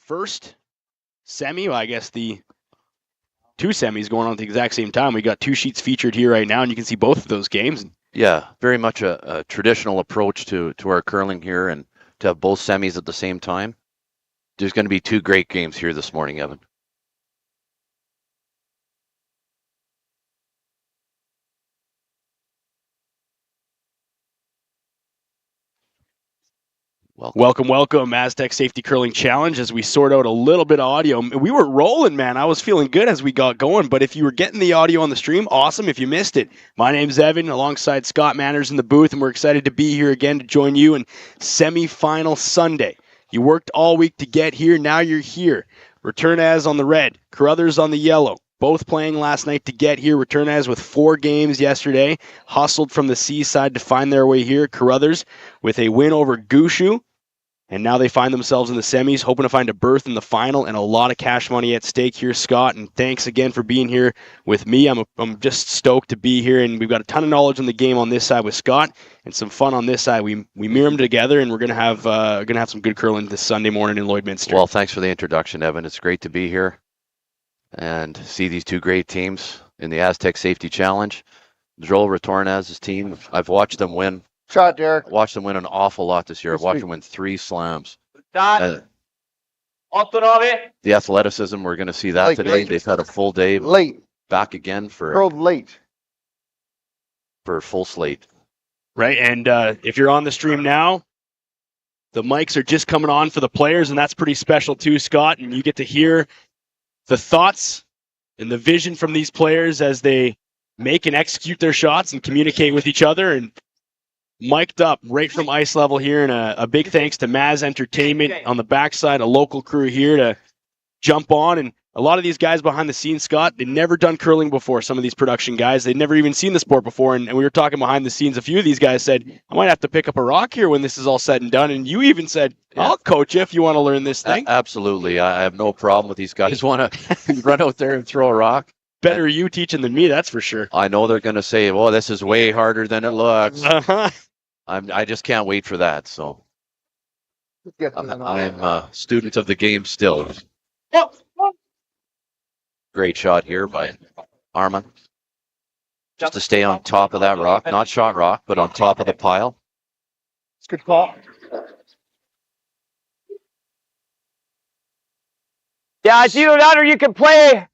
first semi, well, I guess the two semis going on at the exact same time. We got two sheets featured here right now, and you can see both of those games. Yeah, very much a traditional approach to our curling here, and to have both semis at the same time. There's going to be two great games here this morning, Evan. Welcome, Astec Safety Curling Challenge, as we sort out a little bit of audio. We were rolling, man. I was feeling good as we got going, but if you were getting the audio on the stream, awesome. If you missed it, my name's Evan, alongside Scott Manners in the booth, and we're excited to be here again to join you in semifinal Sunday. You worked all week to get here, now you're here. Retornaz on the red, Carruthers on the yellow. Both playing last night to get here. Retornaz with 4 games yesterday. Hustled from the seaside to find their way here. Carruthers with a win over Gushu. And now they find themselves in the semis, hoping to find a berth in the final and a lot of cash money at stake here, Scott. And thanks again for being here with me. I'm just stoked to be here, and we've got a ton of knowledge on the game on this side with Scott and some fun on this side. We mirror them together, and we're gonna have some good curling this Sunday morning in Lloydminster. Well, thanks for the introduction, Evan. It's great to be here and see these two great teams in the Astec Safety Challenge. Joel Retornaz's team, I've watched them win. Shot, Derek. Watched them win an awful lot this year. I've watched them win 3 slams. The Athleticism, we're going to see that today. They've had a full day. Late. Back again for full slate. Right, and if you're on the stream now, the mics are just coming on for the players, and that's pretty special too, Scott. And you get to hear the thoughts and the vision from these players as they make and execute their shots and communicate with each other. And mic'd up right from ice level here, and a big thanks to Maz Entertainment on the backside, a local crew here to jump on. And a lot of these guys behind the scenes, Scott, they've never done curling before. Some of these production guys, they'd never even seen the sport before. And we were talking behind the scenes. A few of these guys said, I might have to pick up a rock here when this is all said and done. And you even said, I'll coach you if you want to learn this thing. Absolutely. I have no problem with these guys want to run out there and throw a rock. Better you teaching than me, that's for sure. I know they're going to say, well, this is way harder than it looks. I just can't wait for that. So I'm a student of the game still. Great shot here by Armin. Just to stay on top of that rock. Not shot rock, but on top of the pile. It's a good call. Yeah, it's either that or you can play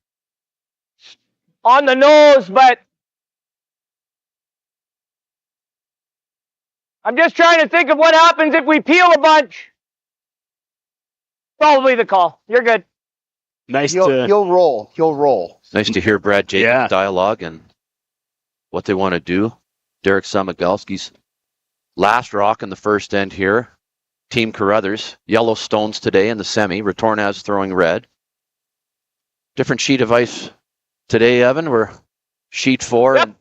on the nose, but I'm just trying to think of what happens if we peel a bunch. Probably the call. You're good. Nice. He'll roll. He'll roll. Nice to hear Brad Jacobs' dialogue and what they want to do. Derek Samagalski's last rock in the first end here. Team Carruthers. Yellow stones today in the semi. Retornaz throwing red. Different sheet of ice today, Evan. We're sheet 4. Yep. And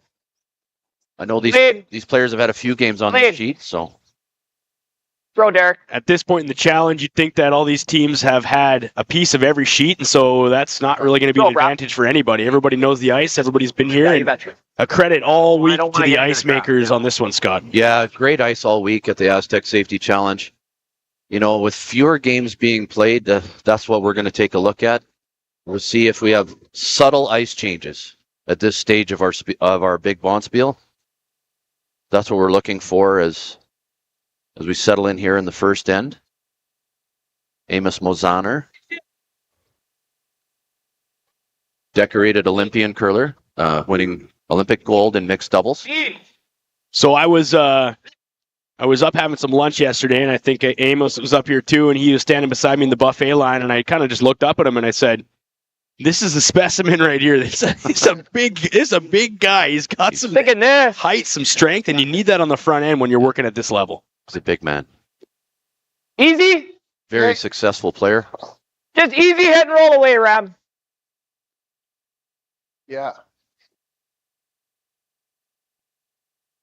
I know these players have had a few games on the sheet, so. Throw, Derek. At this point in the challenge, you'd think that all these teams have had a piece of every sheet, and so that's not really going to be an advantage for anybody. Everybody knows the ice. Everybody's been here. You betcha. A credit all week to the ice makers on this one, Scott. Yeah, great ice all week at the Astec Safety Challenge. You know, with fewer games being played, that's what we're going to take a look at. We'll see if we have subtle ice changes at this stage of our big bonspiel. That's what we're looking for as we settle in here in the first end. Amos Mozaner, decorated Olympian curler, winning Olympic gold in mixed doubles. So I was up having some lunch yesterday, and I think Amos was up here too, and he was standing beside me in the buffet line, and I kind of just looked up at him and I said, this is a specimen right here. He's a big guy. He's got some height, some strength, and you need that on the front end when you're working at this level. He's a big man. Easy. Very successful player. Just easy hit and roll away, Ram. Yeah.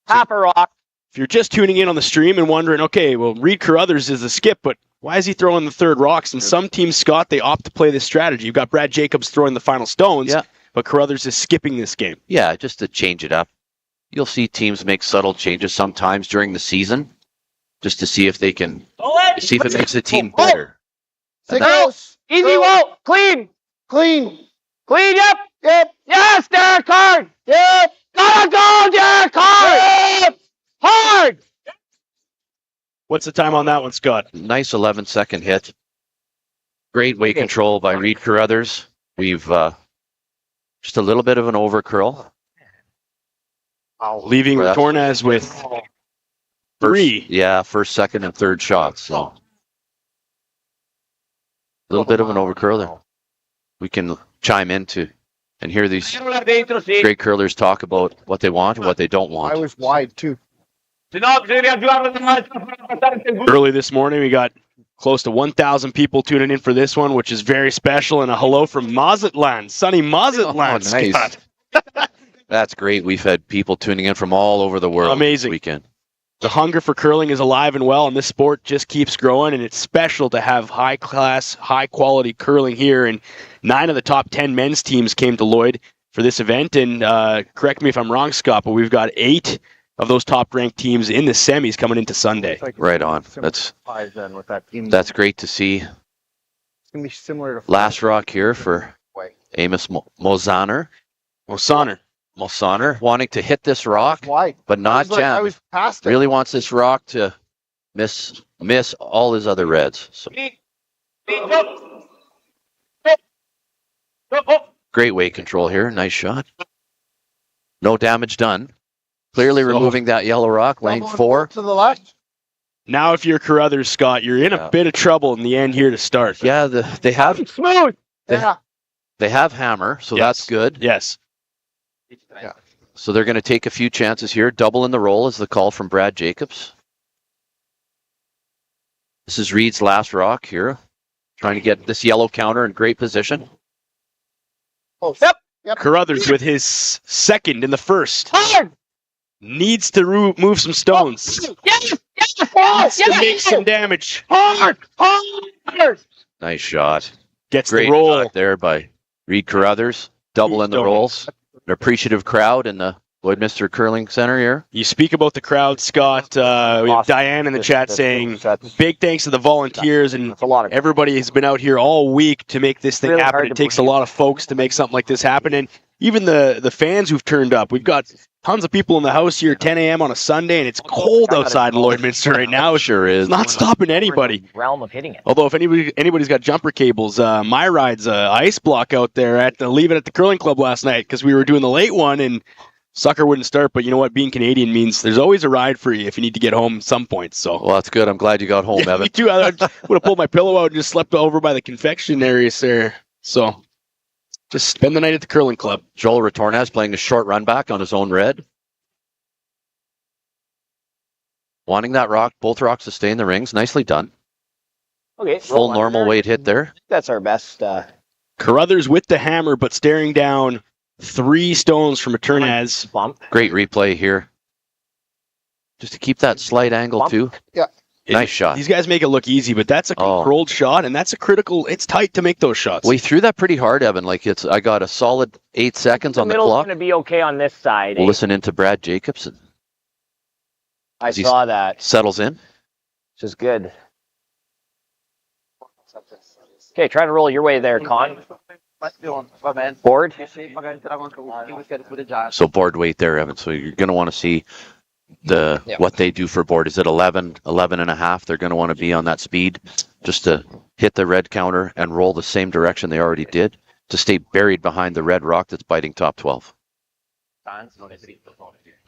Half a rock. If you're just tuning in on the stream and wondering, okay, well, Reid Carruthers is a skip, but why is he throwing the third rocks? And some teams, Scott, they opt to play this strategy. You've got Brad Jacobs throwing the final stones, but Carruthers is skipping this game. Yeah, just to change it up. You'll see teams make subtle changes sometimes during the season, just to see if they can, see if it makes the team better. Signals. Easy, Go. Walt. Clean. Clean. Clean, yep. Yep. Yes, Derek, hard. Yep. Gotta go, Derek, hard. Yep. Hard. What's the time on that one, Scott? Nice 11-second hit. Great weight control by Reid Carruthers. We've just a little bit of an overcurl. Leaving Well, Retornaz with three. First, second, and third shots. So a little bit of an overcurl there. We can chime into and hear these great curlers talk about what they want and what they don't want. I was wide too. Early this morning, we got close to 1,000 people tuning in for this one, which is very special. And a hello from Mazatlan, sunny Mazatlan. Oh, nice. Scott. That's great. We've had people tuning in from all over the world Amazing. this weekend. The hunger for curling is alive and well, and this sport just keeps growing, and it's special to have high-class, high-quality curling here. And 9 of the top 10 men's teams came to Lloyd for this event, and correct me if I'm wrong, Scott, but we've got 8 of those top-ranked teams in the semis coming into Sunday. Right on. That's great to see. It's gonna be similar to Last rock here for Amos Mosaner. Mosaner wanting to hit this rock, wide, but not I jam. was past it. Really wants this rock to miss all his other reds. So great weight control here. Nice shot. No damage done. Clearly removing that yellow rock, lane 4. To the left. Now, if you're Carruthers, Scott, you're in a bit of trouble in the end here to start. Yeah, they have Smooth. Yeah. they have hammer, so Yes. that's good. Yes. So they're going to take a few chances here. Double in the roll is the call from Brad Jacobs. This is Reid's last rock here. Trying to get this yellow counter in great position. Oh, Yep. Carruthers with his second in the first. Hard. Needs to move some stones. Yes. Needs to make some damage. Hard. Hard. Nice shot. Gets Great the roll. shot there by Reid Carruthers. Double in the rolls. An appreciative crowd in the Lloydminster Curling Center here. You speak about the crowd, Scott. We have Diane in the chat saying, big thanks to the volunteers and That's a lot of everybody has been out here all week to make this thing Really happen. hard It to takes a believe. lot of folks to make something like this happen. And even the fans who've turned up. We've got tons of people in the house here at 10 a.m. on a Sunday, and it's cold outside in Lloydminster right now. Sure is. It's not stopping anybody. Realm of hitting it. Although if anybody's got jumper cables, my ride's ice block out there at the Leave It at the Curling Club last night because we were doing the late one and sucker wouldn't start. But you know what? Being Canadian means there's always a ride for you if you need to get home at some point. So Well, that's good. I'm glad you got home, yeah, Evan. me too. I would have pulled my pillow out and just slept over by the confectionery there. So just spend the night at the curling club. Joel Retornaz playing a short run back on his own red. Wanting that rock, both rocks to stay in the rings. Nicely done. Okay. Full normal weight hit there. That's our best. Carruthers with the hammer, but staring down 3 stones from Retornaz. Bump. Great replay here. Just to keep that slight angle Bump. too. Nice shot. These guys make it look easy, but that's a controlled shot, and that's a critical. It's tight to make those shots. We threw that pretty hard, Evan. Like I got a solid 8 seconds on the middle's clock. going to be okay on this side. We'll listen into Brad Jacobson. I as he saw that, Settles in. which is good. Okay, try to roll your way there, Con. Board. So board weight there, Evan. So you're going to want to see what they do for board. Is it 11 and a half? They're going to want to be on that speed just to hit the red counter and roll the same direction they already did to stay buried behind the red rock that's biting top 12.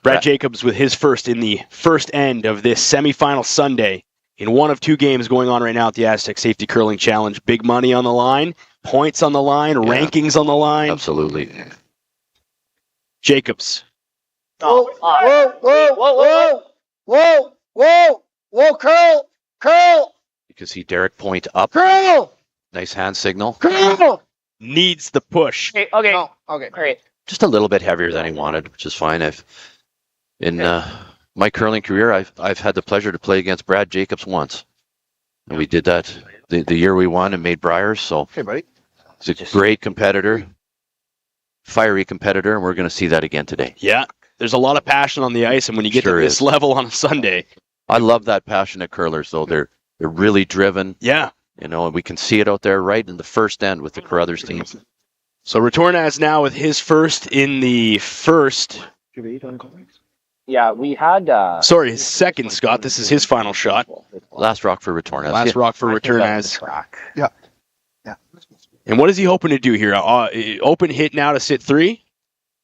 Brad Jacobs with his first in the first end of this semifinal Sunday in one of 2 games going on right now at the Astec Safety Curling Challenge. Big money on the line, points on the line, rankings on the line. Absolutely. Jacobs. Whoa, curl, You can see Derek point up. curl, Nice hand signal. curl. Needs the push. Okay. No, okay. Great. Just a little bit heavier than he wanted, which is fine. In my curling career, I've had the pleasure to play against Brad Jacobs once, and we did that the year we won and made Briars. So Hey, buddy. he's a great competitor, fiery competitor, and we're going to see that again today. Yeah, there's a lot of passion on the ice, and when you get Sure to this is. level on a Sunday, I love that passionate curlers, though. They're really driven. yeah, You know, and we can see it out there right in the first end with the Carruthers team. So Retornaz now with his first in the first. Yeah, we had. Sorry, his second, Scott. This is his final shot. Last rock for Retornaz. Last rock for Retornaz. Yeah. And what is he hoping to do here? Open hit now to sit 3?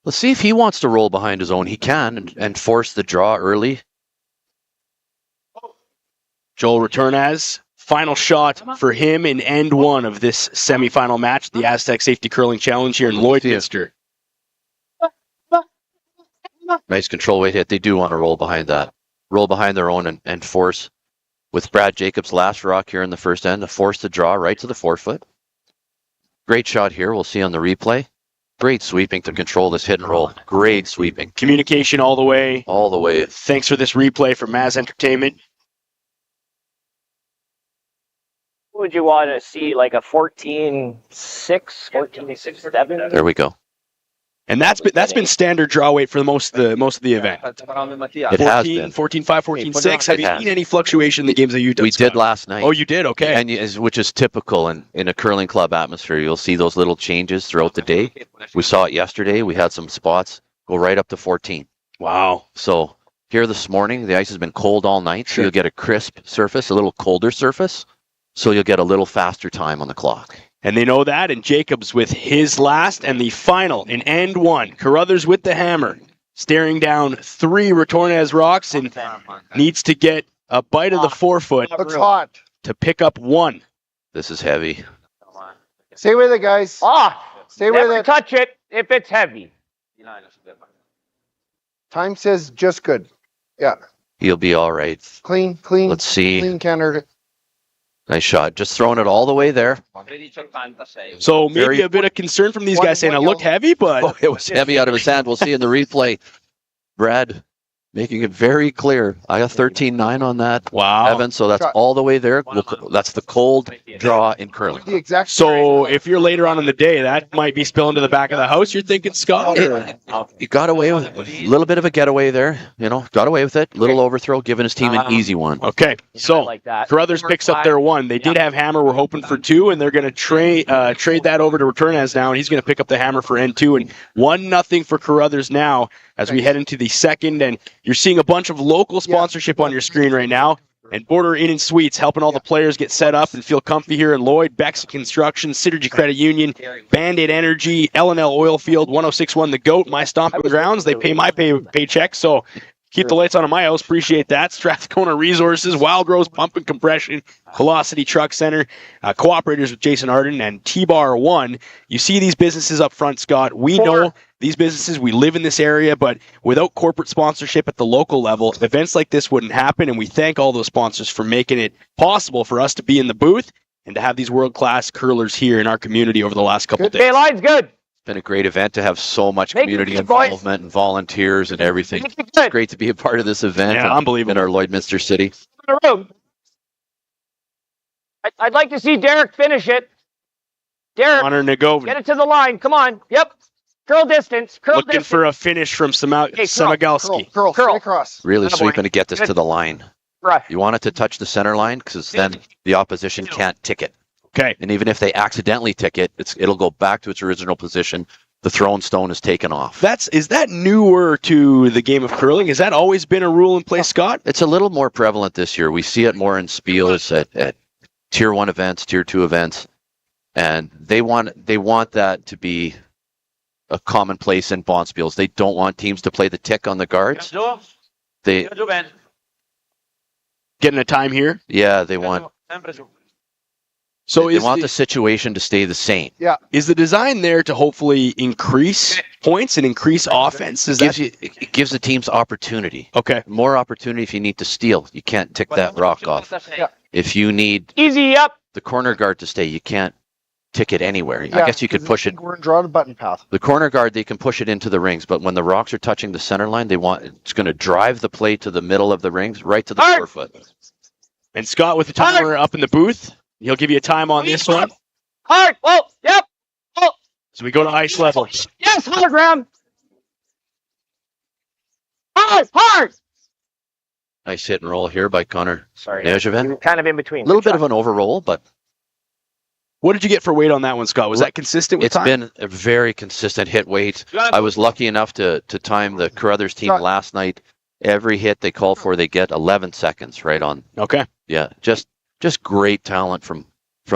Let's see if he wants to roll behind his own. He can and force the draw early. Joel Retornaz, final shot for him in end 1 of this semifinal match, the Astec Safety Curling Challenge here in Lloydminster. Nice control weight hit. They do want to roll behind that. Roll behind their own and force, with Brad Jacobs' last rock here in the first end, to force the draw right to the forefoot. Great shot here. We'll see on the replay. Great sweeping to control this hit and roll. Great sweeping. Communication all the way. All the way. Thanks for this replay from Maz Entertainment. Would you want to see like a 14-6, 14-6-7? There we go. And that's been standard draw weight for most of the event. It has been. 14-5, 14-6. Have you has. seen any fluctuation in the games that you've done? We did last night. Oh, you did? Okay. And which is typical in a curling club atmosphere. You'll see those little changes throughout the day. We saw it yesterday. We had some spots go right up to 14. Wow. So here this morning, the ice has been cold all night, so you'll get a crisp surface, a little colder surface, so you'll get a little faster time on the clock. And they know that, and Jacobs with his last and the final in end 1. Carruthers with the hammer, staring down 3 Retornaz rocks and needs to get a bite of the forefoot Looks hot. to pick up 1. This is heavy. Stay with it, guys. Stay with Never it. touch it if it's heavy. Time says just good. Yeah. He'll be all right. Clean. Let's see. Clean counter. Nice shot. Just throwing it all the way there. So maybe Very- a bit of concern from these One- guys saying it one looked heavy, but Oh, it was heavy out of his hand. We'll see in the replay. Brad making it very clear. I got 13-9 on that, wow. Evan, so that's all the way there. That's the cold draw in curling. The exact. So if you're later on in the day, that might be spilling to the back of the house, you're thinking, Scott? He got away with it. A little bit of a getaway there, got away with it. Little overthrow, giving his team an easy one. Okay, so like that. Carruthers picks up their 1. They did have hammer. We're hoping for 2, and they're going to trade that over to Retornaz now, and he's going to pick up the hammer for end 2. And 1-0 for Carruthers now as we head into the second. And you're seeing a bunch of local sponsorship on your screen right now. And Border Inn and Suites helping all the players get set up and feel comfy here in Lloyd. Beck's Construction, Synergy Credit Union, Band-Aid Energy, L&L Oilfield, 1061 The Goat, My Stomping Grounds. They pay my paycheck, so keep the lights on in my house. Appreciate that. Strathcona Resources, Wild Rose Pump and Compression, Velocity Truck Center, cooperators with Jason Arden, and T-Bar 1. You see these businesses up front, Scott. We know these businesses, we live in this area, but without corporate sponsorship at the local level, events like this wouldn't happen, and we thank all those sponsors for making it possible for us to be in the booth and to have these world-class curlers here in our community over the last couple days. Okay, line's good. Been a great event to have so much Make it community good, boys. involvement and volunteers and everything. Make it It's good. great to be a part of this event Yeah, unbelievable. in our Lloydminster city. In the room. I'd like to see Derek finish it. Derek, Connor Nagovin get it to the line. Come on. Yep. Curl distance. Curl looking distance. for a finish from Samagalski. Curl. Curl. Straight across. Really Attaboy. sweeping to get this to the line. Right. You want it to touch the center line because then the opposition can't tick it. Okay. And even if they accidentally tick it, it'll go back to its original position. The thrown stone is taken off. Is that newer to the game of curling? Has that always been a rule in place, Scott? It's a little more prevalent this year. We see it more in spiels at Tier 1 events, Tier 2 events, and they want that to be a commonplace in bond spiels. They don't want teams to play the tick on the guards. They Getting a time here. they want So they is want the situation to stay the same. is the design there to hopefully increase points and increase offense? It gives the teams opportunity. Okay? More opportunity if you need to steal. You can't tick that rock off. If you need Easy up. the corner guard to stay, you can't tick it anywhere. I guess you could push it. We're drawing a button path. The corner guard, they can push it into the rings, but when the rocks are touching the center line, it's going to drive the play to the middle of the rings, right to the Hard. forefoot. And Scott with the timer up in the booth. He'll give you a time on this one. Hard. Oh, yep. Oh, So we go to ice level. yes, hologram. Hard. Hard. Nice hit and roll here by Connor Sorry. Nejevin. Kind of in between. A little bit of an overroll, but What did you get for weight on that one, Scott? Was that consistent with It's time? been a very consistent hit weight. I was lucky enough to time the Carruthers team last night. Every hit they call for, they get 11 seconds right on. Okay. Yeah, just great talent from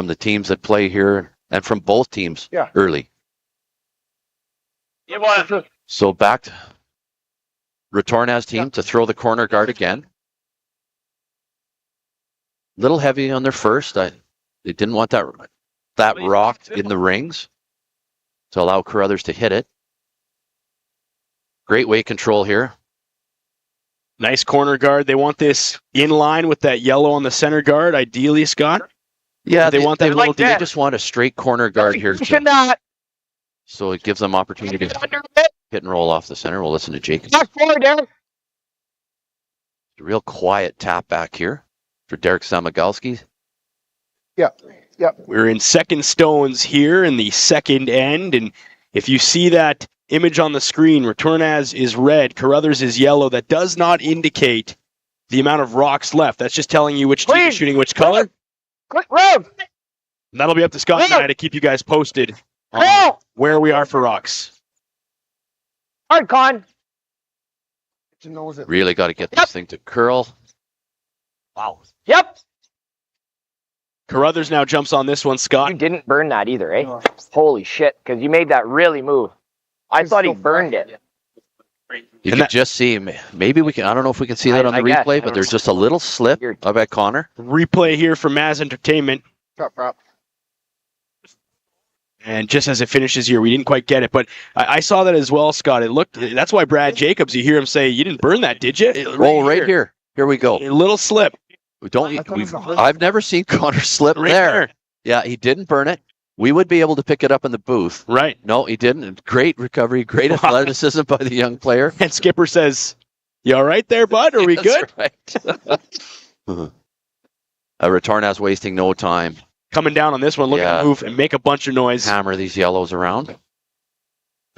the teams that play here and from both teams early. So back to Retornaz team to throw the corner guard again. Little heavy on their first. They didn't want that rock in the rings to allow Carruthers to hit it. Great weight control here. Nice corner guard. They want this in line with that yellow on the center guard, ideally, Scott. Yeah, they want that little. They just want a straight corner guard here. So it gives them opportunity to hit and roll off the center. We'll listen to Jake. Back forward, Derek. A real quiet tap back here for Derek Samagalski. Yep. We're in second stones here in the second end, and if you see that image on the screen, Retornaz is red, Carruthers is yellow. That does not indicate the amount of rocks left. That's just telling you which team is shooting which color. Quick, road. And that'll be up to Scott and I to keep you guys posted on where we are for rocks. Hard con. Really got to get this thing to curl. Wow. Yep. Carruthers now jumps on this one, Scott. You didn't burn that either, eh? No. Holy shit, because you made that really move. I thought he burned it. You can just see, maybe we can, I don't know if we can see that on the replay, but there's just a little slip. I bet Connor. Replay here for Maz Entertainment. Prop. And just as it finishes here, we didn't quite get it, but I saw that as well, Scott. It looked, that's why Brad Jacobs, you hear him say, you didn't burn that, did you? Right here. Here we go. A little slip. I've never seen Connor slip there. Yeah, he didn't burn it. We would be able to pick it up in the booth. Right. No, he didn't. Great recovery, great athleticism by the young player. And Skipper says, you all right there, bud? Are we good? Right. Retornaz wasting no time. Coming down on this one, looking to move and make a bunch of noise. Hammer these yellows around.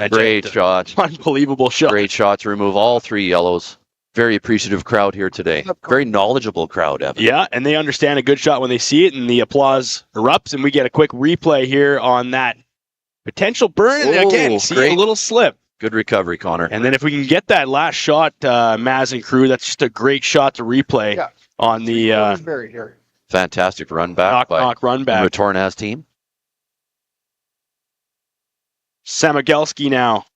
Great shot. Unbelievable shot. Great shot to remove all three yellows. Very appreciative crowd here today. Very knowledgeable crowd, Evan. Yeah, and they understand a good shot when they see it, and the applause erupts, and we get a quick replay here on that potential burn. And again, see a little slip. Good recovery, Connor. And then if we can get that last shot, Maz and crew, that's just a great shot to replay on the fantastic run back by run back. The Retornaz team. Samagelski now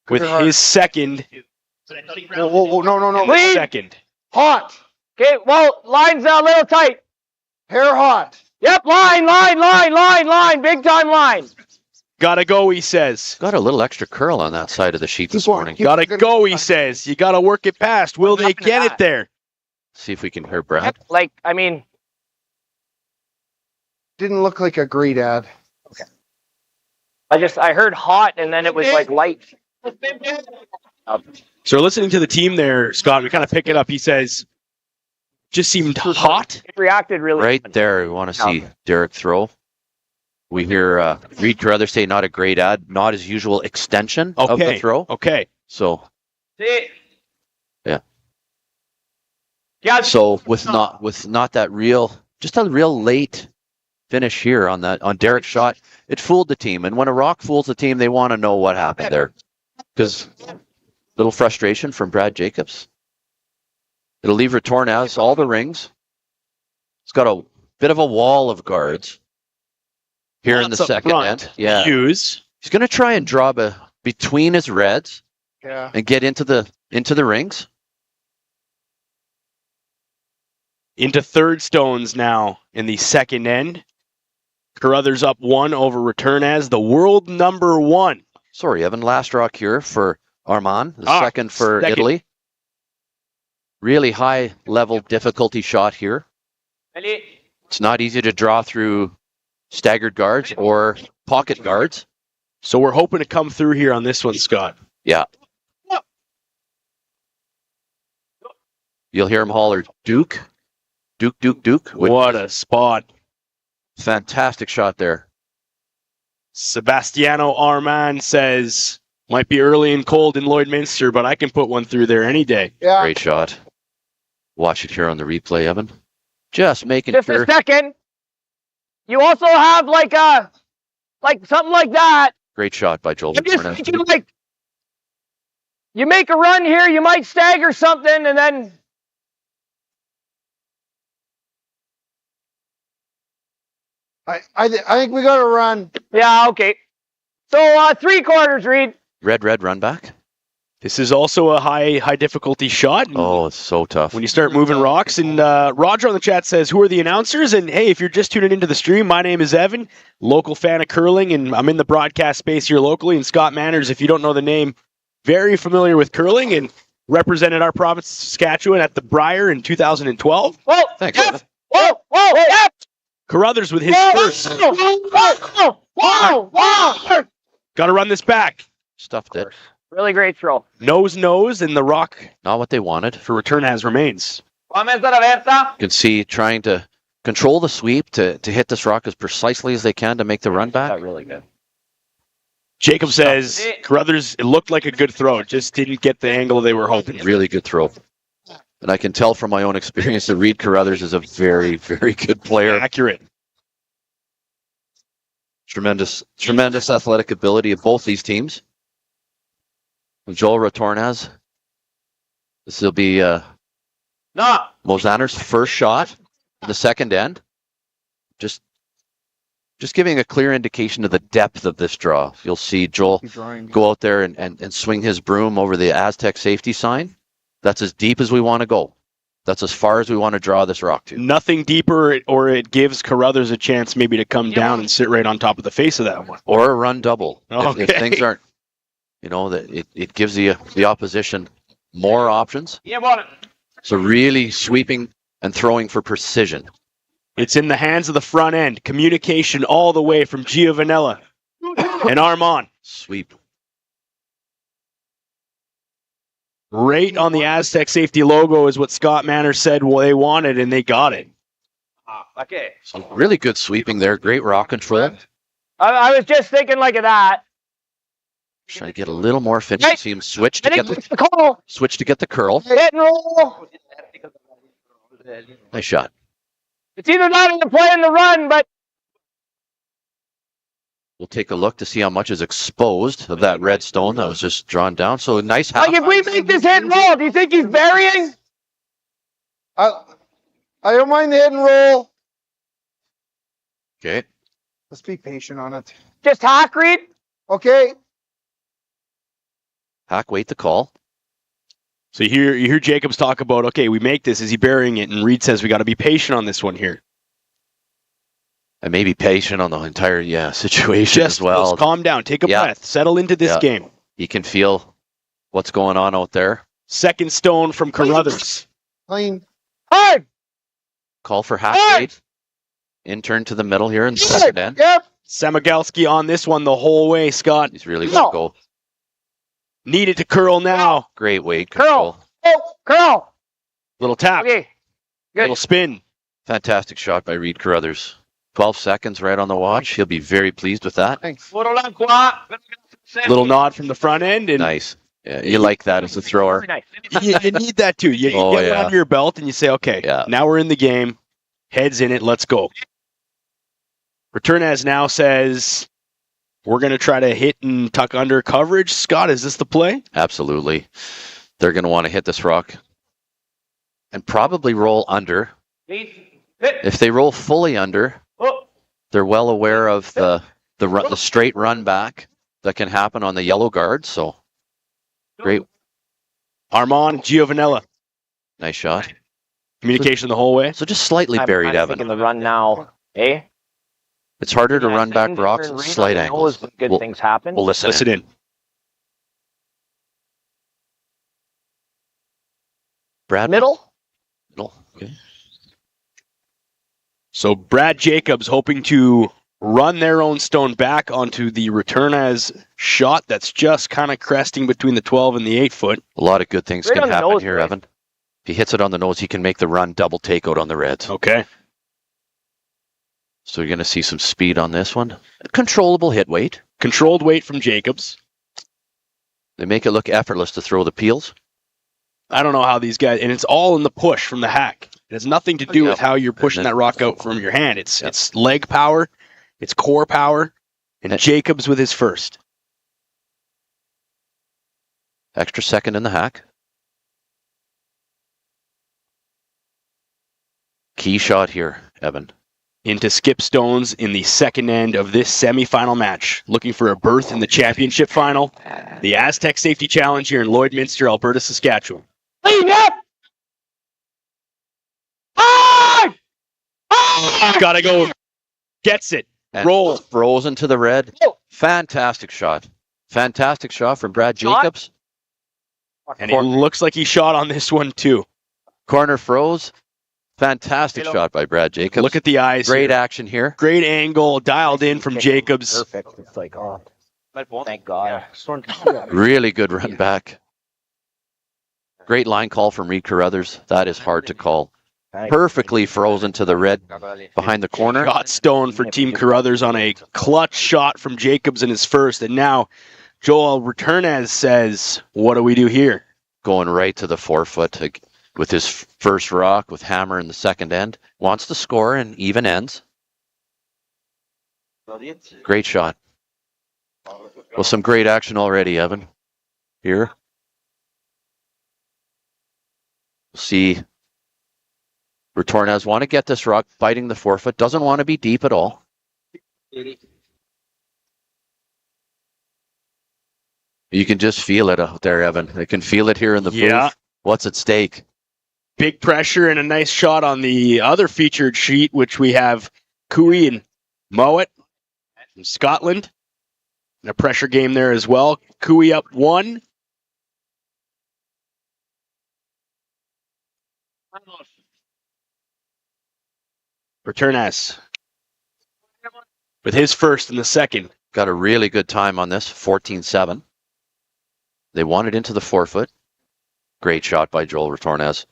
with his second. No. Second. Hot. Okay, well, line's a little tight. Hair hot. Yep, line. Big time line. Gotta go, he says. Got a little extra curl on that side of the sheet this morning. Gotta go, he says. You gotta work it past. Will they get it there? See if we can hear Brad. Didn't look like a great ad. Okay. I heard hot and then it was like light. So listening to the team there, Scott, we kind of pick it up. He says, just seemed hot. It reacted really right there. We want to see Derek throw. We hear Reid Carruthers say not a great ad, not his usual extension of the throw. Okay. So, yeah. So with not that real, just a real late finish here on Derek's shot, it fooled the team. And when a rock fools the team, they want to know what happened there. Because little frustration from Brad Jacobs. It'll leave Retornaz all the rings. It's got a bit of a wall of guards here in the second end. Yeah, he's going to try and draw between his reds and get into the rings. Into third stones now in the second end. Carruthers up 1 over Retornaz, the world number 1. Sorry, Evan. Last rock here for Armand, the second for Italy. Really high level difficulty shot here. It's not easy to draw through staggered guards or pocket guards. So we're hoping to come through here on this one, Scott. Yeah. You'll hear him holler, Duke. Duke. What a spot. Fantastic shot there. Sebastiano Armand says, might be early and cold in Lloydminster, but I can put one through there any day. Yeah. Great shot. Watch it here on the replay, Evan. Just making sure. Just a second. you also have like something like that. Great shot by Joel. I'm just thinking like, you make a run here, you might stagger something, and then I think we got to run. yeah, okay. So 3/4, Reid. Red run back. This is also a high difficulty shot. Oh, it's so tough. When you start moving rocks. And Roger on the chat says, who are the announcers? And hey, if you're just tuning into the stream, my name is Evan, local fan of curling, and I'm in the broadcast space here locally. And Scott Manners, if you don't know the name, very familiar with curling and represented our province, Saskatchewan, at the Brier in 2012. Whoa, Thanks, yep. Evan. Whoa, yep. Carruthers with his first. Whoa. Got to run this back. Stuffed it. Really great throw. Nose, and the rock Not what they wanted. for Retornaz remains. You can see trying to control the sweep to hit this rock as precisely as they can to make the run back. Really good. Jacob says, Carruthers, it looked like a good throw. Just didn't get the angle they were hoping. Really good throw. And I can tell from my own experience that Reid Carruthers is a very, very good player. Accurate. Tremendous athletic ability of both these teams. Joel Retornaz. This will be Mozander's first shot in the second end. Just giving a clear indication of the depth of this draw. You'll see Joel go out there and swing his broom over the Astec safety sign. That's as deep as we want to go. That's as far as we want to draw this rock to. Nothing deeper, or it gives Carruthers a chance maybe to come down and sit right on top of the face of that one. Or a run double. Okay. If things aren't, that it gives the opposition more options. Yeah, about it. So really sweeping and throwing for precision. It's in the hands of the front end. Communication all the way from Giovanella and Armand. Sweep. Right on the Astec safety logo is what Scott Manners said they wanted, and they got it. Okay. So really good sweeping there. Great rock control. I was just thinking like of that. Trying to get a little more finish. See him switch to get the call. curl. Hit and roll. Nice shot. It's either not in the play in the run, but We'll take a look to see how much is exposed of that red stone that was just drawn down. So nice half. like if we make this hit and roll, do you think he's burying? I don't mind the hit and roll. Okay. Let's be patient on it. Just hack, Reid? Okay. Hack, wait the call. So you hear Jacobs talk about, okay, we make this. Is he burying it? And Reid says we got to be patient on this one here. And maybe patient on the entire situation Just as well. Let's calm down. Take a breath. Settle into this game. He can feel what's going on out there. Second stone from Carruthers. Clean. Hard. Call for hack, wait. In turn to the middle here in the second end. Yep. Samigalski on this one the whole way, Scott. He's really going to go. Needed to curl now. Great weight control. Curl. Little tap. Okay. Good. Little spin. Fantastic shot by Reid Carruthers. 12 seconds right on the watch. He'll be very pleased with that. Thanks. Little nod from the front end. And Nice. Yeah, you like that as a thrower. Nice. you need that too. You get it under your belt and you say, okay, now we're in the game. Heads in it. Let's go. Retornaz now says, we're going to try to hit and tuck under coverage. Scott, is this the play? Absolutely. They're going to want to hit this rock and probably roll under. If they roll fully under, they're well aware of the straight run back that can happen on the yellow guard. So great. Armand Giovanella. Nice shot. Communication the whole way. So just slightly buried, Evan. Taking the run now, eh? It's harder to run back rocks at slight angles. Good things happen. We'll listen in. Brad? Middle? Okay. So Brad Jacobs hoping to run their own stone back onto the Retornaz shot that's just kind of cresting between the 12 and the 8 foot. A lot of good things Right can on the happen nose, here, right? Evan. If he hits it on the nose, he can make the run double takeout on the Reds. Okay. So you're going to see some speed on this one. Controllable hit weight. Controlled weight from Jacobs. They make it look effortless to throw the peels. I don't know how these guys, and it's all in the push from the hack. It has nothing to do with how you're pushing that rock out from your hand. It's leg power, it's core power, and Jacobs with his first. Extra second in the hack. Key shot here, Evan. Into Skip Stones in the second end of this semifinal match. Looking for a berth in the championship final. The Astec Safety Challenge here in Lloydminster, Alberta, Saskatchewan. Clean up! Gotta go. Gets it. And Roll. Frozen to the red. Fantastic shot. Fantastic shot from Brad Jacobs. And it looks like he shot on this one too. Corner froze. Fantastic shot by Brad Jacobs. Look at the eyes. Great action here. Great angle, dialed in from Jacobs. Perfect. It's like, oh, thank God. Really good run back. Great line call from Reid Carruthers. That is hard to call. Perfectly frozen to the red behind the corner. Got stone for Team Carruthers on a clutch shot from Jacobs in his first. And now Joel Retornaz says, what do we do here? Going right to the 4-foot with his first rock with hammer in the second end. Wants to score in even ends. Great shot. Well, some great action already, Evan. Here. See Retornaz want to get this rock fighting the 4-foot. Doesn't want to be deep at all. You can just feel it out there, Evan. I can feel it here in the booth. What's at stake? Big pressure and a nice shot on the other featured sheet, which we have Cooey and Mowat from Scotland. And a pressure game there as well. Cooey up 1. Retornaz with his first in the second. Got a really good time on this, 14-7. They won it into the 4-foot. Great shot by Joel Retornaz.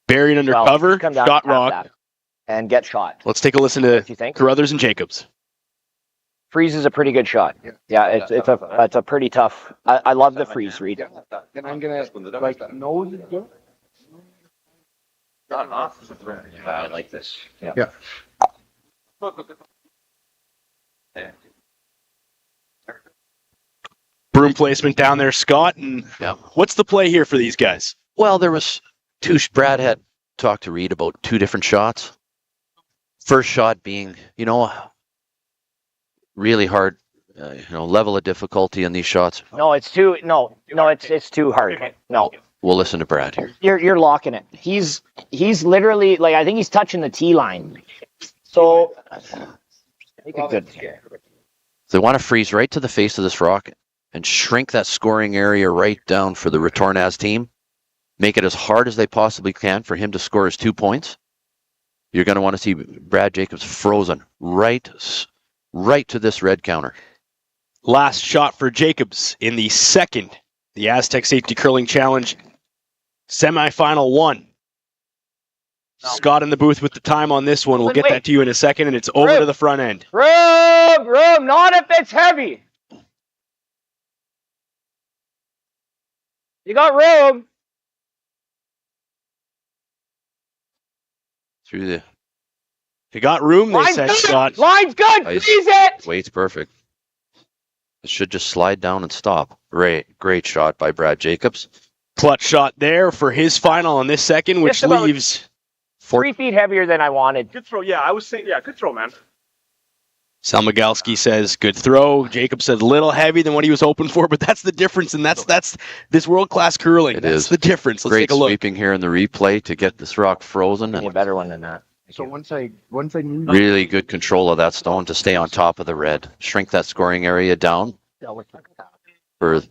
Buried under cover, shot rock. And get shot. Let's take a listen to Carruthers and Jacobs. Freeze is a pretty good shot. Yeah, it's a pretty tough. I love the freeze, Reid. And I'm gonna like nose. I like this. Yeah. Broom placement down there, Scott. And what's the play here for these guys? Well, there was Brad had talked to Reid about 2 different shots. First shot being, really hard, level of difficulty in these shots. No, it's too hard. No. We'll listen to Brad here. You're locking it. He's literally like, I think he's touching the tee line. So make it good. They want to freeze right to the face of this rock and shrink that scoring area right down for the Retornaz team. Make it as hard as they possibly can for him to score his 2 points. You're going to want to see Brad Jacobs frozen right to this red counter. Last shot for Jacobs in the second, the Astec Safety Curling Challenge semifinal 1. Scott in the booth with the time on this one. We'll get that to you in a second, and it's over to the front end. Room, not if it's heavy. You got room. Through the... You got room, they said, Scott. Line's good. Freeze it. Weight's perfect. It should just slide down and stop. Great shot by Brad Jacobs. Clutch shot there for his final on this second, which leaves 3 feet heavier than I wanted. Good throw. Yeah, I was saying, good throw, man. Sal Migalski says, good throw. Jacob said, little heavy than what he was hoping for, but that's the difference, and that's this world-class curling. That's the difference. Let's take a look. Great sweeping here in the replay to get this rock frozen. A better one than that. So once I really good control of that stone to stay on top of the red. Shrink that scoring area down for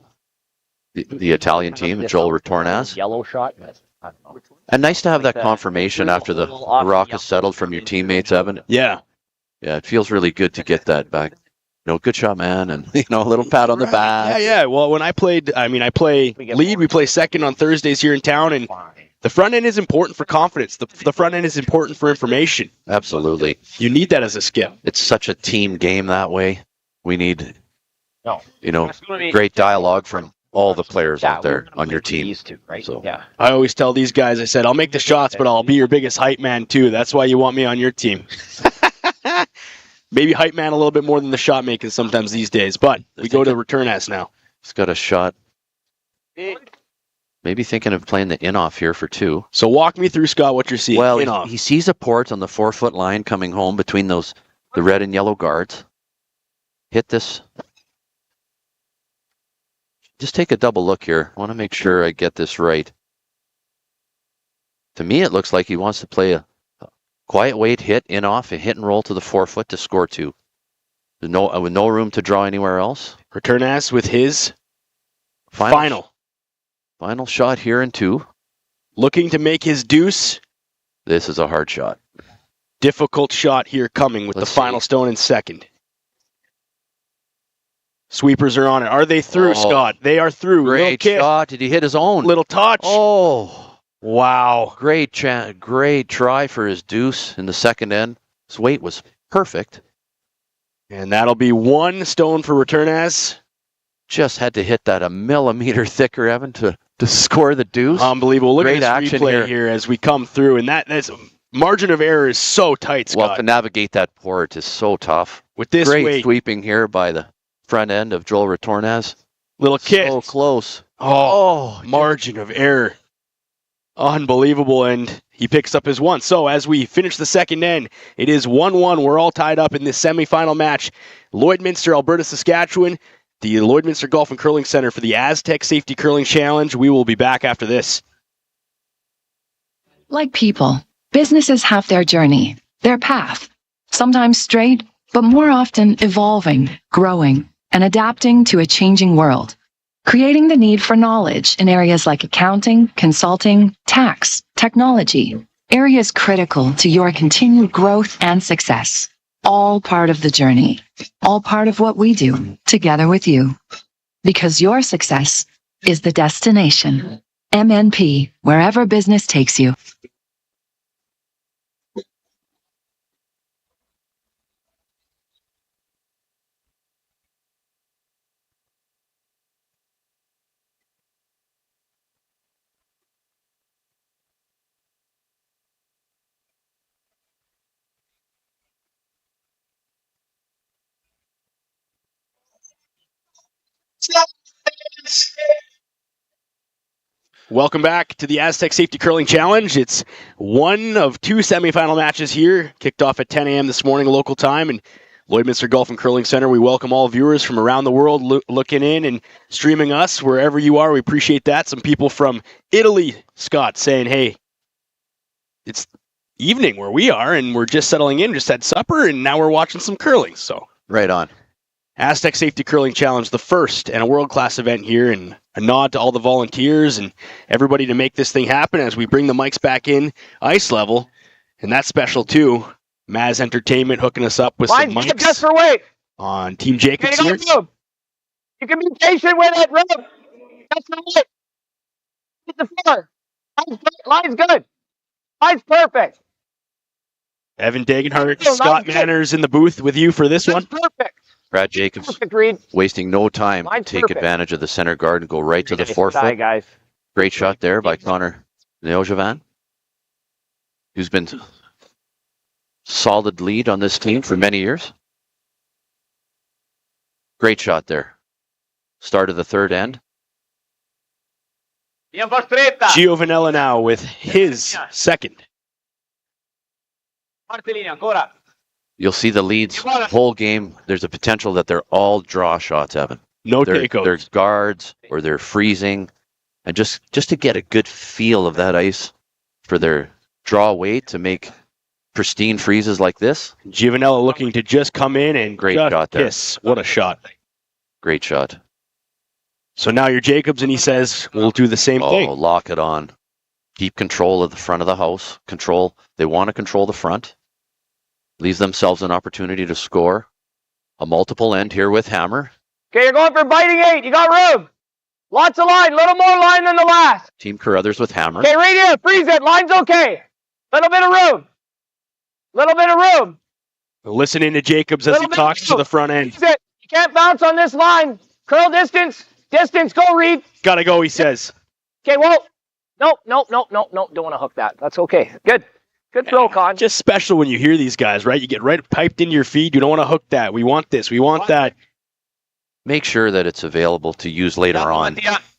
the Italian team, Joel Retornaz. Yellow shot. And nice to have that confirmation after the rock is settled from your teammates, Evan. Yeah. Yeah, it feels really good to get that back. Good shot, man, and a little pat on the back. Yeah. Well, when I play lead. We play second on Thursdays here in town, and the front end is important for confidence. The front end is important for information. Absolutely. You need that as a skip. It's such a team game that way. We need, great dialogue from all the players out there on your We're team. used to, right? So- Yeah. I always tell these guys, I said, I'll make the shots, but I'll be your biggest hype man too. That's why you want me on your team. Maybe hype man a little bit more than the shot making sometimes these days. But we go to Retornaz now. He's got a shot. Maybe thinking of playing the in-off here for 2. So walk me through, Scott, what you're seeing. Well, In-off. he sees a port on the 4-foot line coming home between the red and yellow guards. Hit this. Just take a double look here. I want to make sure I get this right. To me, it looks like he wants to play a quiet weight hit in-off, a hit and roll to the 4-foot to score 2. With no room to draw anywhere else. Retornaz with his final. Final shot here in 2. Looking to make his deuce. This is a hard shot. Difficult shot here coming with Let's the final see. stone in second. Sweepers are on it. Are they through, Oh, Scott? They are through. Little Great kick, shot. Did he hit his own? little touch. Oh, Wow. great try for his deuce in the second end. His weight was perfect. And that'll be 1 stone for Retornaz. Just had to hit that a millimeter thicker, Evan, to score the deuce. Unbelievable. Look Great at this action replay here as we come through. And that's margin of error is so tight, Well, Scott. to navigate that port is so tough. With this Great weight, sweeping here by the front end of Joel Retornaz. little kick. So close. Oh, margin of error. Unbelievable. And he picks up his 1. So as we finish the second end, it is 1-1. We're all tied up in this semifinal match. Lloydminster, Alberta, Saskatchewan, the Lloydminster Golf and Curling Center for the Astec Safety Curling Challenge. We will be back after this. Like people, businesses have their journey, their path, sometimes straight, but more often evolving, growing, and adapting to a changing world, creating the need for knowledge in areas like accounting, consulting, tax, technology, areas critical to your continued growth and success. All part of the journey, all part of what we do together with you. Because your success is the destination. MNP, wherever business takes you. Welcome back to the Astec Safety Curling Challenge. It's one of 2 semifinal matches here, kicked off at 10 a.m. this morning local time, and Lloydminster Golf and Curling Center. We welcome all viewers from around the world looking in and streaming us wherever you are. We appreciate that. Some people from Italy, Scott, saying, hey, it's evening where we are, and we're just settling in, just had supper, and now we're watching some curling. So Right on. Astec Safety Curling Challenge, the first and a world-class event here, and a nod to all the volunteers and everybody to make this thing happen as we bring the mics back in ice level. And that's special too. Maz Entertainment hooking us up with some Just mics for weight. on Team Jacobs Okay, here. go. You can be patient with it, Rob. That's the weight. Hit the floor. Line's good. Line's perfect. Evan Dagenhart, Oh, Scott nice. Manners in the booth with you for this one. That's perfect. Brad Jacobs Perfect, Reid. wasting no time to Mine's take perfect. advantage of the center guard and go right to the Nice 4 try, foot. guys. Great shot there by Connor Neojavan, who's been solid lead on this team for many years. Great shot there. Start of the third end. Gio Vanella now with his second. You'll see the leads whole game. There's a potential that they're all draw shots, Evan. No They're takeouts. guards or they're freezing. And just to get a good feel of that ice for their draw weight to make pristine freezes like this. Giovanella looking to just come in and Great just shot there. kiss. What a shot. Great shot. So now you're Jacobs, and he says, we'll do the same Oh, thing. lock it on. Keep control of the front of the house. They want to control the front. Leaves themselves an opportunity to score. A multiple end here with Hammer. Okay, you're going for biting 8. You got room. Lots of line. Little more line than the last. Team Carruthers with Hammer. Okay, right here. Freeze it. Line's okay. Little bit of room. Little bit of room. Listening to Jacobs as he Little bit talks to of the front end. Freeze it. You can't bounce on this line. Curl distance. Distance, go, Reid. Gotta go, he says. Okay, whoa. Nope. Don't want to hook that. That's okay. Good throw, Con. Just special when you hear these guys, right? You get right piped into your feed. You don't want to hook that. We want this. We want that. Make sure that it's available to use later on.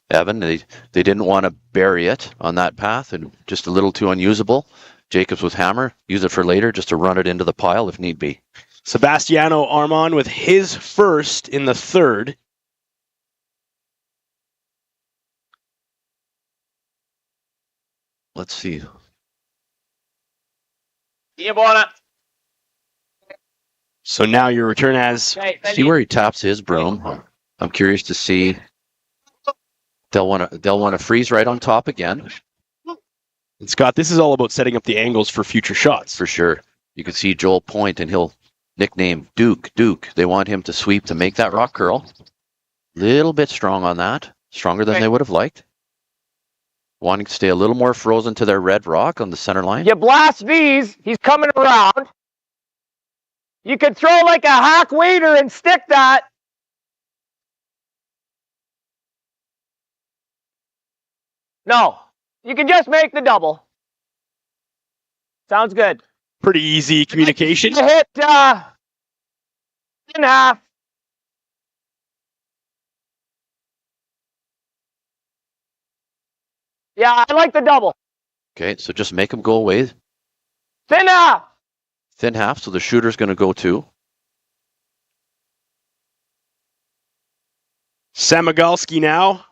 Evan, they didn't want to bury it on that path and just a little too unusable. Jacobs with hammer, use it for later just to run it into the pile if need be. Sebastiano Armand with his first in the third. Let's see. So now your return as See where he taps his broom. I'm curious to see. They'll want to freeze right on top again. And Scott, this is all about setting up the angles for future shots. For sure. You can see Joel point, and he'll nickname Duke. They want him to sweep to make that rock curl. Little bit strong on that. Stronger than they would have liked. Wanting to stay a little more frozen to their red rock on the center line. You blast these. He's coming around. You could throw like a hack waiter and stick that. No. You can just make the double. Sounds good. Pretty easy communication. You hit in half. Yeah, I like the double. Okay, so just make them go away. Thin half. Thin half, so the shooter's going to go too. Samigalski now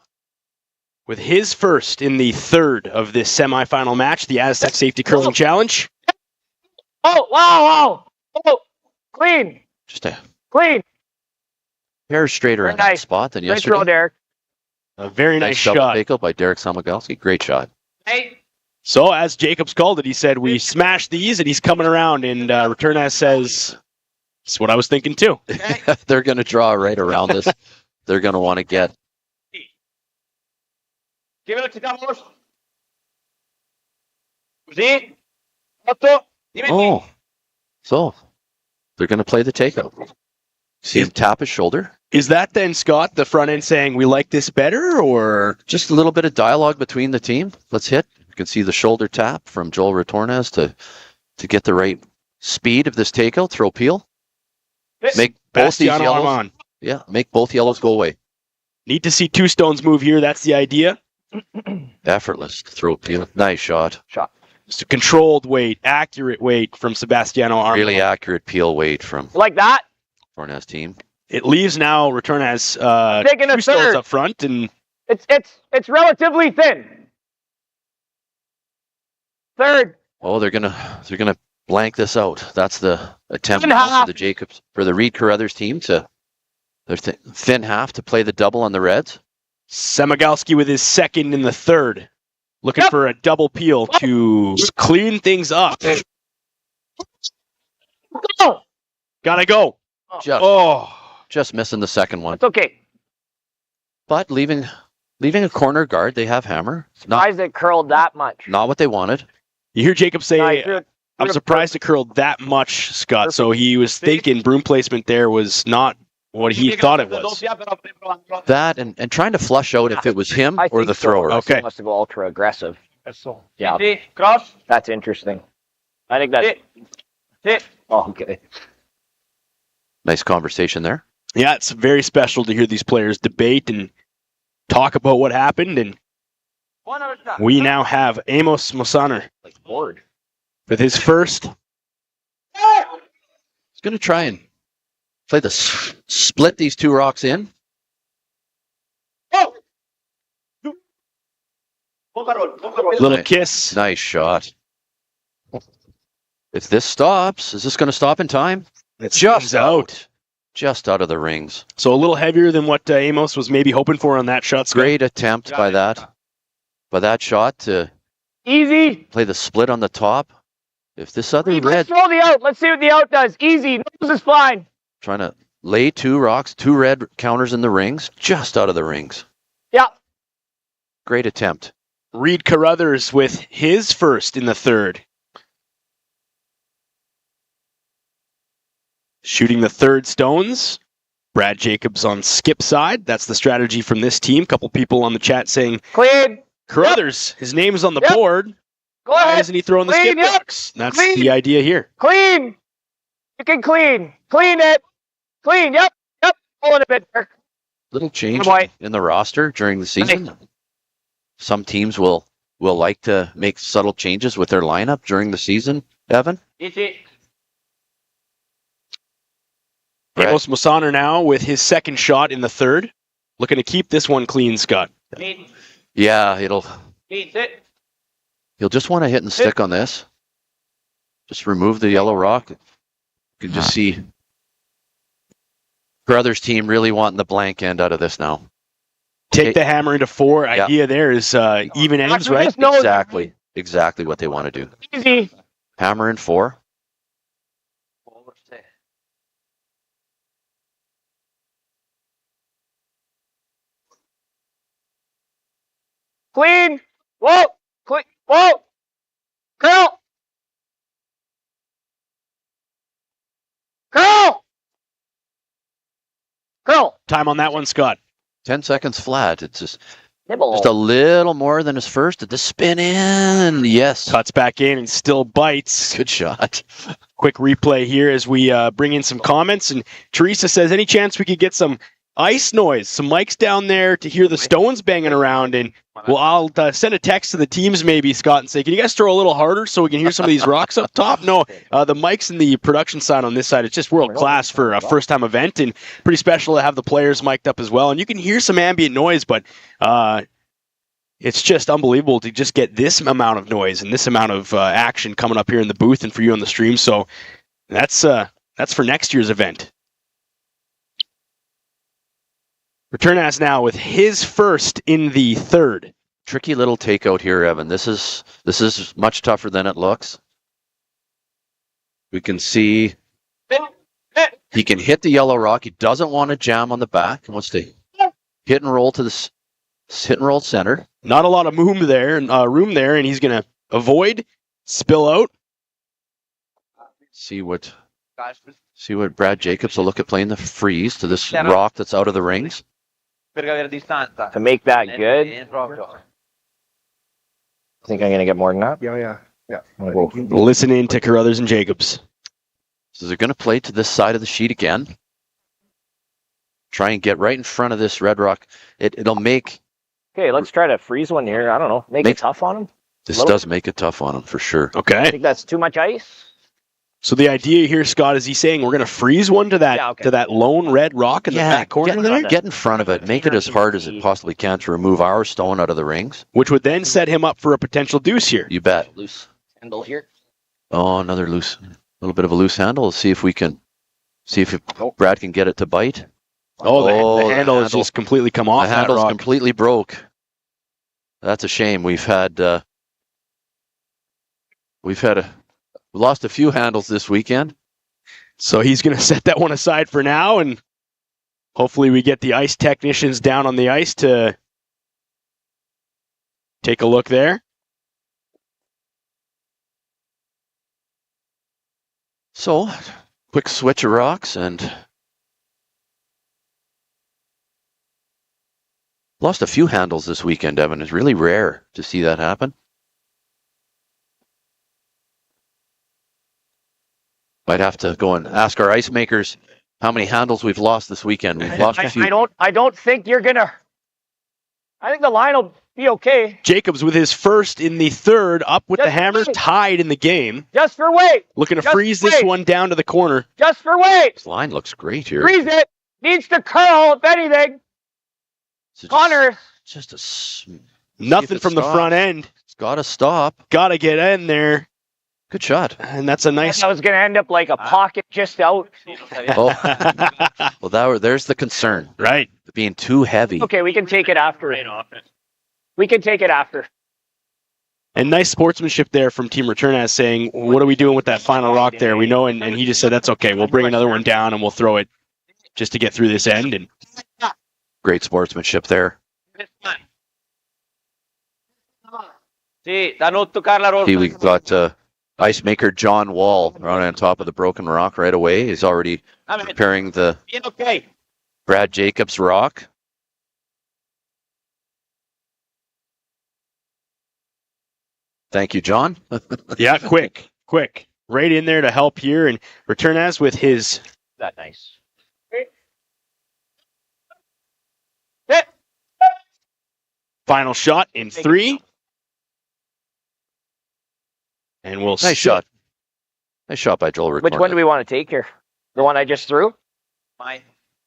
with his first in the third of this semifinal match, the Astec Safety Curling Challenge. Oh, wow. Oh, clean. Just a Clean. hair straighter in that spot than Nice yesterday. throw, Derek. A very nice double shot. takeout by Derek Samigalski. Great shot. So as Jacobs called it, he said, we smashed these and he's coming around. And Retornaz says, that's what I was thinking too. They're going to draw right around this. They're going to want to get. Give it to Davos. Oh, so they're going to play the takeout. See him tap his shoulder. Is that then, Scott, the front end saying we like this better, or Just a little bit of dialogue between the team. Let's hit. You can see the shoulder tap from Joel Retornaz to get the right speed of this takeout. Throw peel. Make both these Bastiano yellows. Armand? Yeah, make both yellows go away. Need to see two stones move here. That's the idea. Effortless throw peel. Nice shot. Just a controlled weight, accurate weight from Sebastiano Armand. Really accurate peel weight from You like that? Retornaz team. It leaves now Retornaz Taking a two stones third. up front, and It's relatively thin. Third. Oh, they're gonna blank this out. That's the attempt Thin now half. for the Reid Carruthers team to their thin half to play the double on the Reds. Samigalski with his second in the third. Looking Yep. for a double peel to clean things up. Go. Gotta go. Just missing the second one. It's okay. But leaving a corner guard, they have hammer. Surprised it curled that much. Not what they wanted. You hear Jacob say, No, you threw it- I'm surprised it curled that much, Scott. So he was thinking broom placement there was not what he thought it was. That and trying to flush out if it was him I or think the so. thrower. Okay. He must have go ultra aggressive. Yeah, Cross. that's interesting. I think that's. Hit. Oh, okay. Nice conversation there. Yeah, it's very special to hear these players debate and talk about what happened. And we now have Amos Mosaner Like bored. with his first. He's going to try and play the split these two rocks in. Little kiss. Nice shot. If this stops, is this going to stop in time? It's just out. Just out of the rings. So a little heavier than what Amos was maybe hoping for on that shot. Scott. Great attempt by that shot to Easy. play the split on the top. If this other Let's red throw the out. Let's see what the out does. Easy. Nose is fine. trying to lay two rocks, two red counters in the rings, just out of the rings. Yeah. Great attempt. Reid Carruthers with his first in the third. Shooting the third stones. Brad Jacobs on skip side. That's the strategy from this team. Couple people on the chat saying Clean. Carruthers, his name's on the Yep. board. Go Why ahead. isn't he throwing the Clean, skip yep. rocks? That's Clean. the idea here. Clean. You can clean. Clean it. Clean. Yep. Yep. Pulling a bit there. Little change boy. in the roster during the season. Some teams will like to make subtle changes with their lineup during the season, Evan. Easy. Brett. Amos Musaner now with his second shot in the third. Looking to keep this one clean, Scott. Clean. Yeah, Clean. Sit. he'll just want to hit and stick on this. Just remove the yellow rock. You can just see Carruthers' team really wanting the blank end out of this now. Take the hammer into 4. Yeah. Idea there is even ends, After right? this, no. Exactly what they want to do. Easy. Hammer in 4. Clean. Whoa. Clean. Whoa. Curl. Curl. Curl. Time on that one, Scott. 10 seconds flat. It's just Nibble. a little more than his first. Did the spin in? Yes. Cuts back in and still bites. Good shot. Quick replay here as we bring in some comments. And Teresa says, any chance we could get some ice noise, some mics down there to hear the stones banging around? And well, I'll send a text to the teams maybe, Scott, and say, can you guys throw a little harder so we can hear some of these rocks up top? No, the mics and the production side on this side, it's just world class for a first-time event, and pretty special to have the players mic'd up as well. And you can hear some ambient noise, but it's just unbelievable to just get this amount of noise and this amount of action coming up here in the booth and for you on the stream. So that's for next year's event. Retornaz now with his first in the third. Tricky little takeout here, Evan. This is much tougher than it looks. We can see he can hit the yellow rock. He doesn't want to jam on the back. He wants to hit and roll to the hit and roll center. Not a lot of room there, and he's going to avoid, spill out. See what Brad Jacobs will look at playing the freeze to this rock that's out of the rings. To make that good, I think I'm going to get more than that. Yeah. Listening to Carruthers and Jacobs. So they're going to play to this side of the sheet again. Try and get right in front of this red rock. It'll make... Okay, let's try to freeze one here. I don't know. Make it tough on him. This does make it tough on him for sure. I Okay. think that's too much ice. So the idea here, Scott, is he saying we're going to freeze one to that lone red rock in the back corner there? Get in front of it. Make it as hard as it possibly can to remove our stone out of the rings. Which would then set him up for a potential deuce here. You bet. Loose handle here. Oh, another a little bit of a loose handle. Let's see if Brad can get it to bite. The handle has just completely come off The that handle's rock. completely broke. That's a shame. We lost a few handles this weekend. So he's going to set that one aside for now, and hopefully we get the ice technicians down on the ice to take a look there. So, quick switch of rocks and lost a few handles this weekend, Evan. It's really rare to see that happen. Might have to go and ask our ice makers how many handles we've lost this weekend. We've lost a few. I don't think you're gonna. I think the line will be okay. Jacobs with his first in the third, up with the Just hammer, wait. tied in the game. Just for weight. Looking to Just freeze this wait. one down to the corner. Just for weight. This line looks great here. Freeze it. Needs to curl if anything. So Connor. Just see Nothing if it from the stops. front end. It's got to stop. Got to get in there. Good shot. And that's a nice... That was gonna end up like a pocket just out. Oh, well, there's the concern. Right. Being too heavy. Okay, we can take it after. We can take it after. And nice sportsmanship there from Team Retornaz saying, what are we doing with that final rock there? We know, and he just said, that's okay. We'll bring another one down and we'll throw it just to get through this end. And Great sportsmanship there. See, da non toccare la See, we've got ice maker John Wall right on top of the broken rock right away. He's already preparing the Okay. Brad Jacobs rock. Thank you, John. Yeah, quick. Right in there to help here. And Retornaz with his... That nice. final shot in 3. And we'll Nice shot. Nice shot by Joel. Which one do we want to take here? The one I just threw?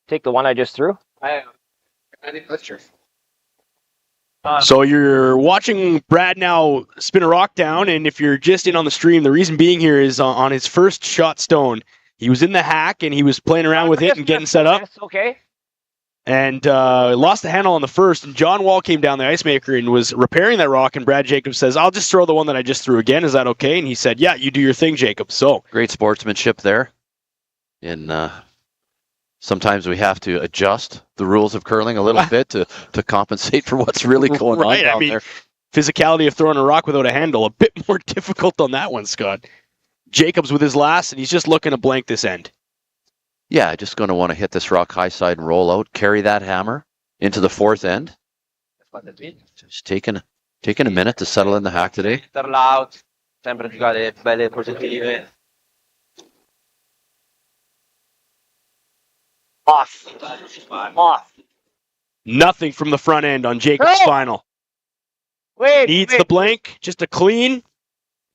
Take the one I just threw? I think that's true. So you're watching Brad now spin a rock down, and if you're just in on the stream, the reason being here is on his first shot stone, he was in the hack, and he was playing around with it and getting set up. Okay. And lost the handle on the first, and John Wall came down the ice maker and was repairing that rock, and Brad Jacobs says, I'll just throw the one that I just threw again. Is that okay? And he said, yeah, you do your thing, Jacobs. So great sportsmanship there. And sometimes we have to adjust the rules of curling a little bit to compensate for what's really going on down there. Physicality of throwing a rock without a handle, a bit more difficult on that one, Scott. Jacobs with his last, and he's just looking to blank this end. Yeah, just going to want to hit this rock high side and roll out, carry that hammer into the 4th end. Just taking a minute to settle in the hack today. Off. Nothing from the front end on Jacobs' final. Needs the blank, just a clean.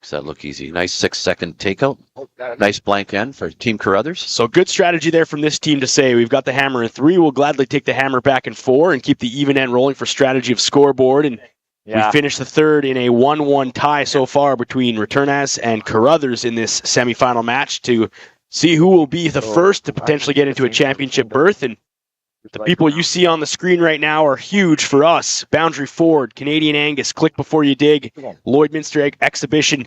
Does that look easy? Nice 6-second takeout. Nice blank end for Team Carruthers. So good strategy there from this team to say, we've got the hammer in 3. We'll gladly take the hammer back in 4 and keep the even end rolling for strategy of scoreboard. And we finished the 3rd in a 1-1 tie so far between Retornaz and Carruthers in this semifinal match to see who will be the first to potentially get into a championship berth. And the people you see on the screen right now are huge for us. Boundary Ford, Canadian Angus, Click Before You Dig, Lloydminster Exhibition,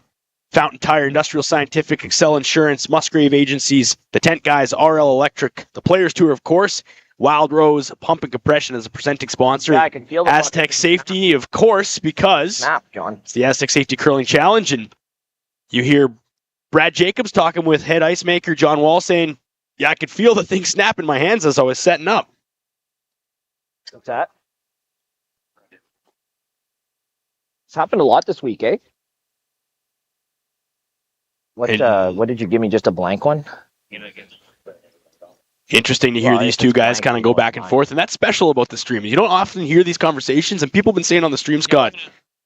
Fountain Tire, Industrial Scientific, Excel Insurance, Musgrave Agencies, the Tent Guys, RL Electric, the Players Tour, of course, Wild Rose, Pump and Compression as a presenting sponsor, I can feel the Astec Safety, of course, because it's the Astec Safety Curling Challenge, and you hear Brad Jacobs talking with head ice maker John Wall saying, yeah, I could feel the thing snap in my hands as I was setting up. What's that? It's happened a lot this week, eh? What did you give me? Just a blank one? Interesting to hear these two guys kind of go back and forth, and that's special about the stream. You don't often hear these conversations, and people have been saying on the stream, Scott,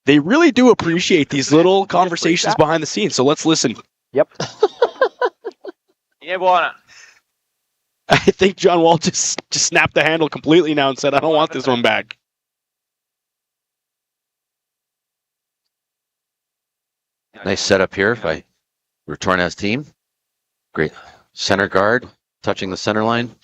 they really do appreciate these little conversations behind the scenes. So let's listen. Yep. I think John Wall just snapped the handle completely now and said, I don't want this one back. Nice setup here by Retornaz team. Great center guard, touching the center line.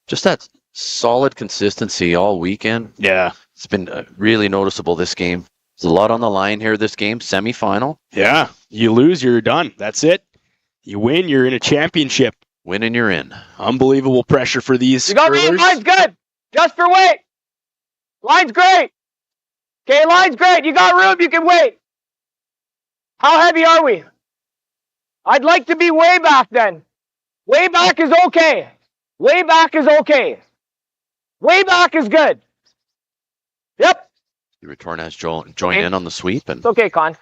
Just that solid consistency all weekend. Yeah. It's been really noticeable this game. There's a lot on the line here this game, semifinal. Yeah. You lose, you're done. That's it. You win, you're in a championship. Win and you're in. Unbelievable pressure for these You got curlers. line's good. Just for weight. Line's great. Okay, line's great. You got room, you can wait. How heavy are we? I'd like to be way back then. Way back is okay. Way back is okay. Way back is good. Yep. Retornaz join in on the sweep. And It's okay, Con.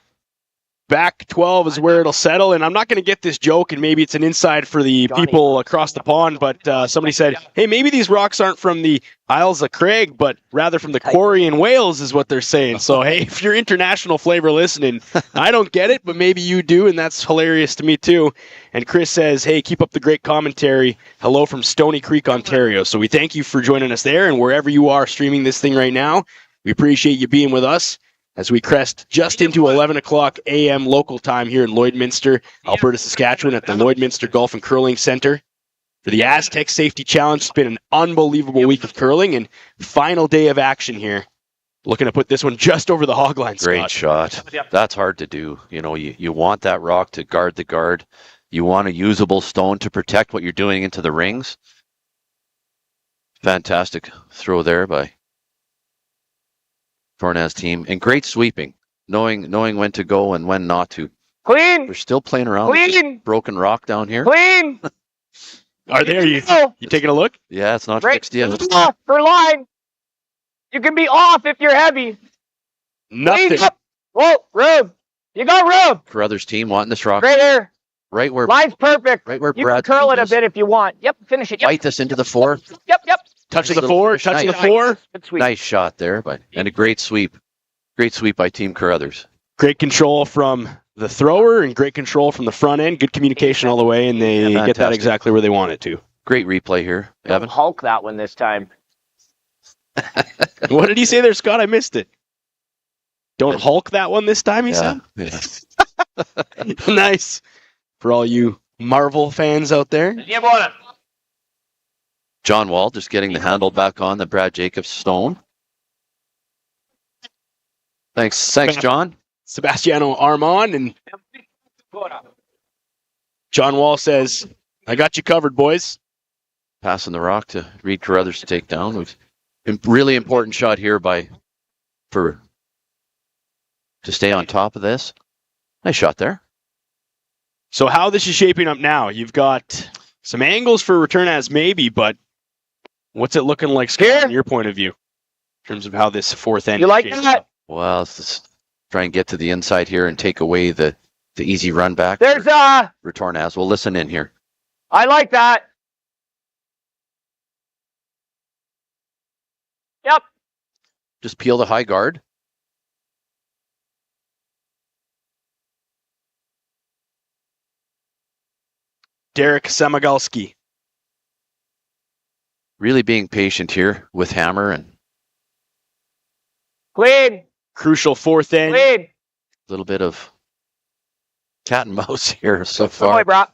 Back 12 is where it'll settle, and I'm not going to get this joke, and maybe it's an inside for the people across the pond, but somebody said, hey, maybe these rocks aren't from the Isles of Craig, but rather from the quarry in Wales is what they're saying. So, hey, if you're international flavor listening, I don't get it, but maybe you do, and that's hilarious to me too. And Chris says, hey, keep up the great commentary. Hello from Stony Creek, Ontario. So we thank you for joining us there, and wherever you are streaming this thing right now, we appreciate you being with us as we crest just into 11 o'clock a.m. local time here in Lloydminster, Alberta, Saskatchewan, at the Lloydminster Golf and Curling Center for the Astec Safety Challenge. It's been an unbelievable week of curling and final day of action here. Looking to put this one just over the hog line, Scott. great shot. That's hard to do. You know, you want that rock to guard the guard. You want a usable stone to protect what you're doing into the rings. Fantastic throw there by Retornaz team, and great sweeping, knowing when to go and when not to. Clean. We're still playing around with this broken rock down here. Clean. Are they? Are you taking a look? Yeah, it's not Right. fixed yet. Off for line. You can be off if you're heavy. Nothing. Lead up. Whoa, room. You got room. Carruthers team wanting this rock Right here. right where Line's perfect. right where You Brad can curl it a is. bit if you want. Yep, finish it. Yep, Bite this into the 4. yep. Touch of Nice the little 4. finish. Touch of the Nice. 4. Good sweep. Nice shot there, and a great sweep. Great sweep by Team Carruthers. Great control from the thrower and great control from the front end. Good communication all the way, and they Yeah, get that fantastic. exactly where they want it to. Great replay here, Evan. Hulk that one this time. What did he say there, Scott? I missed it. Don't Hulk that one this time, he Yeah, said? yeah. Nice. For all you Marvel fans out there. John Wall just getting the handle back on the Brad Jacobs stone. Thanks, John. Sebastiano Armand and John Wall says, I got you covered, boys. Passing the rock to Reid Carruthers to take down. Really important shot here to stay on top of this. Nice shot there. So how this is shaping up now? You've got some angles for Retornaz maybe, but what's it looking like, Scott, Here. from your point of view? In terms of how this fourth end You is like shaping that? up? Well, let's just try and get to the inside here and take away the easy run back. There's Retornaz. We'll listen in here. I like that. Yep. Just peel the high guard. Derek Samagalski. Really being patient here with hammer and Clean. Crucial fourth end. Clean. a little bit of cat and mouse here so Good boy, far. bro.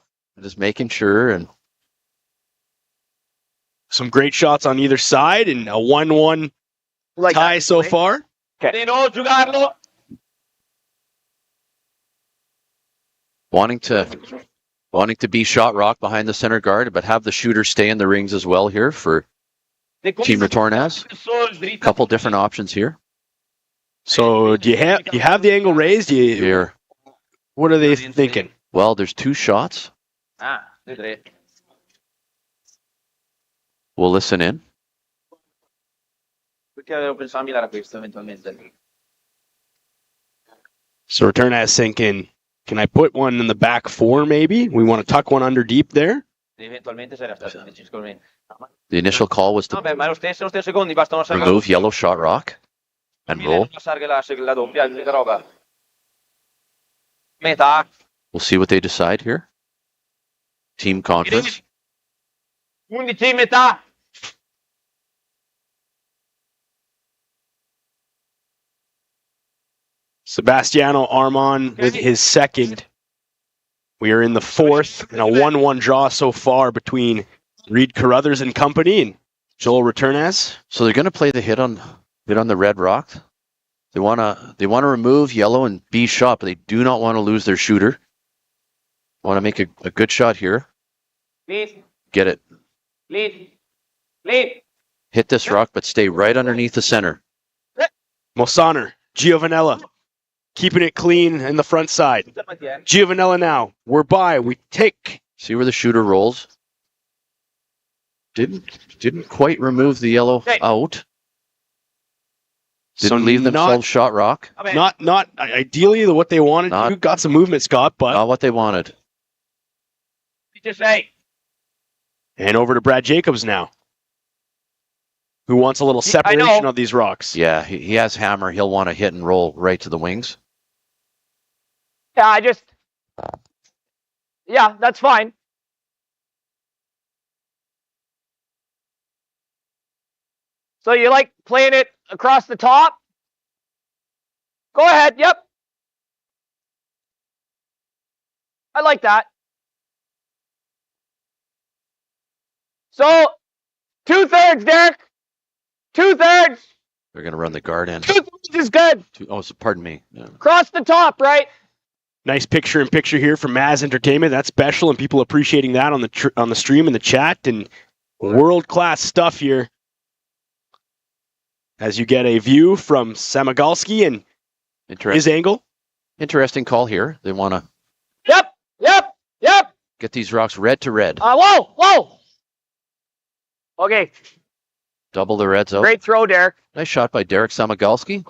Just making sure and Some great shots on either side and a 1-1 Like tie that. so far. wanting to be shot rock behind the center guard, but have the shooter stay in the rings as well here for Team Retornaz. A couple different options here. So do you have the angle raised? Here. What are they thinking? Well, there's 2 shots. We'll listen in. So Retornaz thinking, can I put one in the back 4 maybe? We want to tuck one under deep there. The initial call was to remove yellow shot rock and roll. We'll see what they decide here. Team conference. 11 metà. Sebastiano Armand with his second. We are in the 4th and a 1-1 draw so far between Reid Carruthers and company and Joel Retornaz. So they're going to play the hit on the red rock. They want to remove yellow and be shot, but they do not want to lose their shooter. Want to make a good shot here. Lead. Get it. Lead. Lead. Hit this rock, but stay right underneath the center. Mosaner, Giovanella, keeping it clean in the front side. Giovanella now, we're by, we take. See where the shooter rolls. Didn't quite remove the yellow out. Didn't leave themselves shot rock. Not ideally what they wanted to. Got some movement, Scott, but Not what they wanted. and over to Brad Jacobs now, who wants a little separation of these rocks. Yeah, he has hammer. He'll want to hit and roll right to the wings. Yeah, that's fine. So you like playing it across the top? Go ahead, yep. I like that. So, 2/3, Derek. 2/3. They're going to run the guard in. 2/3 is good. Pardon me. Yeah. Cross the top, right? Nice picture-in-picture here from Maz Entertainment. That's special, and people appreciating that on the stream and the chat, and world-class stuff here. As you get a view from Samagalski and his angle. Interesting call here. They want to Yep. get these rocks red to red. Whoa. Okay, Double the Reds out. great throw, Derek. Nice shot by Derek Samagalski.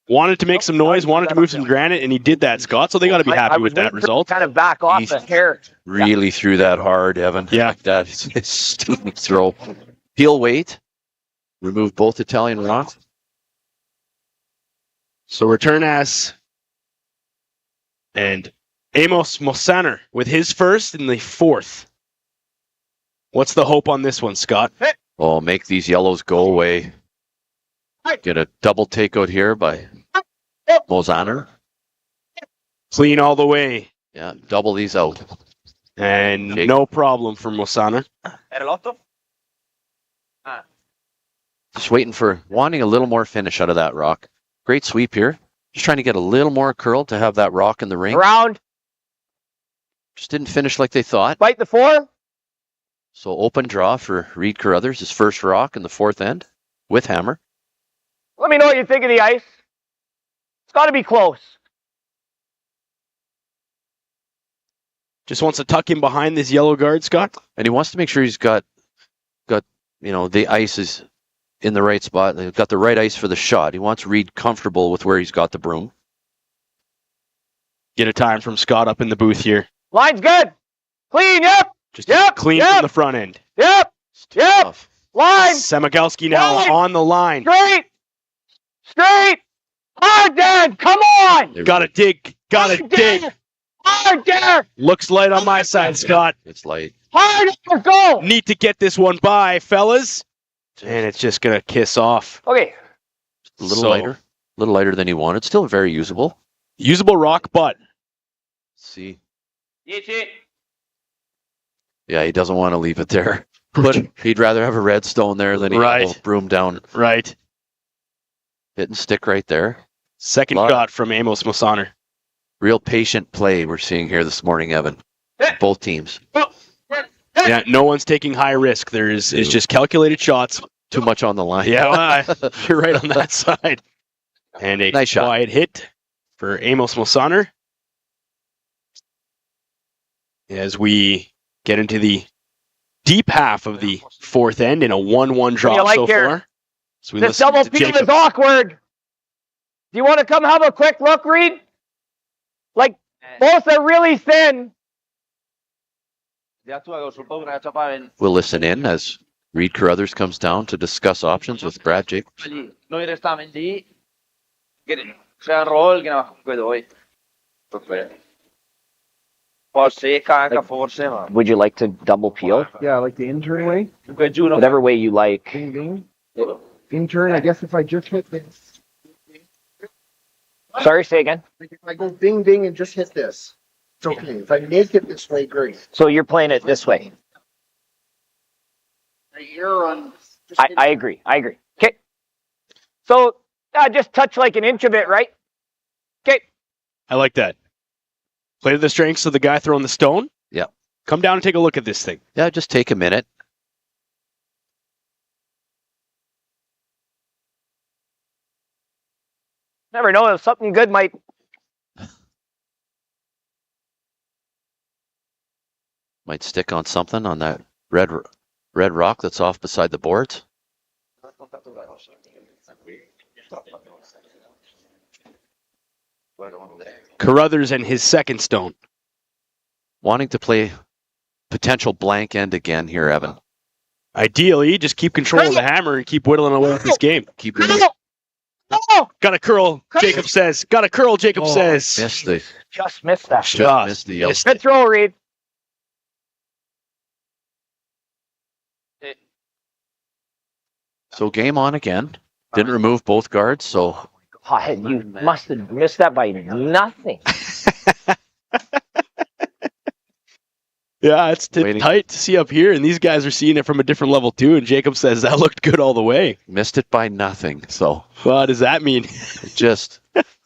Wanted to make some noise, wanted to move some granite, and he did that, Scott. So they got to be I happy was with that waiting for result. Kind of back off He's the hair. Really threw that hard, Evan. Yeah. Like that. It's stupid throw. Heel weight. Remove both Italian rocks. So Retornaz and Amos Mosaner with his first in the fourth. What's the hope on this one, Scott? Oh, make these yellows go away. Get a double takeout here by Mosaner. Clean all the way. Yeah, double these out. And Jake. no problem for Mosaner. Just wanting a little more finish out of that rock. Great sweep here. Just trying to get a little more curl to have that rock in the ring. Around. Just didn't finish like they thought. Bite the 4. So open draw for Reid Carruthers, his first rock in the fourth end with hammer. Let me know what you think of the ice. It's got to be close. Just wants to tuck him behind this yellow guard, Scott. And he wants to make sure he's got the ice is in the right spot. They've got the right ice for the shot. He wants Reid comfortable with where he's got the broom. Get a time from Scott up in the booth here. Line's good. Clean, yep. Just Yep, clean yep. from the front end. Yep. Yep. Tough. Line. Samagalski now Line. on the line. Straight. Straight. Hard, Dad. Come on. There we Gotta dig. Gotta Hard, dig. Dad. Hard, Dad. Looks light on my side, Scott. It's light. Hard. Let's go. Need to get this one by, fellas. And it's just gonna kiss off. Okay. A little lighter than he wanted. Still very usable. Usable rock, but See. Yeah, he doesn't want to leave it there. but He'd rather have a red stone there than he Right. have a broom down. right. Hit and stick right there. Second Lot. shot from Amos Mosaner. Real patient play we're seeing here this morning, Evan. Both teams. Yeah, no one's taking high risk. It's just calculated shots. Too much on the line. Yeah, well, you're right on that side. And a Nice shot. quiet hit for Amos Mosaner. As we get into the deep half of the fourth end in a 1-1 draw you like so here? far. So we This listen double to field Jacob. is awkward. Do you want to come have a quick look, Reid? Like, both are really thin. We'll listen in as Reid Carruthers comes down to discuss options with Brad Jacobs. Noi restavamo lì, c'è un roll che no, poi poi secca anche forse, ma Would you like to double peel? Yeah, like the intern way. comunque giù non Whatever way you like. Ding ding. Intern, I guess if I just hit this. Sorry, say again. Like if I go ding ding and just hit this, it's okay. If I make it this way, great. So you're playing it this way. You're on. I agree. I agree. Okay. So, just touch like an inch of it, right? Okay. I like that. Play to the strengths of the guy throwing the stone. Yeah. Come down and take a look at this thing. Yeah, just take a minute. Never know if something good might. Might stick on something on that red rock that's off beside the boards. Carruthers and his second stone. Wanting to play potential blank end again here, Evan. Ideally, just keep control of the hammer and keep whittling away at this game. Keep No! Got a curl, Jacob says. Got a curl, Jacob says. missed the Just missed that. Just missed the yellow. Good throw, Reid. So game on again. Didn't remove both guards, so God, you must have missed that by nothing. Yeah, it's Waiting. tight to see up here, and these guys are seeing it from a different level too. And Jacob says that looked good all the way. missed it by nothing. So What does that mean? just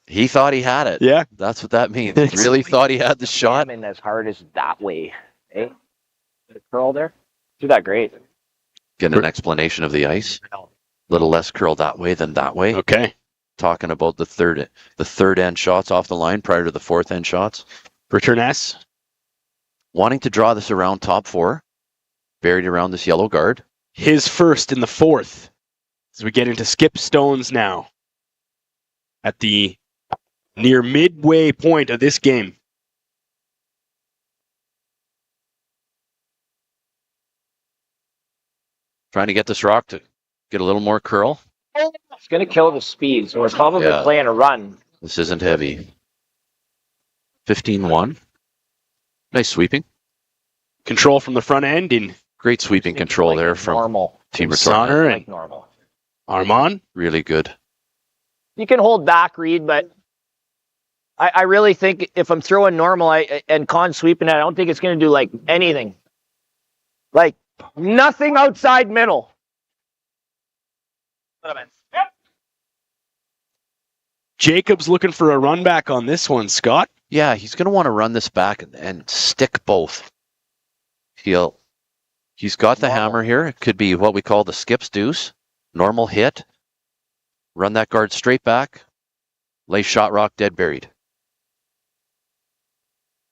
he thought he had it. Yeah. That's what that means. He really thought he had the shot. Jamming as hard as that way. Eh? The curl there. Do that great. Get an explanation of the ice. A little less curl that way than that way. Okay. Talking about the third end shots off the line prior to the fourth end shots. Retornaz. Wanting to draw this around top four. buried around this yellow guard. His first in the fourth. As we get into skip stones now. At the near midway point of this game. Trying to get this rock to get a little more curl. It's going to kill the speed, so we're probably Yeah. playing a run. This isn't heavy. 15-1. Nice sweeping. Control from the front end in Great sweeping control Like there from normal. Team Retornaz. Sonner Like and normal. Armand. Really good. You can hold back, Reid, but I really think if I'm throwing normal and con sweeping it, I don't think it's going to do like anything. Like nothing outside middle. Jacobs looking for a run back on this one, Scott. Yeah, he's going to want to run this back and stick both. He's got the hammer here. It could be what we call the skips deuce. Normal hit. Run that guard straight back. Lay shot rock dead buried.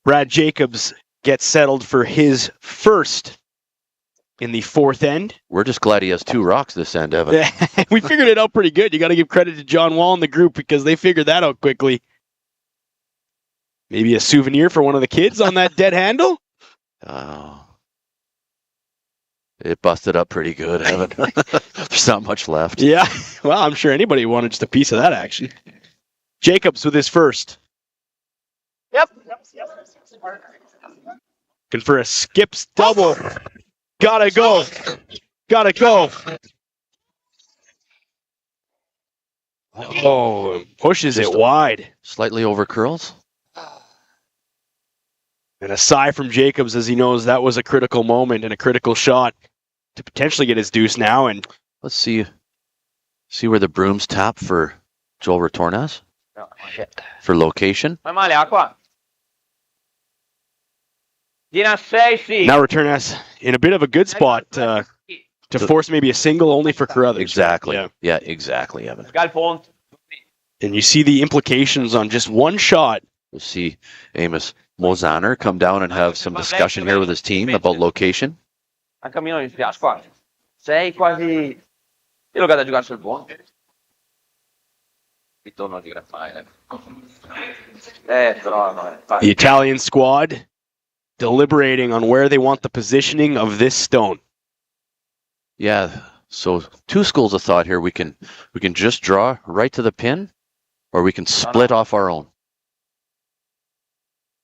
Brad Jacobs gets settled for his first in the fourth end. We're just glad he has 2 rocks this end, Evan. We figured it out pretty good. You got to give credit to John Wall and the group because they figured that out quickly. Maybe a souvenir for one of the kids on that dead handle? Oh. It busted up pretty good, Evan. There's not much left. Yeah. Well, I'm sure anybody wanted just a piece of that action. Jacobs with his first. Yep. Looking for a skips double. Gotta go. Gotta go. Oh, pushes it wide. Slightly over curls. And a sigh from Jacobs as he knows that was a critical moment and a critical shot to potentially get his deuce now. And Let's see where the brooms tap for Joel Retornaz for location. Fai male, acqua. Gira 6. now Retornaz in a bit of a good spot to force maybe a single only for Carruthers. Exactly. Yeah. Yeah, exactly, Evan. Gal ponto. And you see the implications on just one shot. We'll see Amos Mozaner come down and have some discussion here with his team about location. Anche a me non mi spiace qua. Sei quasi... Io l'ho gata a giocare sul buono. Ritorno di gran fine. Però no, The Italian squad deliberating on where they want the positioning of this stone. Yeah, so 2 schools of thought here. We can just draw right to the pin, or we can split off our own.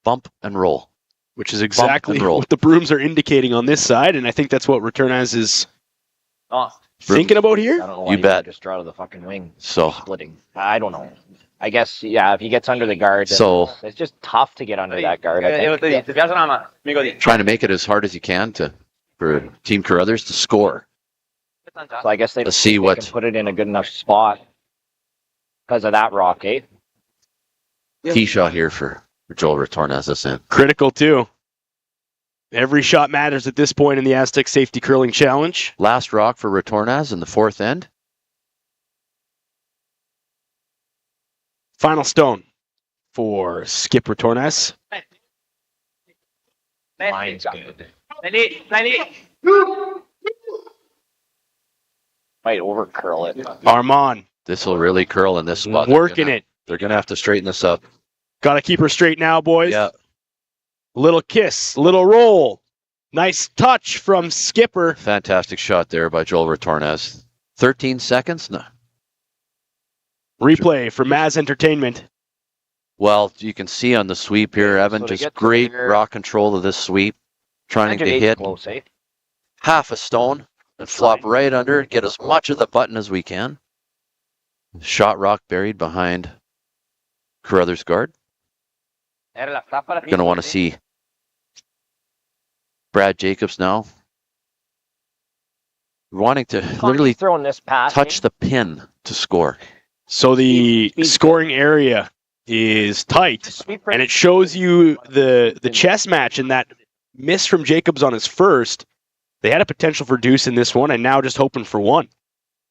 Bump and roll. Which is exactly roll. what the brooms are indicating on this side, and I think that's what Retornaz is no. thinking about here. I don't know why You he bet. just draw to the fucking wing. So Splitting. I don't know. I guess, yeah, if he gets under the guard, then So- it's just tough to get under that guard. I Io think. ti piace una mano? Mi godi. trying to make it as hard as you can for Team Carruthers to score. So I guess they Let's see they what- can put it in a good enough spot because of that rock, eh? Tee shot here for Joel Retornaz this end. Critical too. Every shot matters at this point in the Astec Safety Curling Challenge. Last rock for Retornaz in the 4th end. Final stone for Skip Retornaz. Mine's good. Stai lì. Might over curl it. Armand This will really curl in this spot. working it. They're going to have to straighten this up. Got to keep her straight now, boys. Yeah. Little kiss, little roll. Nice touch from Skipper. Fantastic shot there by Joel Retornaz. 13 seconds? No. Replay for Maz Entertainment. Well, you can see on the sweep here, Evan, So to just get to great there- raw control of this sweep. Trying to hit Close, eh? half a stone and flop right under, get as much of the button as we can. Shot rock buried behind Carruthers' guard. Era la tappa alla Going to want to see Brad Jacobs now. Wanting to literally throwing this pass. touch the pin to score. So the Speed. scoring area is tight, Sweep and it shows you the chess match in that miss from Jacobs on his first. They had a potential for deuce in this one, and now just hoping for one.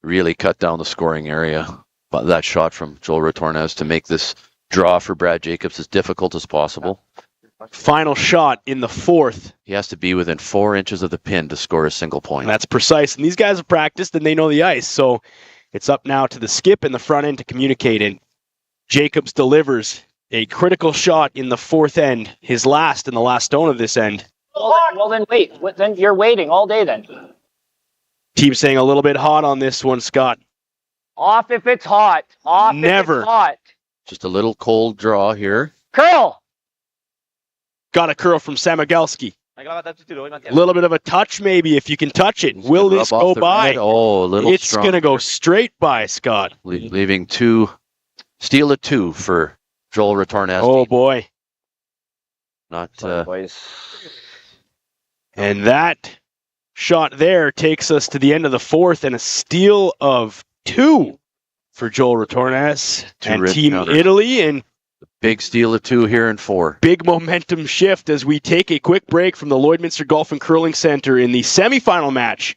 Really cut down the scoring area. But that shot from Joel Retornaz to make this draw for Brad Jacobs as difficult as possible. final shot in the fourth. He has to be within 4 inches of the pin to score a single point. And that's precise. And these guys have practiced and they know the ice. So it's up now to the skip in the front end to communicate. And Jacobs delivers a critical shot in the fourth end, his last in the last stone of this end. Well, then wait. Then you're waiting all day then. Team saying a little bit hot on this one, Scott. Off if it's hot. Off Never. if it's hot. Just a little cold draw here. Curl. Got a curl from Samigelski. A A little bit of a touch maybe if you can touch it. He's Will gonna this rub go off the by? red. Oh, a little It's strong. going to go straight by, Scott. Leaving 2, steal a 2 for Joel Retornaz. Oh, boy. Not, Boys. And that shot there takes us to the end of the fourth and a steal of 2 for Joel Retornaz and red Team counters. Italy. And big steal of 2 here in 4. big momentum shift as we take a quick break from the Lloydminster Golf and Curling Center in the semifinal match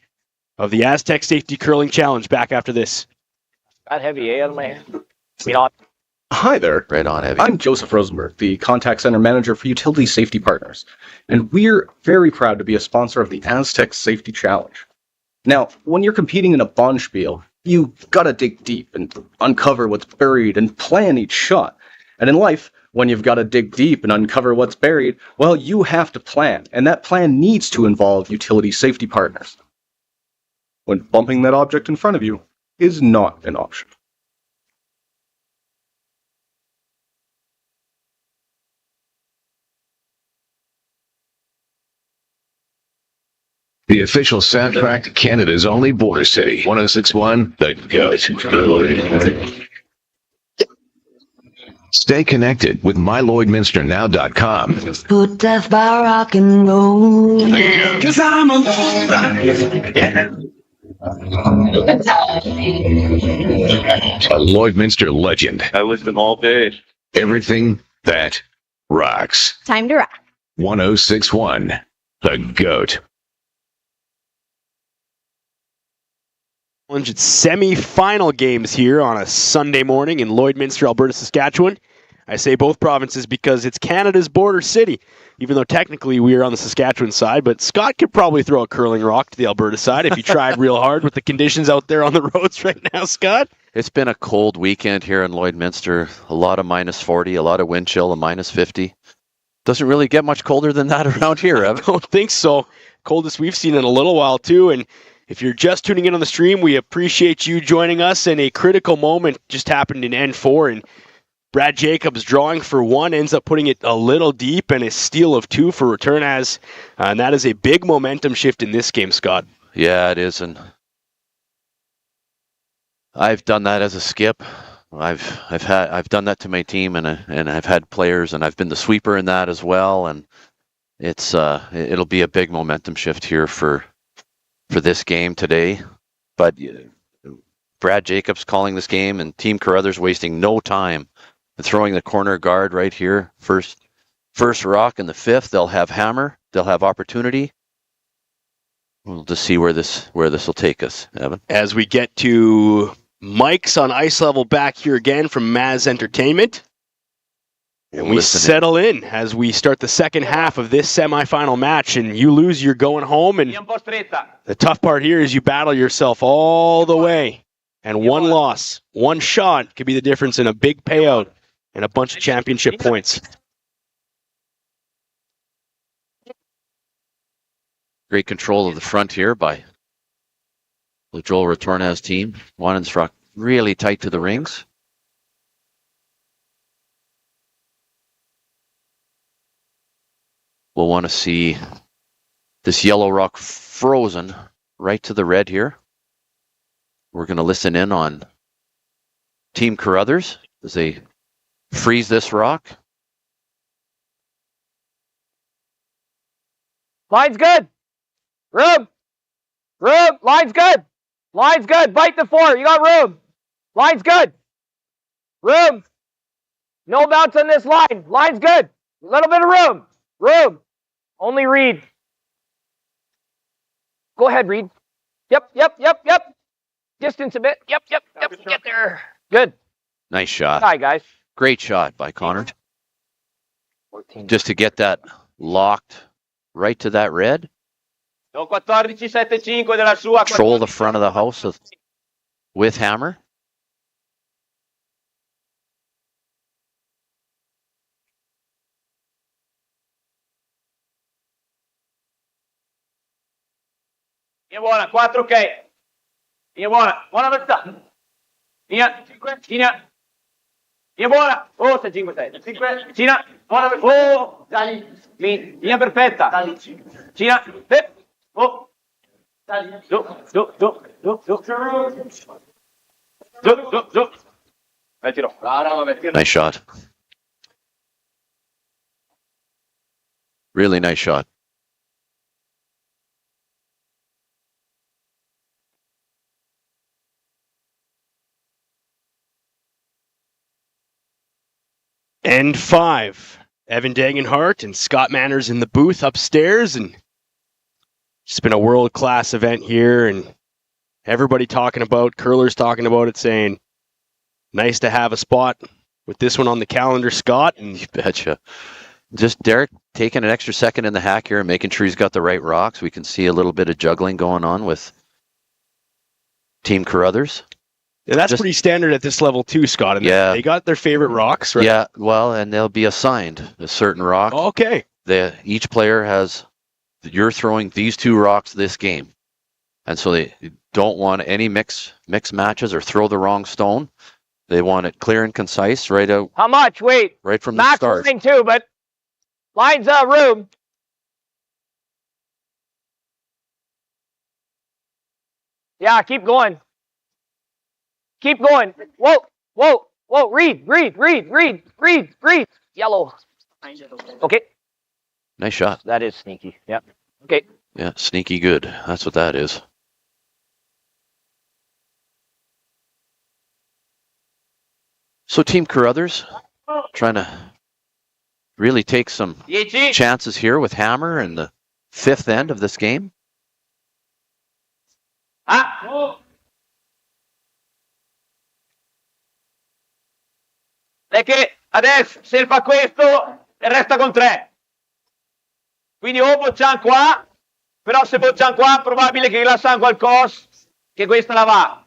of the Astec Safety Curling Challenge. Back after this. Got heavy, out of my hand. Hi there. Right on, Heavy. I'm Joseph Rosenberg, the Contact Center Manager for Utility Safety Partners, and we're very proud to be a sponsor of the Astec Safety Challenge. Now, when you're competing in a bonspiel, you gotta dig deep and uncover what's buried and plan each shot. And in life, when you've gotta dig deep and uncover what's buried, well, you have to plan, and that plan needs to involve utility safety partners. When bumping that object in front of you is not an option. The official soundtrack to Canada's only border city, 106.1 The Goat. Stay connected with MyLloydminsterNow.com. Put death by rock and roll. 'Cause I'm a Lloydminster legend. I listen all day. Everything that rocks. Time to rock. 106.1 The Goat. It's semi-final games here on a Sunday morning in Lloydminster, Alberta, Saskatchewan. I say both provinces because it's Canada's border city, even though technically we are on the Saskatchewan side, but Scott could probably throw a curling rock to the Alberta side if he tried real hard with the conditions out there on the roads right now, Scott. It's been a cold weekend here in Lloydminster. A lot of minus 40, a lot of wind chill, a minus 50. Doesn't really get much colder than that around here, I Evan. don't think so. Coldest we've seen in a little while, too, and if you're just tuning in on the stream, we appreciate you joining us. And a critical moment just happened in N4, and Brad Jacobs drawing for 1 ends up putting it a little deep, and a steal of 2 for Retornaz. And that is a big momentum shift in this game, Scott. Yeah, it is, and I've done that as a skip. I've done that to my team, and I've had players, and I've been the sweeper in that as well. And it'll be a big momentum shift here for this game today. But Brad Jacobs calling this game, and Team Carruthers wasting no time and throwing the corner guard right here. First rock in the 5th. They'll have hammer. They'll have opportunity. We'll just see where this will take us, Evan. As we get to Mike's on ice level back here again from Maz Entertainment. And we settle in as we start the second half of this semifinal match, and you lose, you're going home. And the tough part here is you battle yourself all the way. And one loss, one shot could be the difference in a big payout and a bunch of championship points. Great control of the front here by the Joel Retornaz team. Wanenstruck really tight to the rings. We'll want to see this yellow rock frozen right to the red here. We're going to listen in on Team Carruthers as they freeze this rock. Line's good. Room. Line's good. Line's good. Bite the 4. You got room. Line's good. Room. No bounce on this line. Line's good. A little bit of room. Room. Only Reid. Go ahead, Reid. Yep. Distance a bit. Yep. Get there. Good. Nice shot. Hi, guys. Great shot by Connor. just to get that locked right to that red. Do 14-7-5 della sua. Control the front of the house with hammer. Via buona, 4 ok. Via buona, buona velocità. Via, 5, linea. Via buona, oh, 6-5-6. 5, Cina, buona velocità. Oh, dai, linea perfetta. Cina, oh. Nice shot. Really nice shot. End 5. Evan Dagenhart and Scott Manners in the booth upstairs, and it's been a world-class event here, and everybody talking about, curlers talking about it, saying, nice to have a spot with this one on the calendar, Scott. And you betcha. Just Derek taking an extra second in the hack here and making sure he's got the right rocks. We can see a little bit of juggling going on with Team Carruthers. Yeah, that's pretty standard at this level too, Scott. And yeah. They got their favorite rocks, right? Yeah, well, and they'll be assigned a certain rock. Okay. Each player has, you're throwing these 2 rocks this game. And so they don't want any mix matches or throw the wrong stone. They want it clear and concise right out. How much? Wait. Right from Max the start. line too, but lines room. Yeah, keep going. Keep going. Whoa, whoa, whoa. Reid. Yellow. Okay. Nice shot. That is sneaky. Yep. Okay. Yeah, sneaky good. That's what that is. So Team Carruthers trying to really take some chances here with hammer in the 5th end of this game. Perché adesso se fa questo resta con 3. Quindi o bocciamo qua, però se bocciamo qua è probabile che lasciamo qualcosa, che questa la va.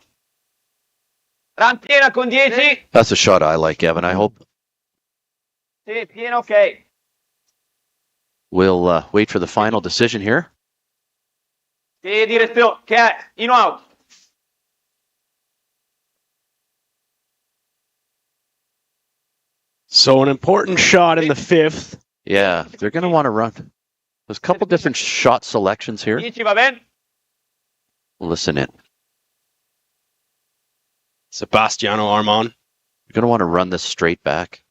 Ram piena con 10. That's a shot I like, Evan. I hope Sì, piena ok. we'll wait for the final decision here. Sì, direzione, che è in out. So an important shot in the 5th. Yeah, they're going to want to run. There's a couple different shot selections here. 10 va bene? Listen in. Sebastiano Armand. You're going to want to run this straight back.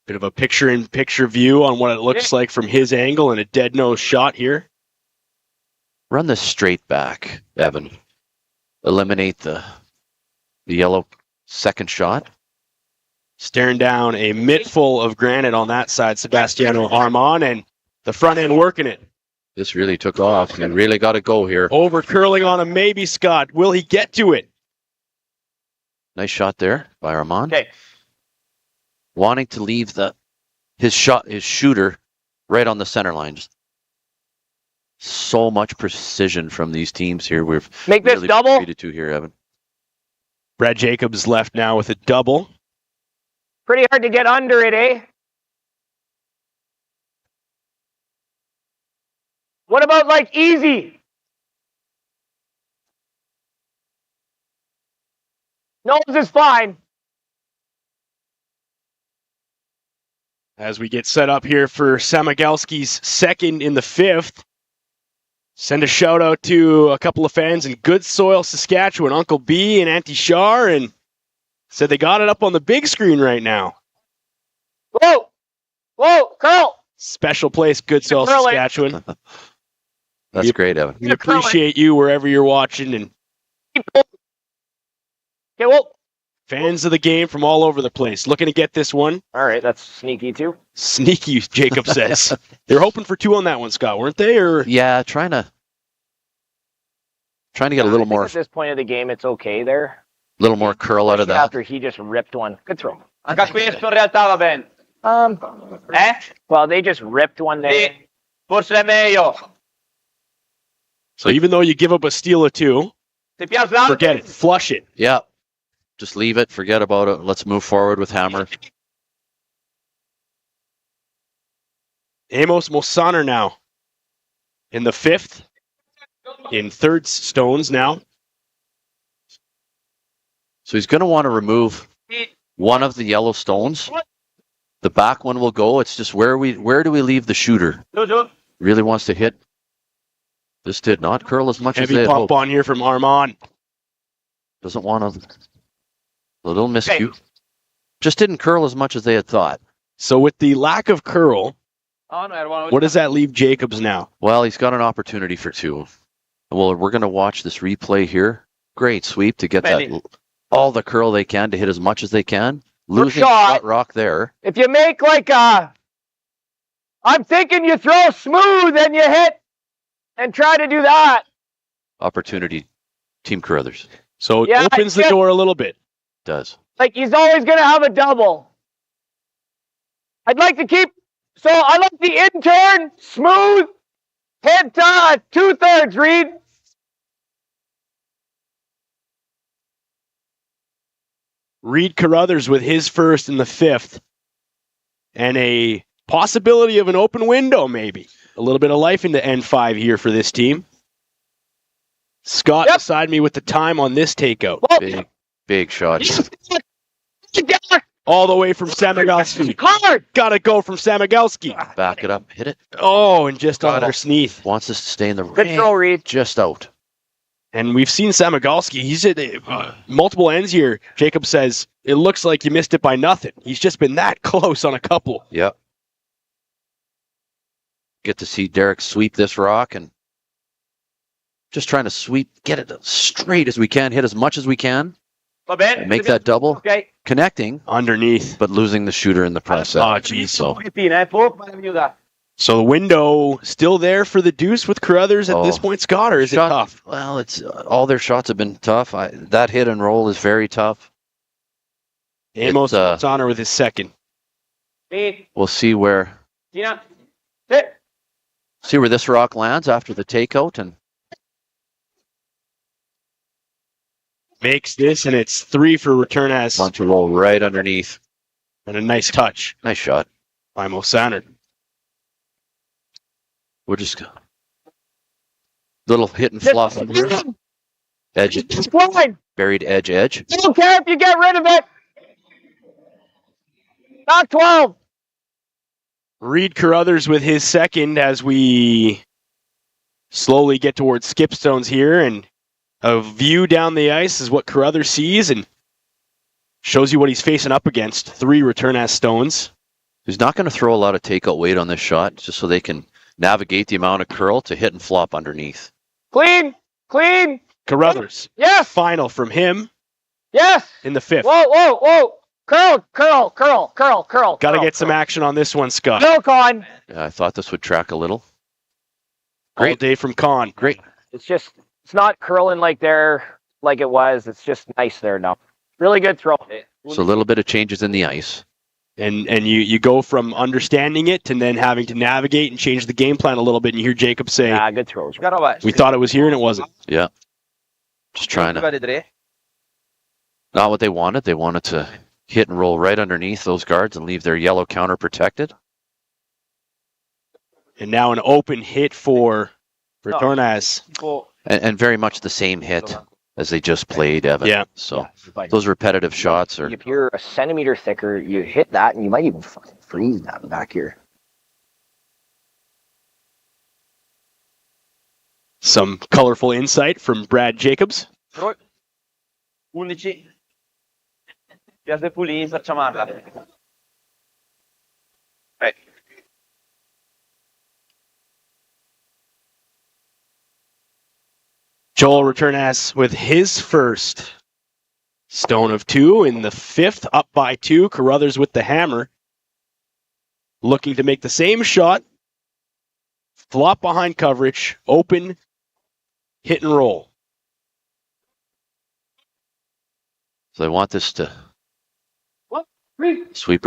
Bit of a picture-in-picture view on what it looks like from his angle, and a dead-nose shot here. Run this straight back, Evan. Eliminate the yellow second shot. Staring down a mitt full of granite on that side, Sebastiano Armand, and the front end working it. This really took off and really got to go here. Over curling on him, maybe, Scott. Will he get to it? Nice shot there by Armand. Okay. Wanting to leave his shooter right on the center line. Just so much precision from these teams here. We've Make this really double. treated to here, Evan. Brad Jacobs left now with a double. Pretty hard to get under it, eh? What about like easy? Nose is fine. As we get set up here for Samigalski's 2nd in the 5th. Send a shout out to a couple of fans in Good Soil, Saskatchewan, Uncle B and Auntie Shar, and said they got it up on the big screen right now. Whoa! Whoa, curl! Special place, Good Soil, Saskatchewan. That's great, Evan. We appreciate you wherever you're watching, and Okay, whoa. fans of the game from all over the place. Looking to get this one. All right, that's sneaky too. Sneaky, Jacob says. They're hoping for 2 on that one, Scott, weren't they? Or Yeah, trying to get a little more At this point of the game, it's okay there. curl out of that. After he just ripped one. Good throw. Anche questo in realtà va bene. Well, they just ripped one there. Forse è meglio. So even though you give up a steal or two, Se piazza l'altro. forget it. Flush it. Yeah. Just leave it. Forget about it. Let's move forward with hammer. Amos Mosaner now in the 5th. In 3rd stones now. So he's going to want to remove one of the yellow stones. The back one will go. It's just where do we leave the shooter? Really wants to hit. This did not curl as much as they Heavy had pump hoped. on here from Armand. Doesn't want a little miscue. Just didn't curl as much as they had thought. So with the lack of curl, Oh, no, era buono. what does that leave Jacobs now? Well, he's got an opportunity for 2. Well, we're going to watch this replay here. Great sweep to get that all the curl they can to hit as much as they can. Losing shot. shot rock there. If you make like I'm thinking you throw smooth and you hit and try to do that. Opportunity, Team Carruthers. So it Yeah, opens the yeah. door a little bit. Does. Like he's always going to have a double. I'd like to keep, so I like the intern, smooth, hit 2/3, Reid. Reid Carruthers with his first in the 5th. And a possibility of an open window, maybe. A little bit of life into N5 here for this team. Scott beside me with the time on this takeout. Big shot. All the way from Samigalski. Gotta go from Samigalski. Back it up. Hit it. Oh, and just underneath. Wants us to stay in the Good throw, Reid. just out. And we've seen Samigalski. He's at multiple ends here. Jacob says, it looks like you missed it by nothing. He's just been that close on a couple. Yep. Get to see Derek sweep this rock and just trying to sweep, get it straight as we can, hit as much as we can, Va bene. and make that double, Ok. connecting, Underneath. but losing the shooter in the process. Oh, geez. So, Pochettino, poco, ma devi aiutare. So the window still there for the deuce with Carruthers at this point, Scott, or is it tough? Well, it's all their shots have been tough. That hit and roll is very tough. Amos Mosaner with his second. We'll see where Tina. Sit. this rock lands after the takeout, and Makes this, and it's 3 for Retornaz. want to roll right underneath. And a nice touch Nice shot. by Mosaner. We're just little hit and fluff under edge, It's fine. buried edge. I don't care if you get rid of it. Not 12. Reid Carruthers with his second as we slowly get towards skip stones here, and a view down the ice is what Carruthers sees and shows you what he's facing up against. 3 Retornaz stones. He's not going to throw a lot of takeout weight on this shot, just so they can navigate the amount of curl to hit and flop underneath. Clean. Carruthers. Yes. Final from him Yes. in the 5th. Whoa. Curl. Got to get some action on this one, Scott. No, Con. Yeah, I thought this would track a little. All day from Con. Great. It's not curling like it was. It's just nice there now. Really good throw. So a little bit of changes in the ice. And you go from understanding it and then having to navigate and change the game plan a little bit, and you hear Jacob say, Good throws. we thought it was here and it wasn't. Yeah. Just trying to. Not what they wanted. They wanted to hit and roll right underneath those guards and leave their yellow counter protected. And now an open hit for Retornaz. And very much the same hit as they just played, Evan. Yeah. So those repetitive shots are. If you're a centimeter thicker, you hit that and you might even fucking freeze that back here. Some colorful insight from Brad Jacobs. 11. Piazza Pulini per chiamarla. Joel Retornaz with his first stone of 2 in the 5th, up by 2. Carruthers with the hammer. Looking to make the same shot. Flop behind coverage. Open. Hit and roll. So they want this to Sweep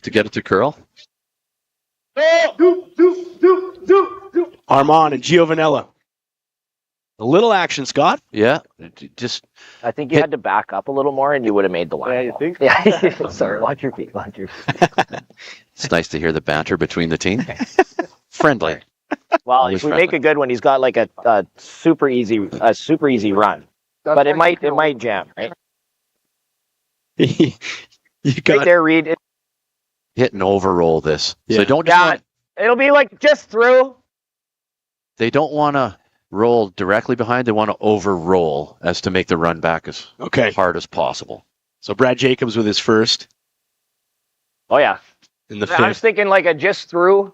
to get it to curl. Armand and Giovanella. A little action, Scott. Yeah, just. I think you had to back up a little more, and you would have made the line. Yeah, you think? Yeah. Sorry. Watch your feet. It's nice to hear the banter between the team. Friendly. Well, Always if we friendly. make a good one, he's got like a super easy run, but it might jam, right? You Right got there, Reid. Hit and overroll this. Yeah. So don't. Yeah, it'll be like just through. They don't want to roll directly behind. They want to overroll as to make the run back as okay. hard as possible. So Brad Jacobs with his first Oh yeah. in the I was fifth. thinking like a just through.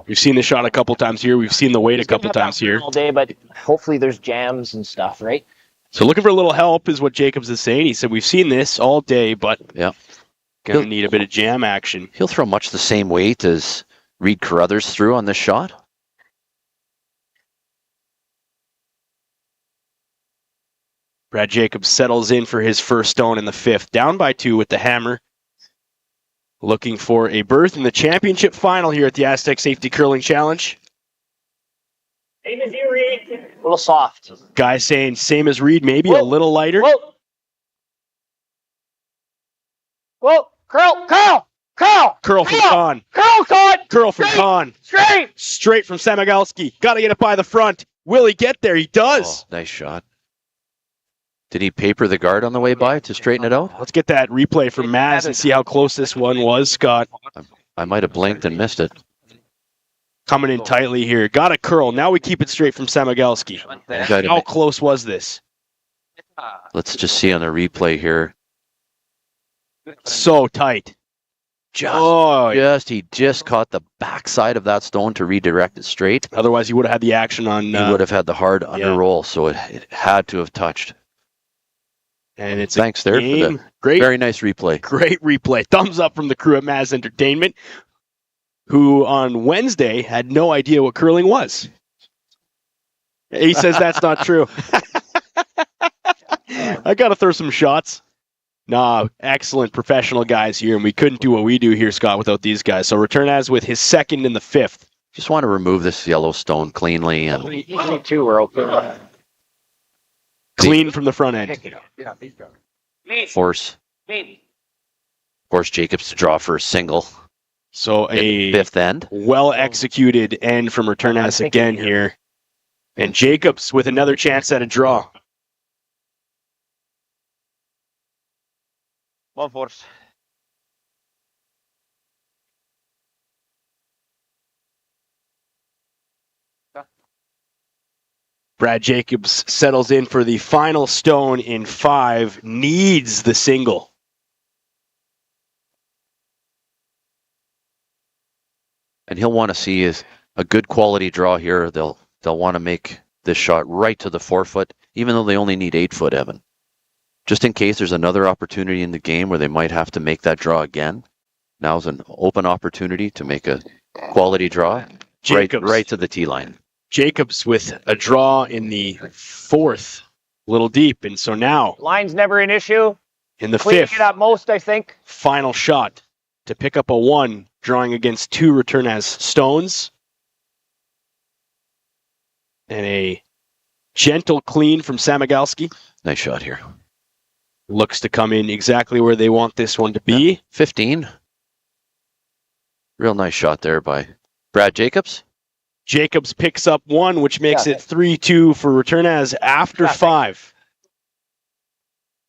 We've seen the shot a couple times here. We've seen the weight a He's gonna couple have that times here. all day, but hopefully there's jams and stuff, right? So looking for a little help is what Jacobs is saying. He said we've seen this all day, but Yeah. gonna need a bit of jam action. He'll throw much the same weight as Reid Carruthers threw on this shot. Brad Jacobs settles in for his first stone in the fifth, down by 2 with the hammer. Looking for a berth in the championship final here at the Astec Safety Curling Challenge. Same as you, Reid. A little soft. Guy saying same as Reid, maybe Whoa. a little lighter. Whoa. Whoa. Curl. Curl from Kahn. Curl, Todd. Curl from Straight. Kahn. Straight. Straight from Samigalski. Got to get it by the front. Will he get there? He does. Oh, nice shot. Did he paper the guard on the way by to straighten it out? Let's get that replay from Maz and see how close this one was, Scott. I might have blinked and missed it. Coming in tightly here. Got a curl. Now we keep it straight from Samigalski. How close was this? Let's just see on the replay here. So tight. He just caught the backside of that stone to redirect it straight. Otherwise, he would have had the action on. He would have had the hard under roll, so it had to have touched. And it's Thanks there for the great, very nice replay. Great replay. Thumbs up from the crew at Maz Entertainment, who on Wednesday had no idea what curling was. He says that's not true. I got to throw some shots. Nah, excellent professional guys here, and we couldn't do what we do here, Scott, without these guys. So Retornaz with his second in the fifth. Just want to remove this yellow stone cleanly and Easy two, we're okay. Clean from the front end. force Jacobs to draw for a single. So a fifth end. Well-executed end from Retornaz again here. And Jacobs with another chance at a draw. One force. Brad Jacobs settles in for the final stone in 5. Needs the single. And he'll want to see is a good quality draw here. They'll want to make this shot right to the 4-foot, even though they only need 8-foot, Evan. Just in case there's another opportunity in the game where they might have to make that draw again. Now's an open opportunity to make a quality draw right to the tee line. Jacobs with a draw in the 4th, a little deep. And so now, Line's never an issue. in the Cleaning 5th, it up most, I think. final shot to pick up a 1, drawing against 2 Retornaz stones. And a gentle clean from Samigalski. Nice shot here. Looks to come in exactly where they want this one to be. 15. Real nice shot there by Brad Jacobs. Jacobs picks up 1, which makes it 3-2 for Retornaz after 5.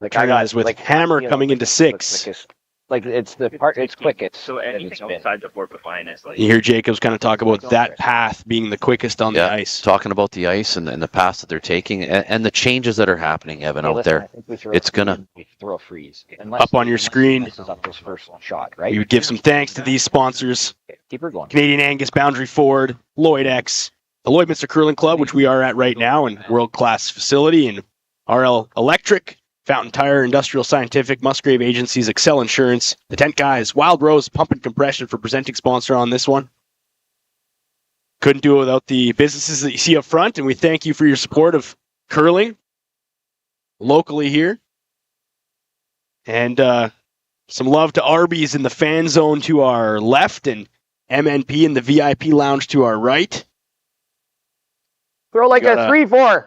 Retornaz with hammer coming into 6. Like it's the part. It's quickest. So anything outside the 4-foot line is like. You hear Jacobs kind of talk about that path being the quickest on the ice. Talking about the ice and the pass that they're taking and the changes that are happening, Evan, out there. It's gonna we throw a freeze. Up on your screen. This is up this first shot, right? We would give some thanks to these sponsors. Keep her going. Canadian Angus Boundary Ford, Lloyd X, the Lloydminster Curling Club, which we are at right now, and world-class facility, and RL Electric, Fountain Tire, Industrial Scientific, Musgrave Agencies, Excel Insurance, the Tent Guys, Wild Rose Pump and Compression for presenting sponsor on this one. Couldn't do it without the businesses that you see up front, and we thank you for your support of curling locally here. And Some love to Arby's in the fan zone to our left and MNP in the VIP lounge to our right. Throw like a 3-4.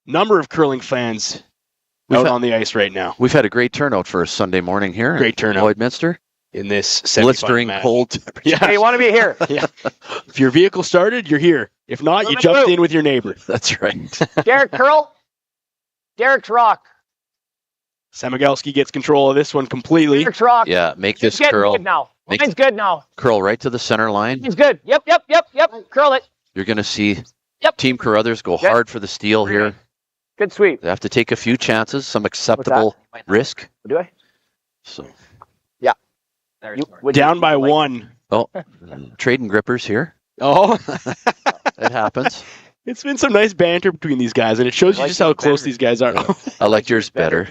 Number of curling fans out on the ice right now. We've had a great turnout for a Sunday morning here. Great turnout. Lloydminster. In this blistering cold. Yeah. Hey, you want to be here? Yeah. If your vehicle started, you're here. If not, you jumped in with your neighbor. That's right. Derek curl. Derek's rock. Samigalski gets control of this one completely. Derek's rock. Yeah, make this It's curl. good now. Mine's good now. Curl right to the center line. Mine's good. Yep. Curl it. You're going to see Yep. Team Carruthers go hard for the steal here. Good sweep. They have to take a few chances, some acceptable risk. Do I? So. Yeah. Down by one. Oh, trading grippers here. Oh. It happens. It's been some nice banter between these guys, and it shows you just how close these guys are. I like yours better.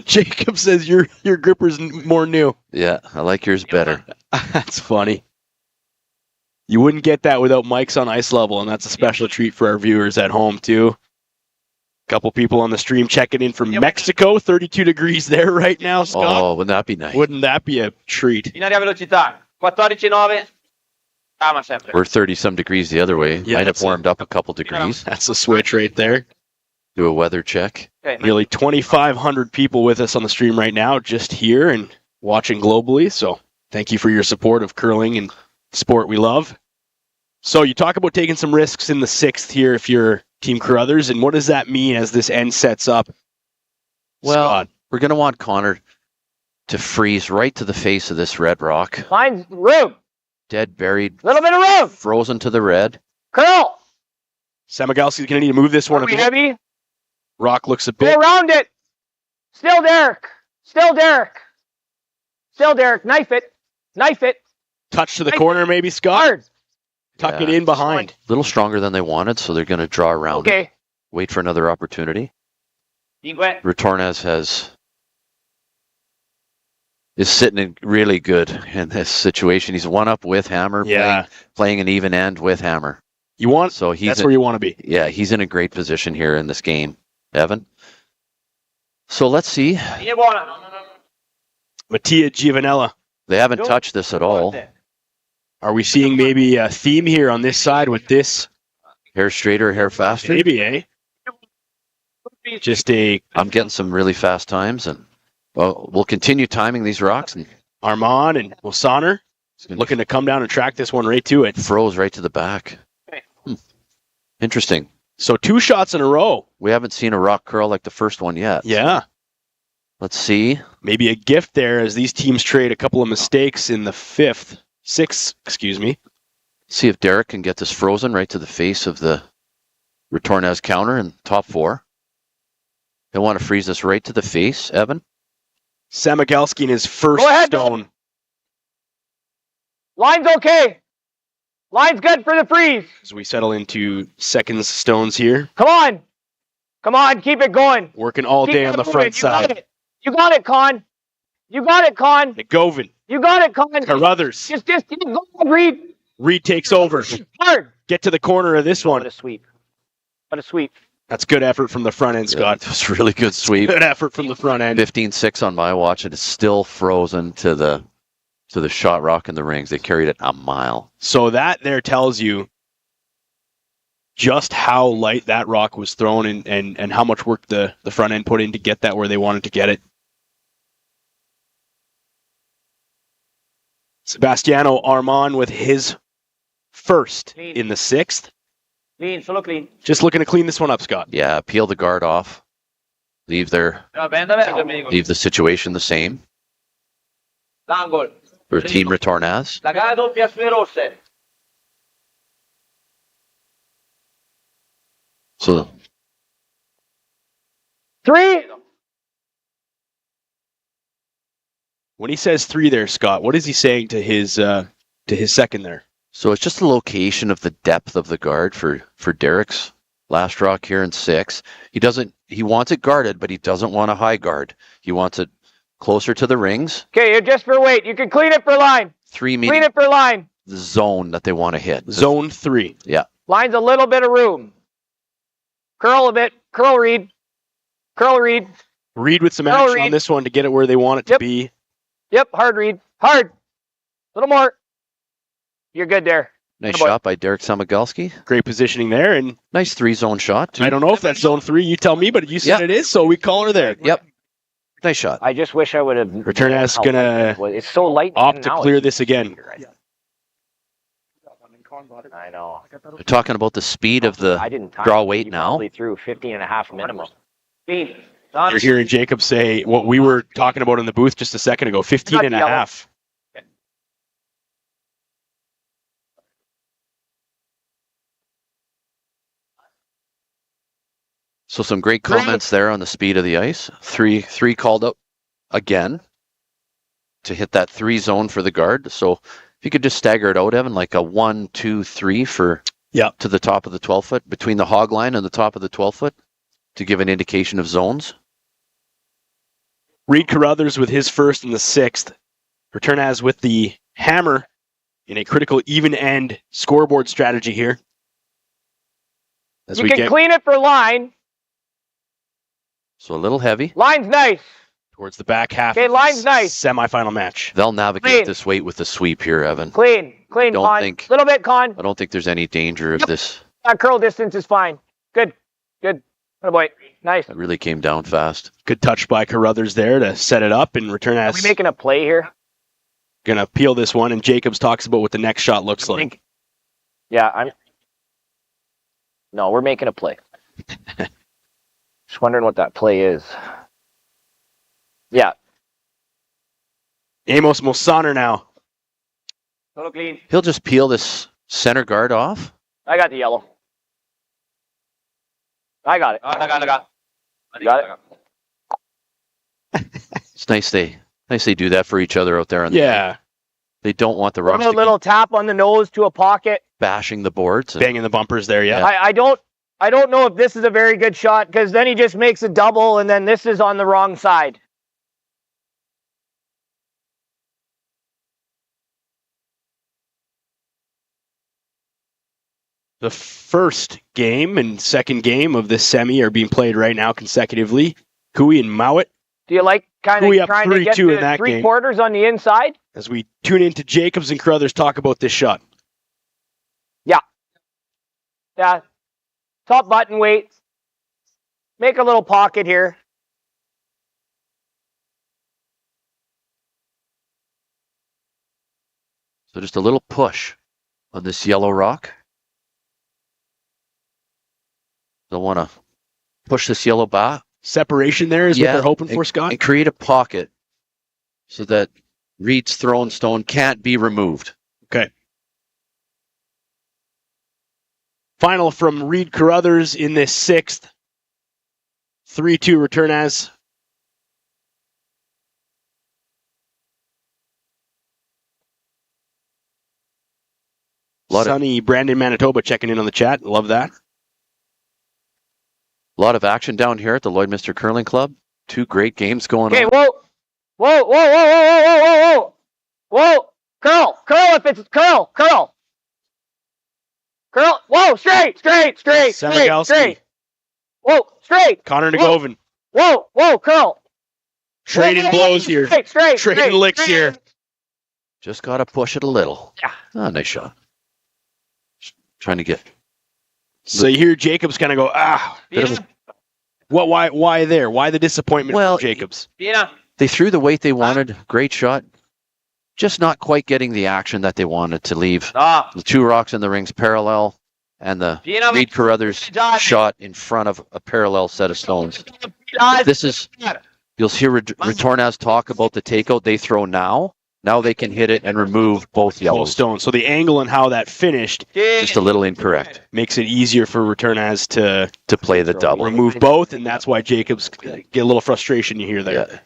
Jacob says your gripper's more new. Yeah, I like yours better. That's funny. You wouldn't get that without mics on ice level, and that's a special treat for our viewers at home, too. A couple people on the stream checking in from Mexico. 32 degrees there right now, Scott. Oh, wouldn't that be nice? Wouldn't that be a treat? Binaria velocità. 14-9. Calma sempre. We're 30-some degrees the other way. Yeah, Might have warmed up a couple degrees. That's a switch right there. Do a weather check. Okay. Nearly 2,500 people with us on the stream right now, just here and watching globally. So thank you for your support of curling and sport we love. So you talk about taking some risks in the sixth here if you're Team Carruthers, and what does that mean as this end sets up? Well, Scott? we're going to want Connor to freeze right to the face of this red rock. Mine's room. Dead, buried, Little bit of room. frozen to the red. Curl. Samigalski's going to need to move this one Are a we bit. heavy? Rock looks a Go bit. around it. Still Derek. Still Derek. Still Derek. Knife it. Knife it. Touch to the corner, maybe, Scott. Hard. Tuck it Yeah. in behind. A little stronger than they wanted, so they're going to draw around it. Okay. Wait for another opportunity. 5. Retornaz is sitting in really good in this situation. He's one up with Hammer, Yeah. playing an even end with Hammer. You want? So That's where you want to be. Yeah, he's in a great position here in this game, Evan. So let's see. Linea buona. Mattia Giovanella. They haven't touched this at all. Are we seeing maybe a theme here on this side with this? Hair straighter, hair faster. Maybe, eh? Just a I'm getting some really fast times, and well, we'll continue timing these rocks. And Armand and Wilsoner looking to come down and track this one right to it. froze right to the back. Interesting. So 2 shots in a row. We haven't seen a rock curl like the first one yet. Yeah. Let's see. Maybe a gift there as these teams trade a couple of mistakes in the sixth, excuse me. See if Derek can get this frozen right to the face of the Retornaz counter in top 4. He'll want to freeze this right to the face, Evan. Samigalski in his first Go ahead. stone. Line's okay. Line's good for the freeze. As we settle into seconds stones here. Come on. Come on. Keep it going. Working all Keep day it on the moving. front You got side. it. You got it, Con. You got it, Con. McGovin. You got it, Con. Carruthers. Just go, Reid. Reid takes over. Hard. Get to the corner of this one. What a sweep. What a sweep. That's good effort from the front end, Scott. It was really good sweep. Good effort from the front end. 15-6 on my watch, and it's still frozen to the shot rock in the rings. They carried it a mile. So that there tells you just how light that rock was thrown and how much work the front end put in to get that where they wanted to get it. Sebastiano Armand with his first in the sixth. Clean, solo clean. Just looking to clean this one up, Scott. Yeah, peel the guard off. Leave the situation the same L'angolo. for Team Retornaz. La gara doppia sulle rosse. So 3. When he says 3 there, Scott, what is he saying to his second there? So it's just the location of the depth of the guard for Derek's last rock here in 6. He wants it guarded, but he doesn't want a high guard. He wants it closer to the rings. Okay, you're just for weight. You can clean it for line. 3 Clean meaning it for line. the zone that they want to hit. Zone 3. Yeah. Line's a little bit of room. Curl a bit. Curl, Reid. Curl Reid. Reid with some Curl action Reid. on this one to get it where they want it to be. Yep, hard Reid. Hard. Little more. You're good there. Nice shot by Derek Samagalski. Great positioning there, and Nice 3-zone shot, too. I don't know if that's zone 3. You tell me, but you said Yeah. it is, so we call her there. Yep. Nice shot. I just wish I would have. Retornaz gonna It's so light. opt to clear this again. I know. We're talking about the speed of the I didn't time draw it. weight He now. Probably threw 15.5 minimum. You're hearing Jacob say what we were talking about in the booth just a second ago, 15 and a Not yellow. half. So some great comments there on the speed of the ice. Three called up again to hit that 3 zone for the guard. So if you could just stagger it out, Evan, like a 1, 2, 3 for to the top of the 12 foot, between the hog line and the top of the 12 foot to give an indication of zones. Reid Carruthers with his first in the 6th. Retornaz with the hammer in a critical even end scoreboard strategy here. As You we can get clean it for line. So a little heavy. Line's nice. towards the back half Okay, of line's this nice. semifinal match. They'll navigate Clean. this weight with the sweep here, Evan. Clean. Don't Con. think- Little bit con. I don't think there's any danger of this. That curl distance is fine. Good. Good. Oh boy. Nice. It really came down fast. Good touch by Carruthers there to set it up, and Retornaz Are we making a play here? gonna peel this one, and Jacobs talks about what the next shot looks like. Yeah, I'm. No, we're making a play. Just wondering what that play is. Yeah. Amos Mosaner now. Total clean. He'll just peel this center guard off. I got the yellow. I got it. I got. Got it. It's nice they do that for each other out there. On the Yeah, they don't want the What Rocks about to a little tap on the nose to a pocket? keep bashing the boards. And banging the bumpers there. Yeah. I don't know if this is a very good shot because then he just makes a double and then this is on the wrong side. The first game and second game of this semi are being played right now consecutively. Cooey and Mowat. Do you like kind We of up trying to get 3-2 in to that three game. quarters on the inside? As we tune into Jacobs and Carruthers talk about this shot. Yeah. Top button weight. Make a little pocket here. So just a little push on this yellow rock. They'll want to push this yellow back. Separation there is what they're hoping for, Scott. And create a pocket so that Reid's thrown stone can't be removed. Okay. Final from Reid Carruthers in this sixth. 3-2 Retornaz. Sunny Brandon, Manitoba checking in on the chat. Love that. A lot of action down here at the Lloydminster Curling Club. 2 great games going Okay, on. whoa. Whoa, whoa, whoa, whoa, whoa, whoa, whoa. Whoa. Curl if it's curl. Curl. Whoa, straight. Samagalski. Whoa, straight. Connor Nagovin. Whoa, curl. Trading blows here. Straight. Trading licks here. Just got to push it a little. Yeah. Oh, nice shot. Trying to get. So you hear Jacobs kind of go, Bit of a- why there? Why the disappointment Well, from Jacobs? They threw the weight they wanted. Great shot. Just not quite getting the action that they wanted to leave. The 2 rocks in the rings parallel, and the Reid Carruthers shot in front of a parallel set of stones. This is, you'll hear Retornaz talk about the takeout they throw now. Now they can hit it and remove both Both yellows. stones. So the angle and how that finished Just a little incorrect makes it easier for Retornaz to play the double. remove both, and that's why Jacobs get a little frustration you hear there. Yeah.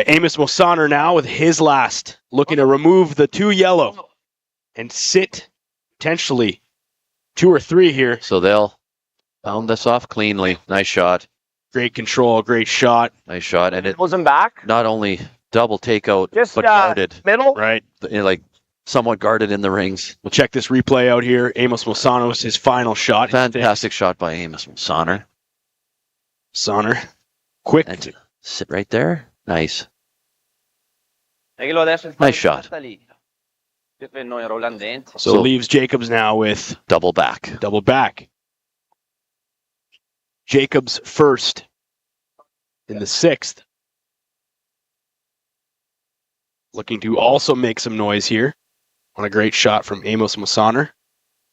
Amos Mosaner now with his last, looking to remove the 2 yellow and sit potentially 2 or 3 here. So they'll pound this off cleanly. Nice shot. Great control, great shot. Nice shot. And it Pulls him back. not only double takeout, Just but guarded. middle. Right. Like somewhat guarded in the rings. We'll check this replay out here. Amos Mosanos, his final shot. Fantastic shot by Amos Sonner. Quick. And sit right there. Nice. Nice shot. So leaves Jacobs now with double back. Jacobs first in the 6th. Looking to also make some noise here on a great shot from Amos Mosaner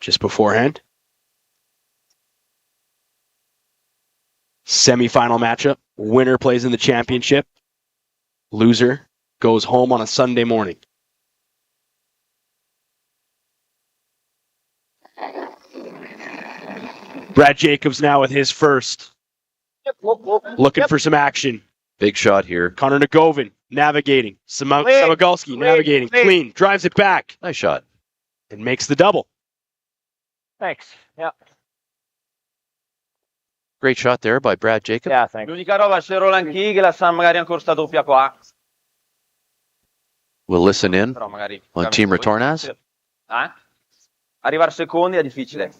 just beforehand. Semi-final matchup. Winner plays in the championship. Loser goes home on a Sunday morning. Brad Jacobs now with his first. Looking for some action. Big shot here. Connor Nagovin navigating. Samagalski navigating. Clean. Drives it back. Nice shot. And makes the double. Thanks. Yeah. Great shot there by Brad Jacobs. Yeah, thanks. L'unica roba, c'è Roland Key che la sa magari ancora sta doppia qua. We'll listen in Però magari on Team Retornaz. Arrivare secondi è difficile.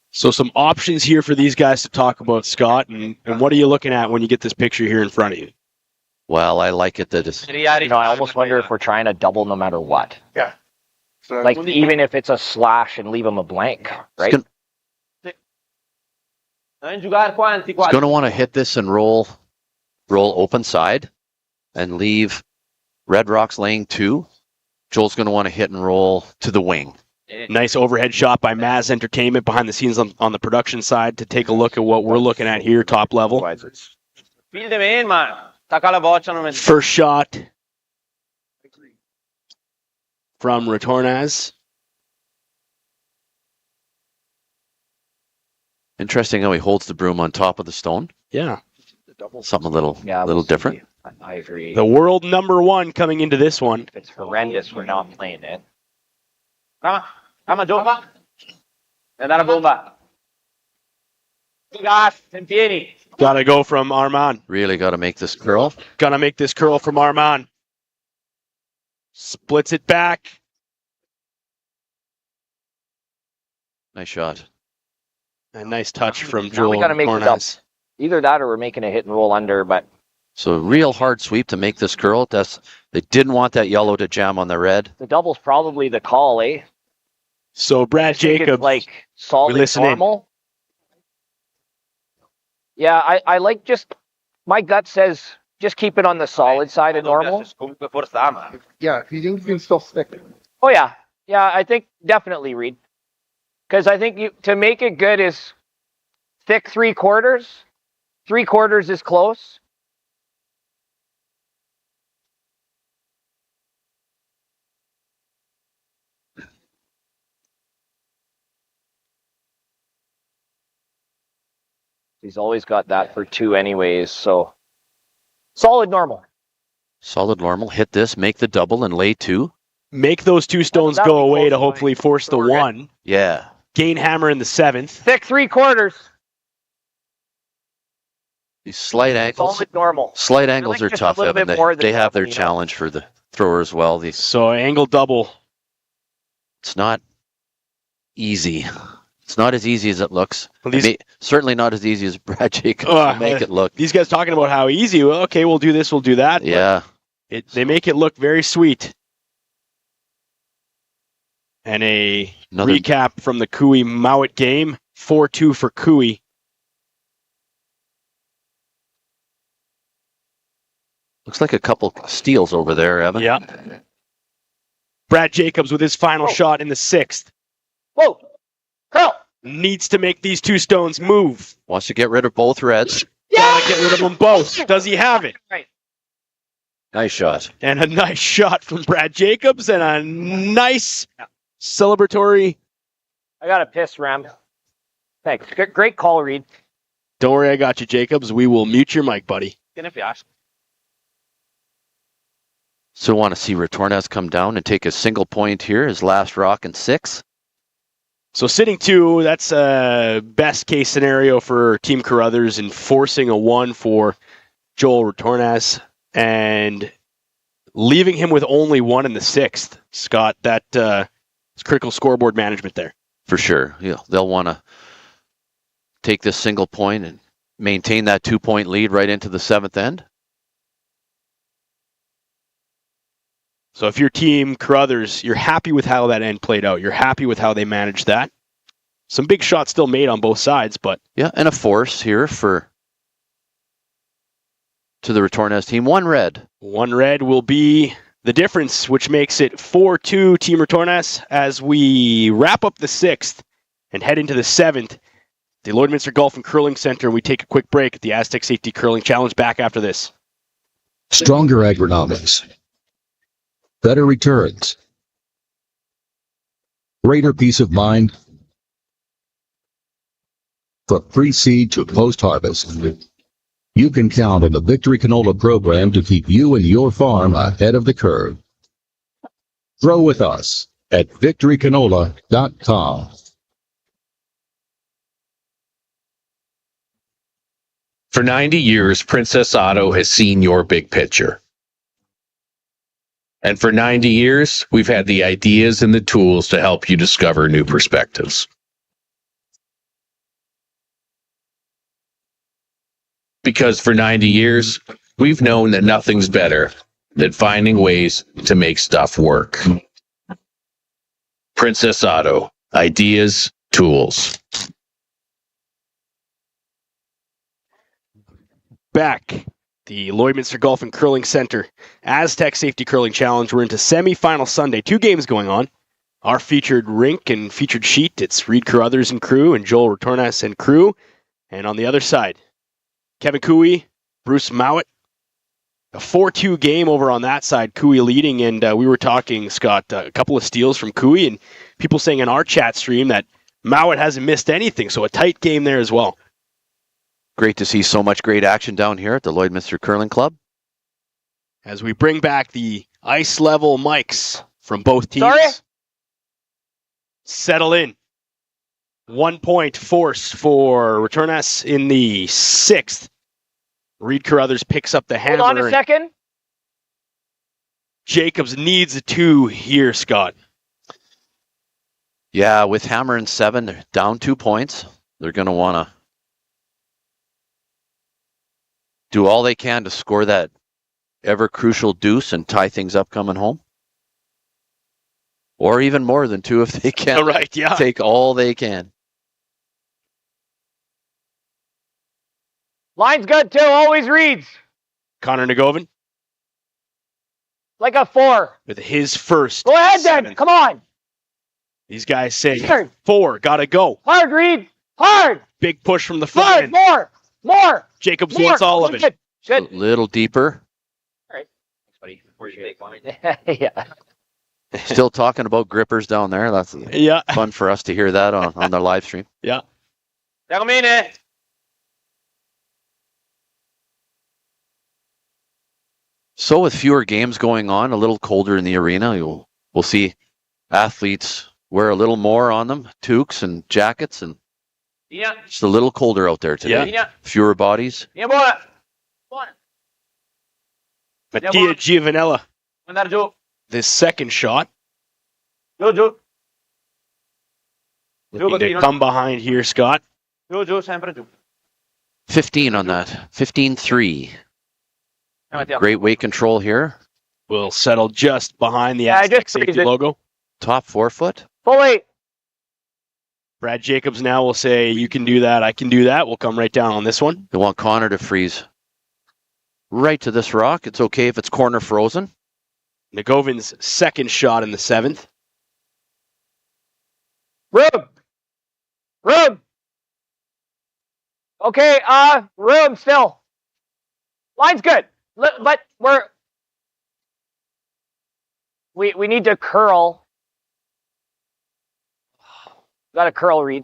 So some options here for these guys to talk about, Scott. And what are you looking at when you get this picture here in front of you? Well, I like it that it's... I almost wonder if we're trying to double no matter what. Yeah. So Like, even if it's a slash and leave them a blank, right? He's going to want to hit this and roll open side and leave Red Rocks laying 2. Joel's going to want to hit and roll to the wing. Nice overhead shot by Maz Entertainment behind the scenes on the production side to take a look at what we're looking at here, top level. First shot from Retornaz. Interesting how he holds the broom on top of the stone. Yeah. Something a little different. I agree. The world number 1 coming into this one. If it's horrendous, we're not playing it. Calma, Joe. Andare bomba. Gas, in piedi. Gotta go from Armand. Really got to make this curl. Gonna make this curl from Armand. Splits it back. Nice shot. A nice touch from Now Joel we got to make it up. Retornaz. Either that or we're making a hit and roll under, but So a real hard sweep to make this curl. They didn't want that yellow to jam on the red. the double's probably the call, eh? So Brad I think it's Jacobs, like solid we listen in. normal. Yeah, I like just, my gut says just keep it on the solid side of normal. Yeah, if you think you can still stick it. Oh yeah, yeah, I think definitely Reid, because I think to make it good is thick 3/4. 3/4 is close. He's always got that for 2 anyways, so solid normal. Solid normal. Hit this, make the double, and lay 2. make those 2 stones That'd go be away close to to hopefully force the 1. Yeah. Gain hammer in the 7th. Thick 3/4. These slight angles. Solid normal. Slight angles are just tough, a little Evan. bit more than They have their double, you know. challenge for the thrower as well. So angle double. It's not easy. It's not as easy as it looks. Well, these- Certainly not as easy as Brad Jacobs to make it look. These guys talking about how easy. Well, okay, we'll do this, we'll do that. Yeah. They make it look very sweet. And Another recap from the Cooey Mowat game. 4-2 for Cooey. looks like a couple steals over there, Evan. Yeah. Brad Jacobs with his final shot in the 6th. Whoa! Curl! Needs to make these 2 stones move. Wants to get rid of both reds. Gotta get rid of them both. Does he have it? Right. Nice shot. And a nice shot from Brad Jacobs and a nice celebratory. I got a piss, Ram. Thanks. Great call, Reid. Don't worry, I got you, Jacobs. We will mute your mic, buddy. So want to see Retornaz come down and take a single point here, his last rock in 6. So sitting 2, that's a best case scenario for Team Carruthers and forcing a 1 for Joel Retornaz. and leaving him with only one in the 6th. Scott, that is critical scoreboard management there. For sure. Yeah, they'll want to take this single point and maintain that 2-point lead right into the 7th end. So if your team, Carruthers, you're happy with how that end played out. You're happy with how they managed that. Some big shots still made on both sides, but... Yeah, and a force here to the Retornaz team. One red. One red will be the difference, which makes it 4-2 Team Retornaz as we wrap up the 6th and head into the 7th. The Lloydminster Golf and Curling Center. We take a quick break at the Astec Safety Curling Challenge. Back after this. Stronger agronomics. Better returns. Greater peace of mind. From pre-seed to post-harvest, you can count on the Victory Canola program to keep you and your farm ahead of the curve. Grow with us at victorycanola.com. For 90 years, Princess Auto has seen your big picture. And for 90 years, we've had the ideas and the tools to help you discover new perspectives. Because for 90 years, we've known that nothing's better than finding ways to make stuff work. Princess Auto, ideas, tools. Back, the Lloydminster Golf and Curling Center, Astec Safety Curling Challenge. We're into semifinal Sunday. 2 games going on. Our featured rink and featured sheet, it's Reid Carruthers and crew and Joel Retornaz and crew. And on the other side, Kevin Cooey, Bruce Mowat. A 4-2 game over on that side, Cooey leading. And we were talking, Scott, a couple of steals from Cooey and people saying in our chat stream that Mowat hasn't missed anything. So a tight game there as well. Great to see so much great action down here at the Lloydminster Curling Club. As we bring back the ice level mics from both teams. Sorry? Settle in. 1 point force for Retornaz in the 6th. Reid Carruthers picks up the hammer. Hold on a second. Jacobs needs a 2 here, Scott. Yeah, with hammer and 7, they're down 2 points. They're going to want to do all they can to score that ever crucial deuce and tie things up coming home. Or even more than 2 if they can. Right, yeah. Take all they can. Line's good too, always reads. Connor Nagovin Like a 4. with his first. Go ahead then, 7th. come on. These guys say Hard. 4, gotta go. Hard, Reid. Hard. Big push from the front Hard, end. more. Jacobs More. wants all of it. Good. Good. A little deeper. Thanks, buddy. Before you take one. Yeah. Still talking about grippers down there. That's Yeah. fun for us to hear that on their live stream. Yeah. Termine. So with fewer games going on, a little colder in the arena, we'll see athletes wear a little more on them, toques and jackets, and it's a little colder out there today. Yeah. Fewer bodies. Mattia Giovanella, Andar giù. this second shot. Giù. Looking to come behind here, Scott. Giù, sempre giù. 15 on that. 15-3. Great weight control here. Will settle just behind the I Astec just safety freeze it. logo. Top 4 foot. Fully. Brad Jacobs now will say, you can do that, I can do that. We'll come right down on this one. They want Connor to freeze right to this rock. It's okay if it's corner frozen. Nagovin's second shot in the 7th. Room. Okay, room still. Line's good. But we need to curl. Got to curl, Reid.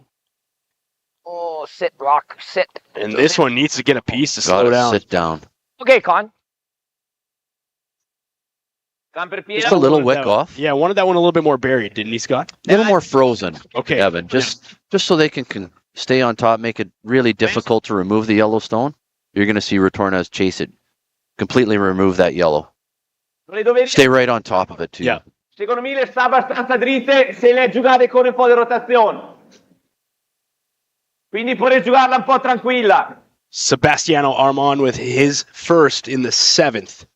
Oh, sit, rock, sit. And this one needs to get a piece to slow Gotta down. sit down. Okay, Con. Just a little wick off. Yeah, wanted that one a little bit more buried, didn't he, Scott? A little more frozen. Okay. Evan, just so they can stay on top, make it really difficult to remove the Yellowstone. You're going to see Retornaz chase it completely remove that yellow. Stay right on top of it too. Yeah. Secondo me le sta abbastanza dritte se le giocate con un po' di rotazione. Quindi potete giocarla un po' tranquilla. Sebastiano Armand with his first in the 7th.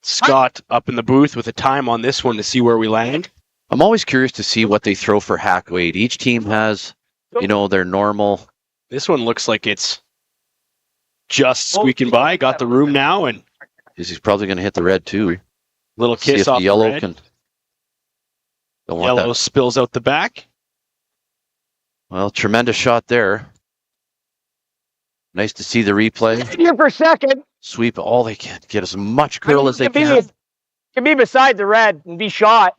Scott up in the booth with a time on this one to see where we land. I'm always curious to see what they throw for hack weight. Each team has, their normal. This one looks like it's just squeaking by. Got the room now, and He's probably going to hit the red too. little See kiss if off the yellow red. can. Don't want Yellow that. spills out the back. Well, tremendous shot there. Nice to see the replay. Here for second. Sweep all they can. Get as much curl as they can. Can be beside the red and be shot.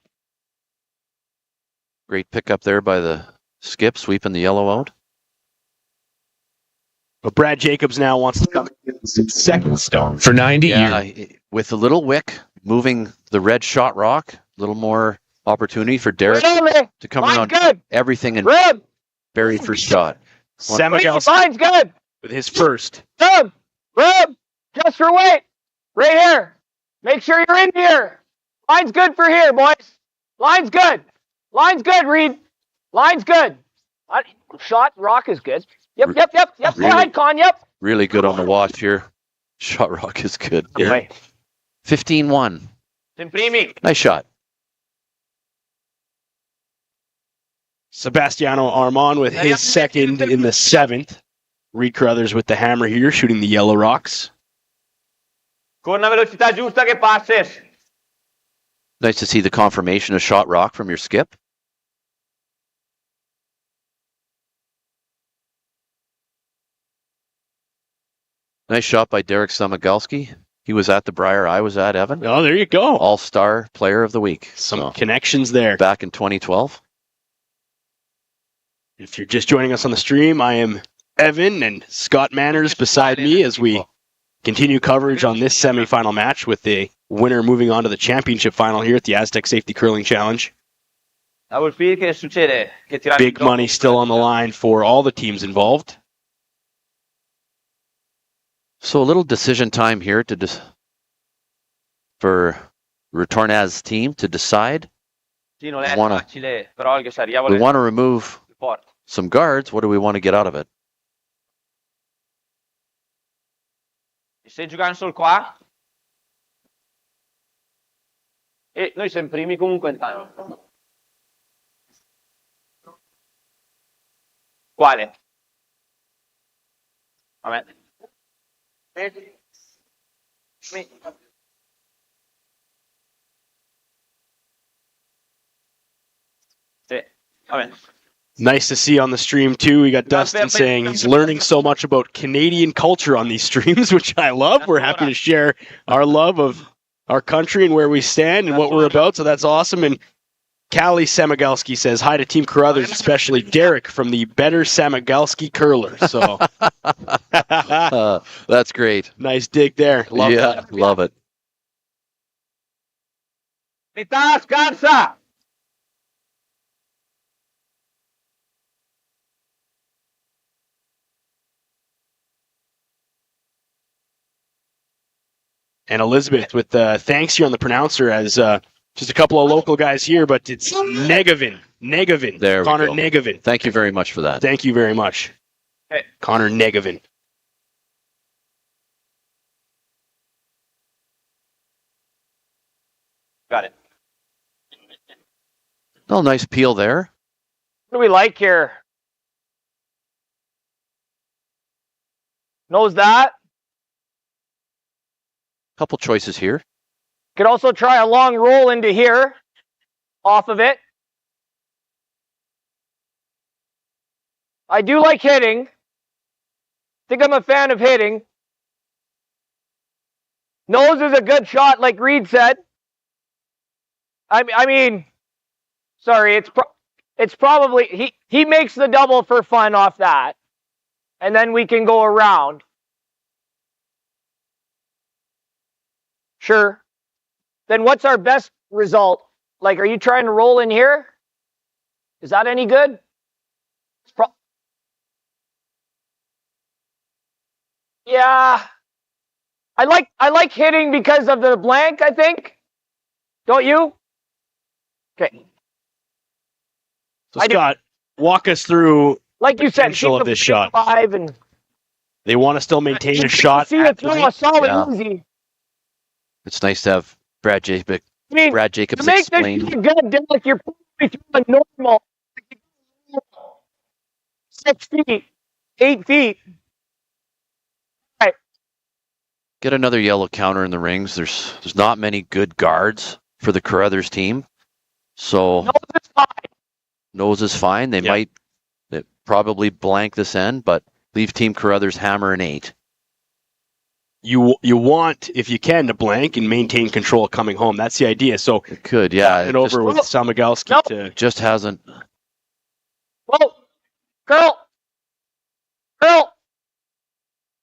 Great pickup there by the skip, sweeping the yellow out. But Brad Jacobs now wants to come in second stone. For 90 years. Yeah, with a little wick, moving the red shot rock, a little more opportunity for Derek to come in on everything and bury first shot. Samagalski Line's good. with his first. Rub. Just for weight. Right here. Make sure you're in here. Line's good for here, boys. Line's good. Line's good, Reid. Line's good. Shot, rock is good. Yep. Really? Go ahead, Con. Yep. Really good on the watch here. Shot rock is good. Yeah. 15-1. Imprimi. Nice shot. Sebastiano Armand with his second in the 7th. Reid Carruthers with the hammer here, shooting the yellow rocks. Con una velocità giusta che passes. Nice to see the confirmation of shot rock from your skip. Nice shot by Derek Samagalski. He was at the Briar I was at, Evan. Oh, there you go. All-Star Player of the Week. Some connections there. Back in 2012. If you're just joining us on the stream, I am Evan and Scott Manners beside me as we continue coverage on this semifinal match with the winner moving on to the championship final here at the Astec Safety Curling Challenge. Big money still on the line for all the teams involved. So a little decision time here for Retornaz team to decide. We want to remove some guards. What do we want to get out of it? Se giocano solo qua. E noi siamo primi comunque intanto. Quale? Vabbè. Sì, vabbè. Nice to see on the stream, too. We got Dustin saying he's learning so much about Canadian culture on these streams, which I love. We're happy to share our love of our country and where we stand and what we're about, so that's awesome. And Callie Samagalski says, hi to Team Carruthers, especially Derek from the Better Samagalski Curler. So that's great. Nice dig there. Love that. Love it. Metà scarsa. And Elizabeth with thanks here on the pronouncer as just a couple of local guys here, but it's Negevin. There Connor we go. Negevin. Thank you very much for that. Thank you very much. Hey. Connor Negevin. Got it. Oh, nice peel there. What do we like here? Knows that. Couple choices here. Could also try a long roll into here, off of it. I do like hitting. Think I'm a fan of hitting. Nose is a good shot, like Reid said. I mean, sorry, it's probably he makes the double for fun off that, and then we can go around. Sure. Then what's our best result? Like, are you trying to roll in here? Is that any good? Yeah. I like hitting because of the blank, I think. Don't you? Okay. So Scott, walk us through like you said, potential of this shot. Alive and they want to still maintain a shot. See it through a solid easy. It's nice to have Brad Jacobs. I mean, Brad Jacobs to make explain. this good, Derek, you're probably through a normal 6 feet, 8 feet. Right. Get another yellow counter in the rings. There's not many good guards for the Carruthers team. So Nose is fine. Nose is fine. They might probably blank this end, but leave Team Carruthers hammer an 8. You want, if you can, to blank and maintain control coming home. That's the idea. So it could, yeah. And over with Samigalski to just hasn't. Whoa, girl.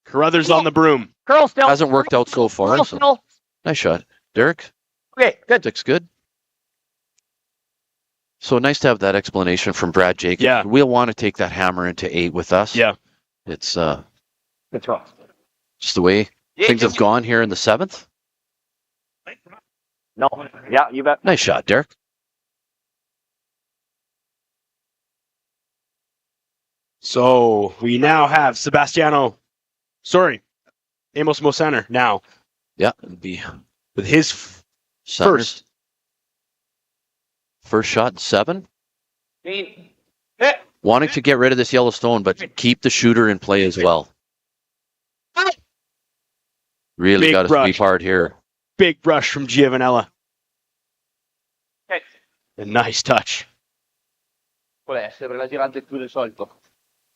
Carruthers on the broom. Curl still. Hasn't worked out so far. Curl So. still. Nice shot, Derek. Okay, good. Stick's good. So nice to have that explanation from Brad Jacobs. Yeah. We'll want to take that hammer into 8 with us. Yeah. It's Good throw. just the way things have gone here in the 7th. No. Yeah, you bet. Nice shot, Derek. So we now have Amos Mosaner now. Yeah, it'd be with his first shot, 7. Hit. Wanting to get rid of this Yellowstone, but keep the shooter in play as well. Really got to sweep hard here. Big brush from Giovanella. Okay. A nice touch. We'll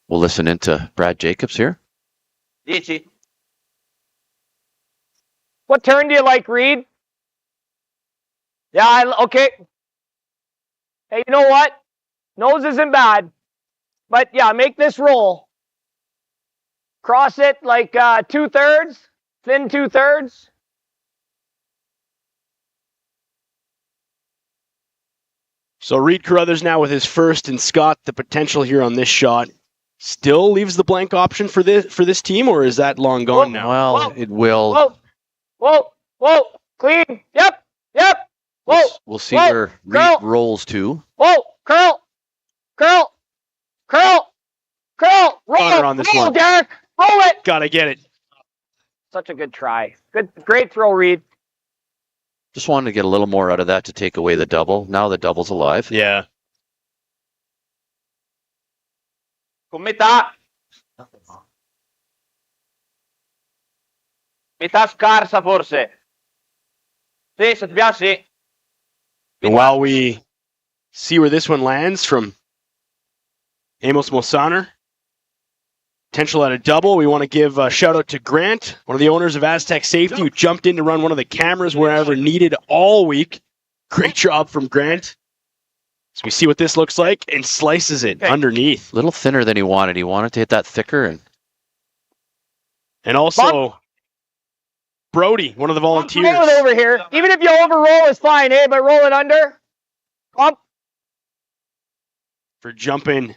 listen into Brad Jacobs here. 10. What turn do you like, Reid? Yeah, okay. Hey, you know what? Nose isn't bad. But yeah, make this roll. Cross it like 2/3, thin 2/3. So Reid Carruthers now with his first, and Scott, the potential here on this shot still leaves the blank option for this team, or is that long gone now? Well, it will. Whoa, clean. Yep. Whoa. We'll see where Reid rolls to. Whoa, curl. Roll on this one. Derek. Roll it. Gotta get it. Such a good try. Great throw, Reid. Just wanted to get a little more out of that to take away the double. Now the double's alive. Yeah. Metà scarsa forse. Sì, se ti piace. And while we see where this one lands from Amos Mosaner, potential at a double, we want to give a shout out to Grant, one of the owners of Astec Safety, who jumped in to run one of the cameras wherever needed all week. Great job from Grant. So we see what this looks like and slices it underneath. A little thinner than he wanted. He wanted to hit that thicker. And also, Brody, one of the volunteers. Roll it over here. Even if you overroll, it's fine, eh? But roll it under. Up. For jumping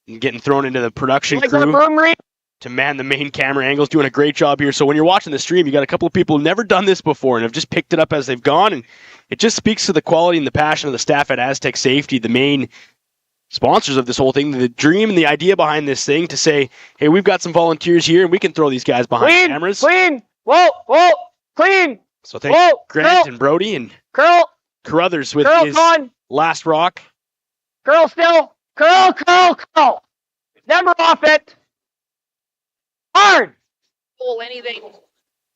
and getting thrown into the production crew to man the main camera angles, doing a great job here. So when you're watching the stream, you got a couple of people who've never done this before and have just picked it up as they've gone, and it just speaks to the quality and the passion of the staff at Astec Safety, the main sponsors of this whole thing, the dream and the idea behind this thing, to say, hey, we've got some volunteers here and we can throw these guys behind cameras. Clean. Whoa, clean. So thank Grant and Brody and Carruthers with his last rock. Curl still. Curl. Never off it. Hard. Pull anything.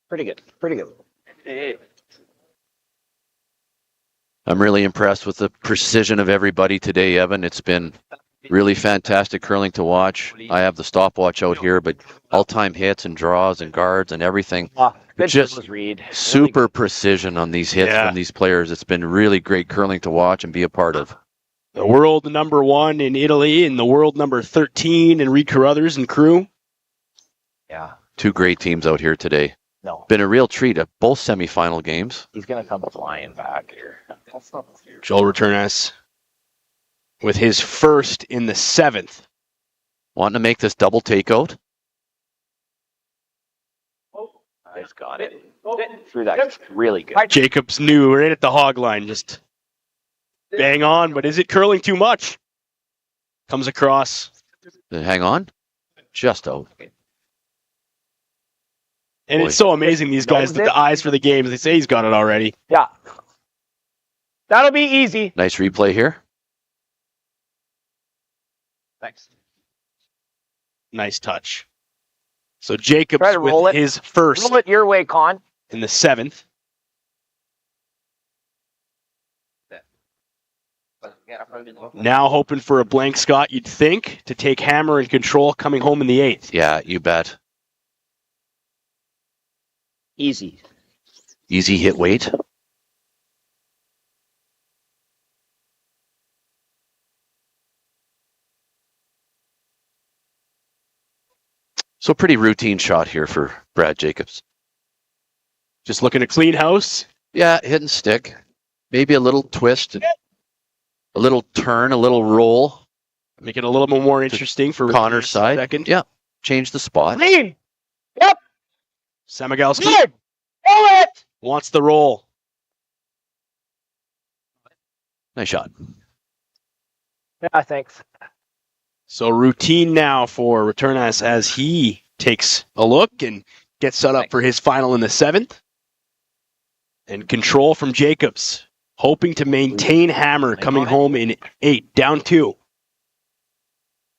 Pretty good. I'm really impressed with the precision of everybody today, Evan. It's been really fantastic curling to watch. I have the stopwatch out here, but all-time hits and draws and guards and everything. Just super precision on these hits from these players. It's been really great curling to watch and be a part of. The world number 1 in Italy and the world number 13 in Reid Carruthers and crew. Yeah. 2 great teams out here today. No. Been a real treat at both semifinal games. He's going to come flying back here. Joel Retornaz with his first in the 7th. Wanting to make this double takeout. Guys got it. Through that. Really good. Jacobs knew right at the hog line. Just bang on, but is it curling too much? Comes across. Hang on. Just out. And it's so amazing, these guys, with the eyes for the games. They say he's got it already. Yeah. That'll be easy. Nice replay here. Thanks. Nice touch. So Jacobs Try to roll with it. his first Roll it your way, Con. in the 7th. Now hoping for a blank Scott, you'd think, to take hammer and control coming home in the 8th. Yeah, you bet. Easy. Easy hit weight. So pretty routine shot here for Brad Jacobs. Just looking to clean house. Yeah, hit and stick. Maybe a little twist, a little turn, a little roll. Make it a little bit more interesting for Connor's side. Second. Yeah, change the spot. Clean. Yep. Samigalski Good. Roll it. wants the roll. Nice shot. Yeah, thanks. So routine now for Retornaz as he takes a look and gets set up for his final in the 7th. And control from Jacobs, hoping to maintain hammer coming home in 8, down 2.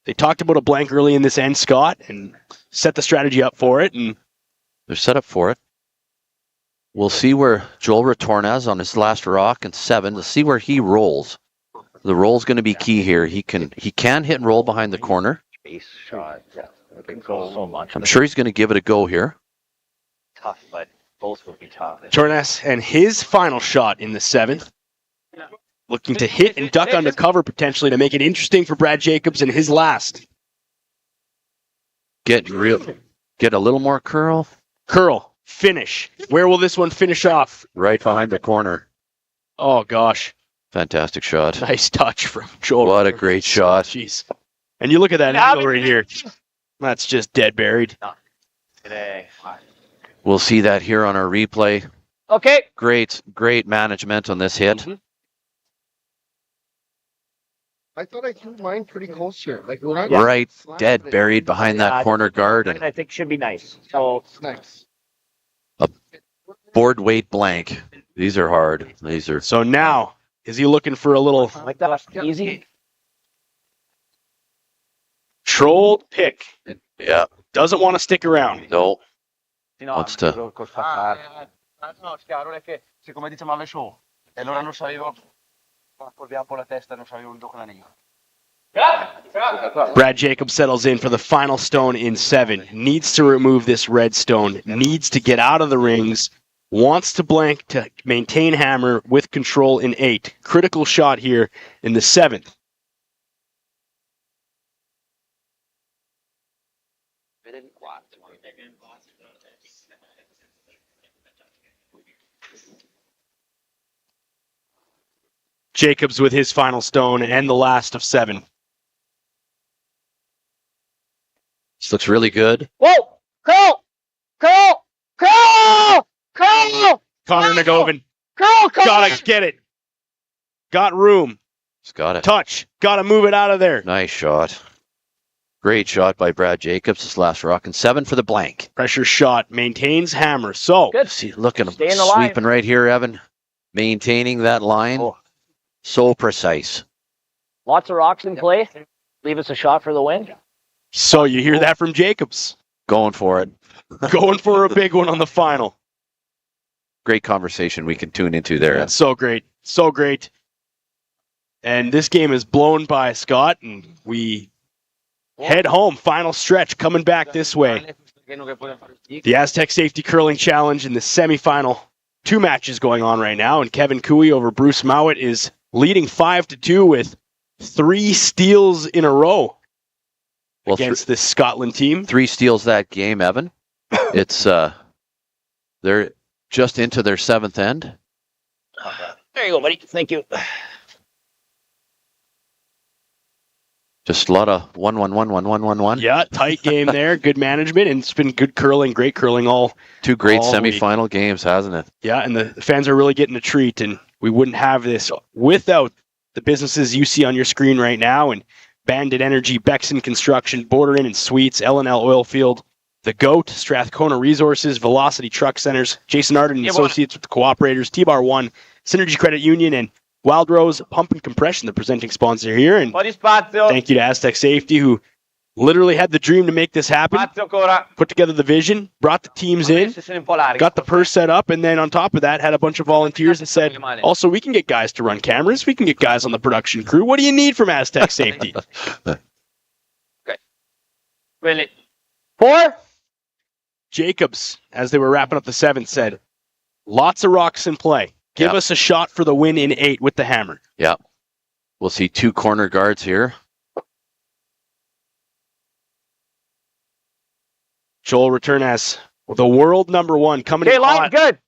They talked about a blank early in this end, Scott, and set the strategy up for it. And They're set up for it. We'll see where Joel Retornaz on his last rock and 7. Let's see where he rolls. The roll's going to be key here. He can hit and roll behind the corner. Base shot. Yeah. Control so much. I'm sure he's going to give it a go here. Tough, but both will be tough. Retornaz and his final shot in the 7th. Looking to hit and duck under cover potentially to make it interesting for Brad Jacobs in his last. Get a little more curl. Curl. Finish. Where will this one finish off? Right behind the corner. Oh, gosh. Fantastic shot. Nice touch from Joel. What a great shot. Jeez. And you look at that angle right here. That's just dead buried. Today. We'll see that here on our replay. Okay. Great management on this hit. Mm-hmm. I thought I threw mine pretty close here. Like when I Right, dead buried behind that corner guard. And I think should be nice. So nice. board weight blank. These are hard. These are. So now, is he looking for a little like that. Easy. trolled pick? Yeah. Doesn't want to stick around. No. Wants to. No, chiaro, è che siccome dicevamo show, e allora non sapevo, corriamo un po' la testa, non sapevo il dopo l'anello. Brad Jacobs settles in for the final stone in 7. Needs to remove this red stone. Needs to get out of the rings. Wants to blank to maintain hammer with control in 8. Critical shot here in the 7th. Jacobs with his final stone and the last of 7. This looks really good. Whoa! Curl! Curl! Curl! Curl! Connor Nagovin. Curl! Curl! Gotta get it. Got room. He's got it. Touch. Gotta move it out of there. Nice shot. Great shot by Brad Jacobs. This last rock and 7 for the blank. Pressure shot. Maintains hammer. So, Good. See, look at him Staying alive. sweeping right here, Evan. Maintaining that line. Oh. So precise. Lots of rocks in play. Leave us a shot for the win. so you hear that from Jacobs. Going for it. Going for a big one on the final. Great conversation we can tune into there. That's so great. So great. And this game is blown by, Scott, and we head home. Final stretch coming back this way. The Astec Safety Curling Challenge in the semifinal. 2 matches going on right now, and Kevin Cooey over Bruce Mowat is leading 5-2 with 3 steals in a row against this Scotland team. 3 steals that game, Evan. It's they're just into their 7th end. There. There you go, buddy. Thank you. Just a lot of 1-1-1-1-1-1-1. Yeah, tight game there. Good management, and it's been good curling, great curling all. Two great all semifinal week. games, hasn't it? Yeah, and the fans are really getting a treat, and we wouldn't have this without the businesses you see on your screen right now, and Bandit Energy, Bexon Construction, Border Inn and Suites, L&L Oilfield, The GOAT, Strathcona Resources, Velocity Truck Centers, Jason Arden and Associates with the Cooperators, T-Bar 1, Synergy Credit Union, and Wild Rose Pump and Compression, the presenting sponsor here. And thank you to Astec Safety, who literally had the dream to make this happen, put together the vision, brought the teams in, got the purse set up, and then on top of that, had a bunch of volunteers that said, also, we can get guys to run cameras, we can get guys on the production crew. What do you need from Astec Safety? Okay. Really? 4? Jacobs, as they were wrapping up the 7th, said, lots of rocks in play. Give us a shot for the win in 8 with the hammer. Yeah. We'll see 2 corner guards here. Joel Retornaz, the world number 1, coming in hot good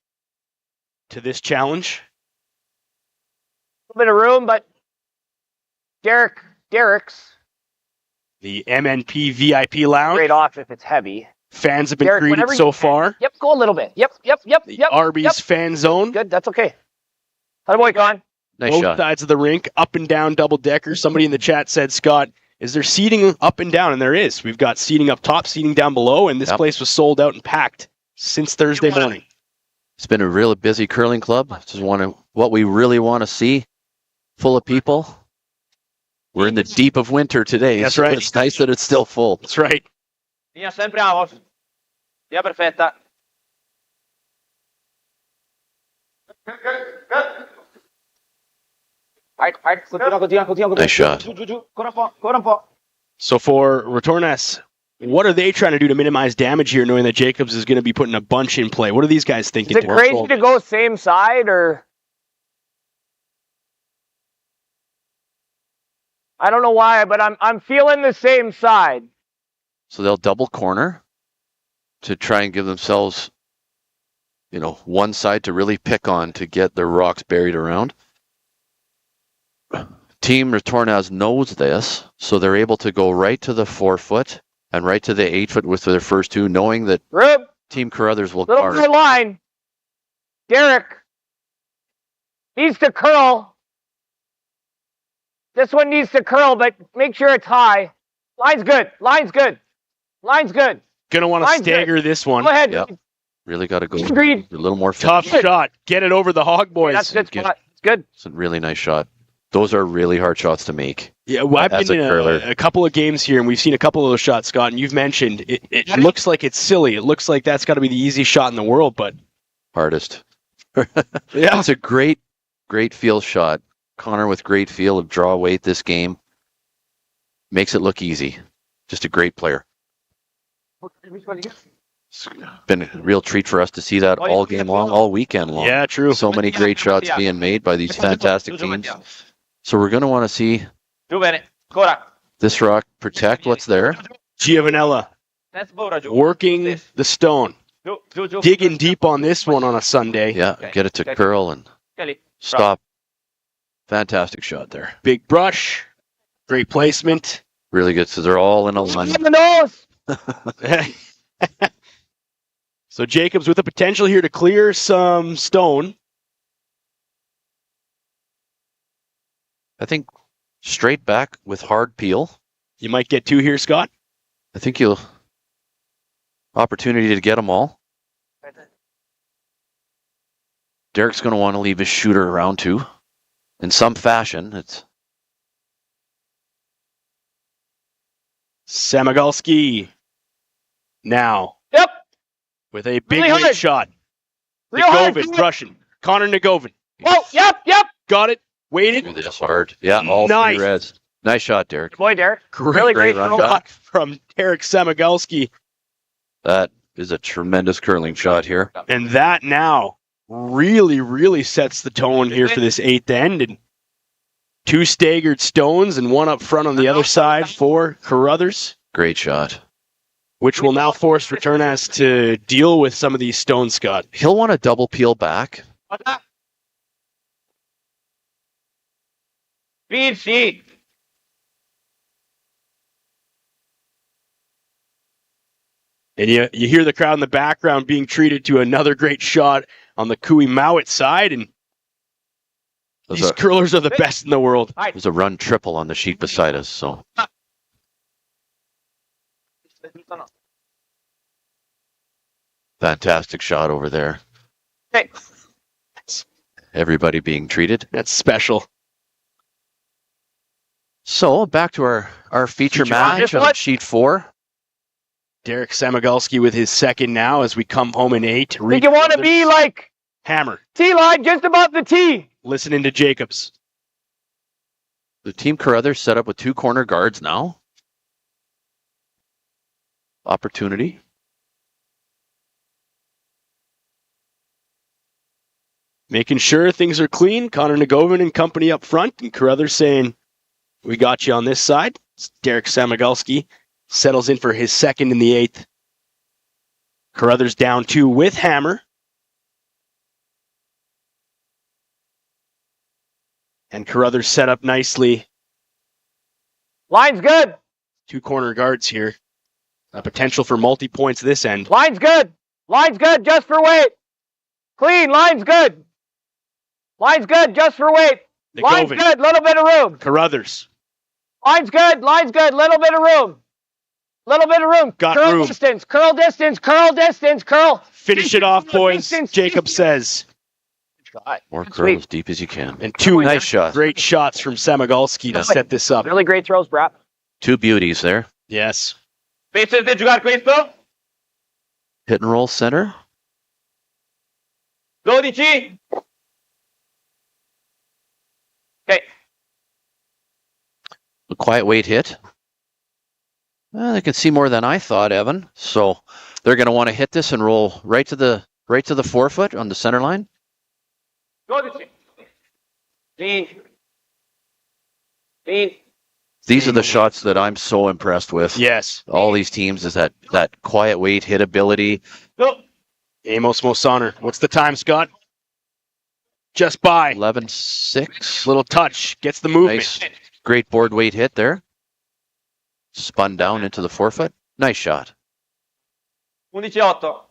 to this challenge. A little bit of room, but Derek's the MNP VIP lounge. Great off if it's heavy. Fans have been greeted so far. Yep, go a little bit. Yep. Arby's fan zone. Good, that's okay. How boy gone? Nice Both shot. sides of the rink, up and down double decker. Somebody in the chat said, Scott, is there seating up and down? And there is. We've got seating up top, seating down below, and this place was sold out and packed since Thursday morning. It's been a really busy curling club. This is one of what we really want to see. Full of people. We're in the deep of winter today. That's so right. It's nice that it's still full. That's right. Linea sempre out. Via perfetta. Continua. Nice shot. Giù. Ancora un po'. So for Retornaz, what are they trying to do to minimize damage here, knowing that Jacobs is going to be putting a bunch in play? What are these guys thinking? Is it crazy to go same side, or? I don't know why, but I'm feeling the same side. So they'll double corner to try and give themselves, one side to really pick on to get their rocks buried around. Team Retornaz knows this, so they're able to go right to the 4-foot and right to the 8-foot with their first 2, knowing that Team Carruthers will guard. Little line. Derek needs to curl. This one needs to curl, but make sure it's high. Line's good. Going to want to stagger this one. Go ahead. Yep. Really got to go Agreed. a little more. Tough shot. Get it over the hog boys. That's good spot. It's good. It's a really nice shot. Those are really hard shots to make. Yeah, well, I've been in a couple of games here, and we've seen a couple of those shots, Scott, and you've mentioned it looks like it's silly. It looks like that's got to be the easiest shot in the world, but... Hardest. Yeah. It's a great feel shot. Connor with great feel of draw weight this game. Makes it look easy. Just a great player. It's been a real treat for us to see that all game long, all weekend long. Yeah, true. So many great shots being made by these fantastic teams. So we're going to want to see this rock protect what's there. Giovanella working the stone. Digging deep on this one on a Sunday. Yeah, get it to curl and stop. Fantastic shot there. Big brush. Great placement. Really good. So they're all in a line. In the nose. So Jacobs with the potential here to clear some stone. I think straight back with hard peel. You might get 2 here, Scott. I think you'll opportunity to get them all. Derek's going to want to leave his shooter around too. In some fashion, it's Samagalski now. Yep. With a big Really hard. shot. Real hard. Nagovin, Russian. Connor Nagovin. Oh, yep. Got it. Waited. do this hard. Yeah, all Nice. 3 reds. Nice shot, Derek. Boy, Derek. Really great run throw. back. From Derek Samagalski. That is a tremendous curling shot here. And that now really, really sets the tone here for this 8th end. And 2 staggered stones and 1 up front on the other side for Carruthers, Great shot. which will now force Retornaz to deal with some of these stones, Scott. He'll want to double peel back. Vinci. And you hear the crowd in the background being treated to another great shot on the Kui Mowat side. And these curlers are the best in the world. There's a run triple on the sheet beside us. So fantastic shot over there. Okay. Everybody being treated. That's special. So back to our feature match on sheet 4. Derek Samigalski with his second now as we come home in 8. Think you want to be like Hammer. T-line just above the tee. Listening to Jacobs. The team Carruthers set up with 2 corner guards now. Opportunity. Making sure things are clean. Connor Nagovin and company up front. And Carruthers saying, we got you on this side. Derek Samigalski settles in for his second in the 8th. Carruthers down 2 with Hammer. And Carruthers set up nicely. Line's good. 2 corner guards here. A potential for multi-points this end. Line's good. Line's good just for weight. Clean. Line's good. Line's good just for weight. Line's good. Little bit of room. Carruthers. Line's good. Line's good. Little bit of room. Little bit of room. Got curl room. Distance. Curl distance. Curl distance. Curl. Finish it off, boys. Jacob says. More curl as deep as you can. And 2 nice shots. Great shots from Samigalski to set this up. Really great throws, Brap. 2 beauties there. Yes. Pensa di giocare questo? Hit and roll center. 12. Okay. A quiet weight hit. Well, they can see more than I thought, Evan. So they're going to want to hit this and roll right to the 4-foot on the center line. 12. Clean. Clean. These are the shots that I'm so impressed with. Yes. All these teams is that quiet weight hit ability. Go. Amos Mosaner. What's the time, Scott? Just by. 11-6. Little touch. Gets the movement. Nice. Great board weight hit there. Spun down into the 4-foot. Nice shot. 11-8.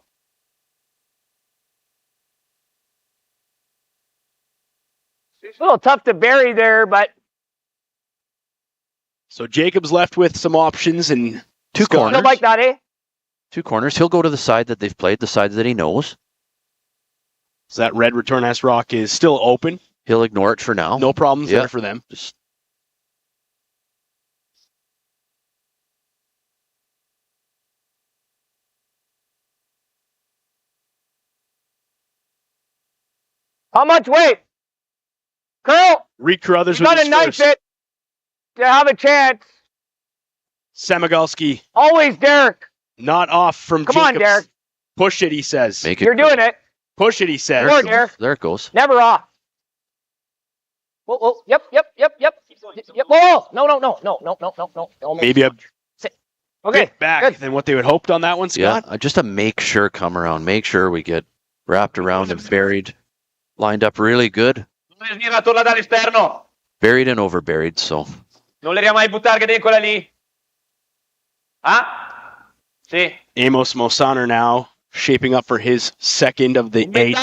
A little tough to bury there, but So Jacob's left with some options and 2 corners. still like that, eh? 2 corners. He'll go to the side that they've played, the side that he knows. So that red Retornaz rock is still open. He'll ignore it for now. No problems there for them. Just How much weight? Curl. Reid Carruthers with Got his to knife first. it to have a chance. Samigalski Always Derek. not off from Come on, Jacobs. Derek. Push it, he says. make it. You're doing it. Push it, he says. More, Derek. There it goes. Never off. Whoa. Yep. Whoa. No. Maybe a Okay. bit back Good. than what they would hoped on that one, Scott. Yeah, just a make sure come around. Make sure we get wrapped around and buried. Lined up really good. Non le sbirra torna dall'esterno. Buried and over buried, so. Non le mai buttare che devi quella lì. Ah? Sì. Amos Mosaner now shaping up for his second of the 8.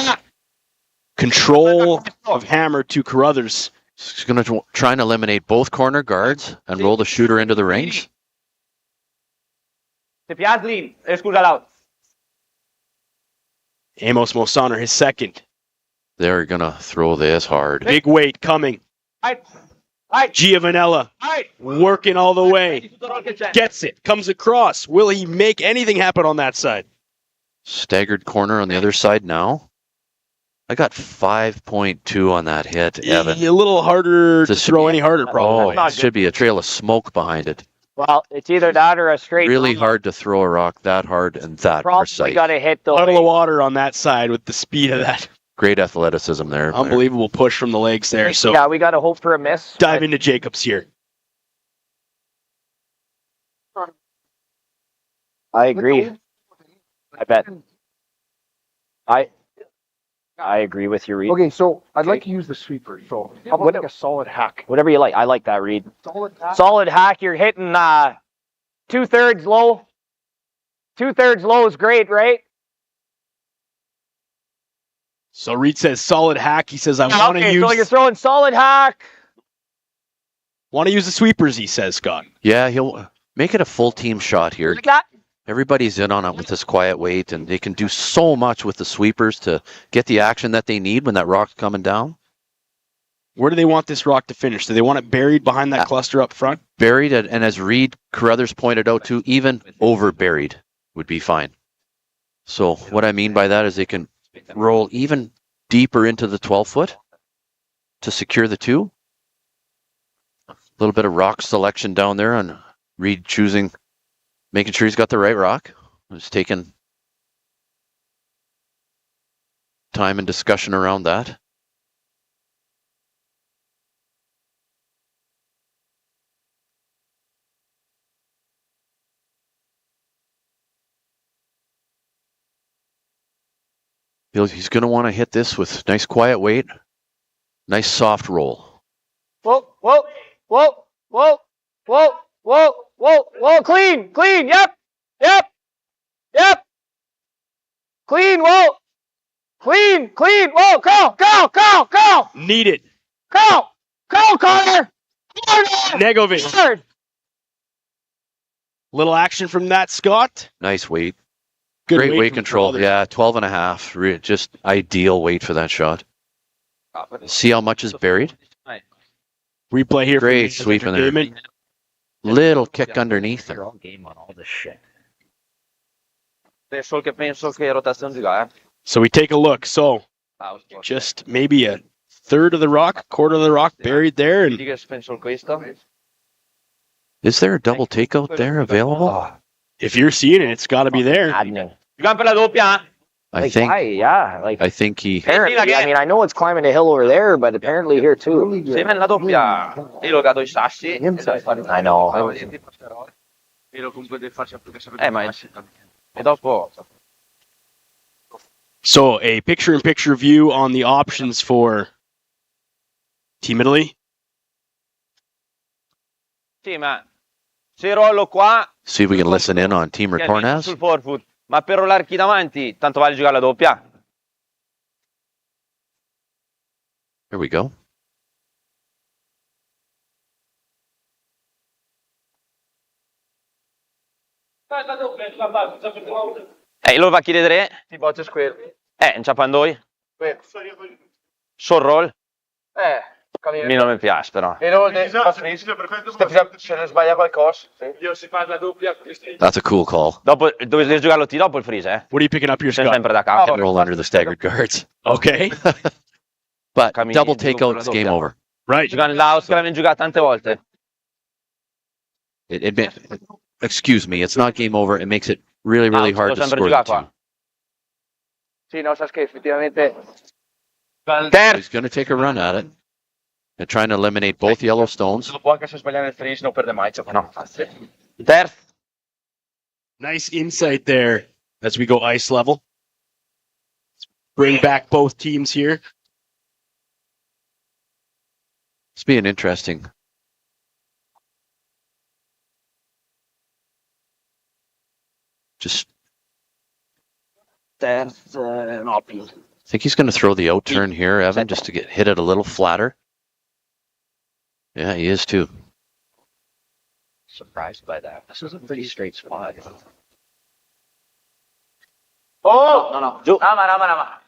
Control of Hammer to Carruthers. He's going to try and eliminate both corner guards and roll the shooter into the rings. Se Piazlin. Scusa l'out. Amos Mosaner, his second. They're going to throw this hard. Big weight coming. Giovanella working all the way. Gets it. Comes across. Will he make anything happen on that side? Staggered corner on the other side now. I got 5.2 on that hit, Evan. A little harder to This should throw be- any harder, probably. Oh, it should be a trail of smoke behind it. Well, it's either that or a straight. Really hard to throw a rock that hard and that Probably precise. got to hit the. Puddle of water on that side with the speed of that. Great athleticism there. Unbelievable push from the legs there. So Yeah, we got to hope for a miss. dive into Jacobs here. I agree. I bet. I agree with you, Reid. Okay, so I'd like to use the sweeper. So how about like a solid hack? Whatever you like. I like that, Reid. Solid hack. Solid hack. You're hitting 2/3 low. 2/3 low is great, right? So Reid says solid hack. He says I want to Okay, use so you're throwing solid hack. want to use the sweepers. He says, Scott. Yeah, he'll make it a full team shot here. Like that? Everybody's in on it with this quiet weight, and they can do so much with the sweepers to get the action that they need when that rock's coming down. Where do they want this rock to finish? Do they want it buried behind that cluster up front? Buried, and as Reid Carruthers pointed out too, even over buried would be fine. So what I mean by that is they can roll even deeper into the 12-foot to secure the 2. A little bit of rock selection down there, and Reid making sure he's got the right rock. He's taking time and discussion around that. He's going to want to hit this with nice quiet weight, nice soft roll. Whoa, whoa, whoa, whoa, whoa, whoa, whoa, whoa, clean, yep, clean, whoa, clean, whoa, go, Need it. go, Connor, Negovic. hard. Little action from that, Scott. Nice weight. Good Great weight from control. Carruthers. Yeah, 12.5. Just ideal weight for that shot. See how much is buried? Replay here. Great for sweep in there. entertainment. Little kick underneath They're there. all game on all this shit. Penso che rotazione di qua, So we take a look. So just maybe a third of the rock, quarter of the rock buried there, and penso questo. Is there a double takeout there available? if you're seeing it, it's got to be there. Maddening. Giocano per la doppia, eh? I Like, think why? Yeah, like I think he apparently. I mean, I know it's climbing the hill over there, but apparently here too. Se viene la doppia, io lo cado i sassi. I know. Io comunque devo farci applicare. Ma e dopo So a picture-in-picture view on the options for Team Italy. sì, ma se rollo qua see if we can listen in on Team sul Retornaz. forefoot, ma per rollare chi davanti, tanto vale giocare la doppia. Here we go. Lo va a chiedere? Ti boccia square. Non c'ha pandoi? Sul roll? Mi non mi piace però. E non se ne sbaglia qualcosa. Io si fa la doppia. That's a cool call. Dopo, dovete giocarlo T dopo il freeze, eh? What are you picking up here, C'è Scott? sempre da capo. Roll under the staggered guards. Okay. But Cammini double giù con la takeout's game doppia. over. Right. Giocare l'Austria l'abbiamo giocata tante volte. Excuse me, it's not game over. It makes it really, really Ah, hard lo to sempre score the giocato qua. 2. Sì, no, sa che effettivamente. He's going to take a run at it and trying to eliminate both yellow stones. Dopo anche se sbagliare il freeze non perde mai. No. Terzo. Nice insight there as we go ice level. Let's bring back both teams here. It's being interesting. Just I think he's going to throw the out turn here, Evan, just to hit it a little flatter. Yeah, he is too. Surprised by that. This is a pretty straight spot. Oh! No. Nama.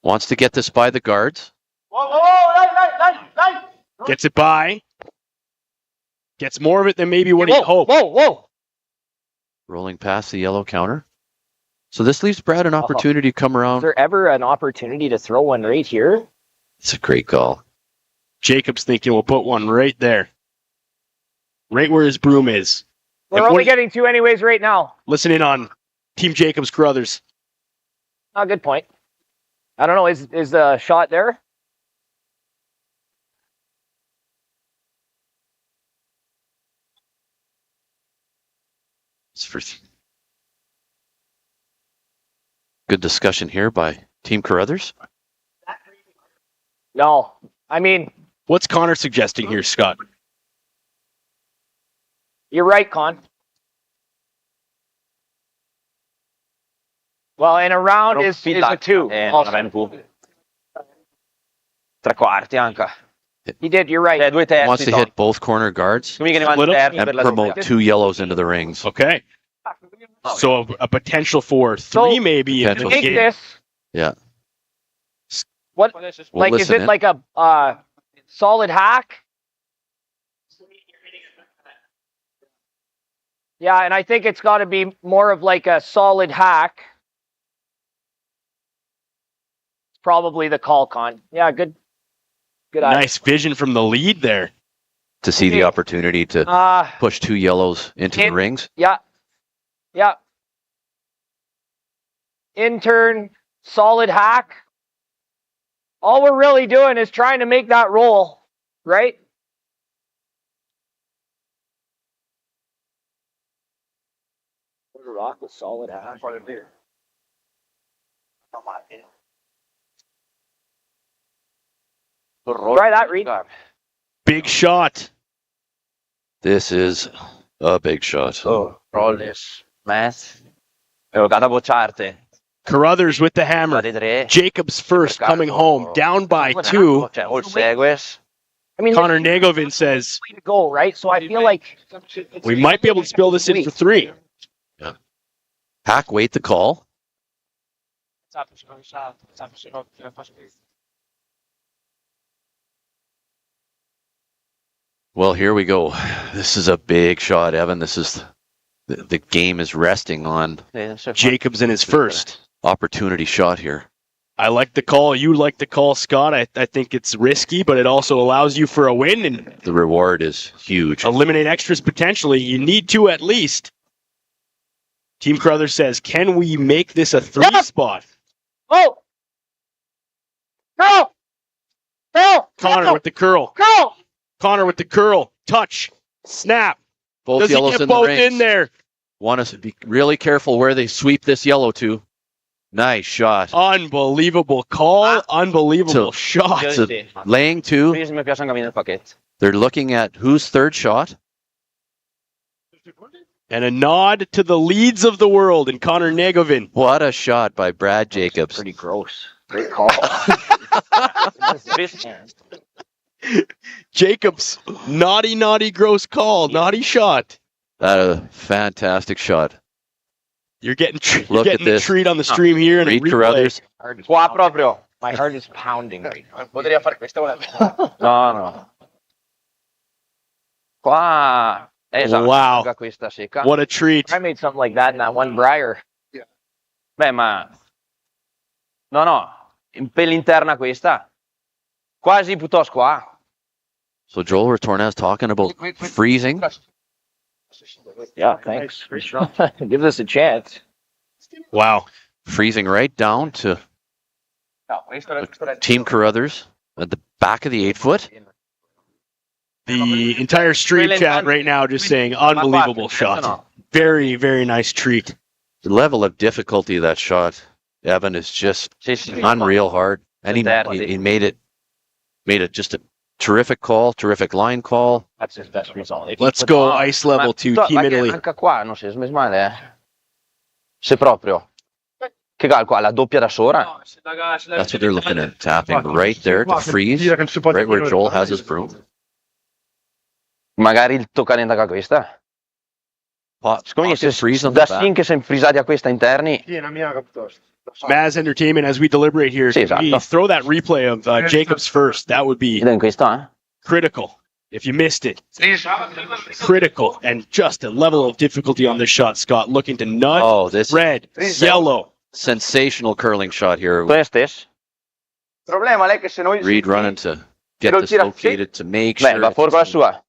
Wants to get this by the guards. Whoa, Gets it by. Gets more of it than maybe what he hoped. Whoa. Rolling past the yellow counter. So this leaves Brad an opportunity to come Is around. there ever an opportunity to throw one right here? It's a great call. Jacob's thinking we'll put one right there. Right where his broom is. We're And only what- getting 2 anyways right now. Listen in on Team Jacobs Carruthers. Oh, good point. I don't know. Is the shot there? It's for good discussion here by Team Carruthers. No. I mean, What's Connor suggesting here, Scott? you're right, Con. Well, and a round is a 2. Non also. avem più. 3/4 anche. He did, you're right. 2 terzi. Wants to hit both corner guards Quindi che ne Split 'em terzi and per la promote doppia. 2 yellows into the rings. Okay. So a potential for 3 So, maybe in the potential. Take game. this. Yeah. What? We'll Like, is listen it in. like a solid hack? Yeah, and I think it's got to be more of like a solid hack. It's probably the call, Con. Yeah, good. Good eye. Nice vision from the lead there. To see the opportunity to push 2 yellows into the rings. Yeah. Yeah. Intern, solid hack. All we're really doing is trying to make that roll, right? Rock with solid hack. Try that, Reid. Big shot. This is a big shot. Oh, rollis. Math. Ho giocato a bocciarte. Carruthers with the hammer. Jacobs first coming home, down by 2. Cioè, o il segues. I mean, Connor Nagovin says way to go, right? So I feel like we might be able to spill this in for 3. Hack, wait the call. Well, here we go. This is a big shot, Evan. This is the game is resting on Jacobs in his first opportunity shot here. I like the call. You like the call, Scott. I think it's risky, but it also allows you for a win and The reward is huge. eliminate extras potentially. You need 2 at least. Team Carruthers says, can we make this a 3 spot? oh, go, go, Connor with the curl. go. Connor with the curl. Touch. Snap. Both Does he yellows get in the both rings. in there? Want to be really careful where they sweep this yellow to. Nice shot. Unbelievable call. Unbelievable shot. So laying 2. Quindi mi piace anche il pacchetto. They're looking at whose third shot. And a nod to the leads of the world in Connor Nagovin. What a shot by Brad Jacobs. Pretty gross. Great call. Jacobs, naughty, gross call. Naughty shot. That a fantastic shot. You're getting, Look at the this. treat on the stream here. And a Reid replay. Carruthers. Qua proprio. My heart is pounding right now. Potrei fare questa No. Qua. Esatto. Wow. Gioca questa secca. What a treat. I made something like that in that one Briar. Beh, ma... No. Per l'interna questa. Quasi piuttosto qua. So Joel Retornaz talking about freezing. Yeah, thanks. Give this a chance. Wow. Freezing right down to Team Carruthers at the back of the 8-foot. The entire stream chat right now just saying unbelievable shot. Very, very nice treat. The level of difficulty of that shot, Evan, is just unreal hard. And he made it just a terrific call, terrific line call. That's his best result. Let's go ice level to Team Italy. Anche qua non si è smesso male, Se proprio. Che cal qua, la doppia da sopra. That's what they're looking at. Tapping right there to freeze. Right where Joel has his broom. Magari il toccare da questa. Secondo me da che siamo frisati a questa interni. Maz Entertainment, as we deliberate here, we throw that replay of Jacobs first. That would be critical. If you missed it, critical. And just a level of difficulty on this shot, Scott. Looking to nut, red, yellow. Sensational curling shot here. Problema è che se noi Reid running to get this located to make sure. Va fuori con la sua.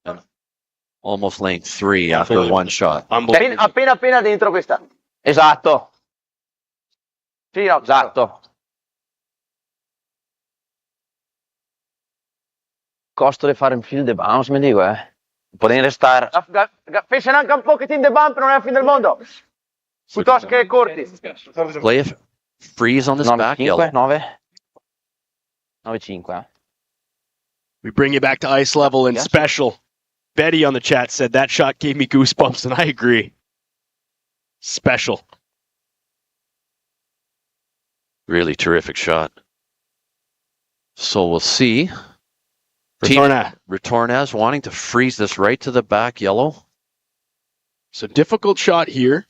Almost lane 3 after one shot. Appena dentro questa. Esatto. Sì, no, esatto. Costo di fare un field de bounce, mi dico, Potrei restare. Fece anche un pochettino di bump, non è la fine del mondo. Piuttosto che corti. Play a freeze on this back yellow. 9-5. We bring you back to ice level and special. Betty on the chat said that shot gave me goosebumps, and I agree. Special. Really terrific shot. So we'll see. Retornaz wanting to freeze this right to the back yellow. So difficult shot here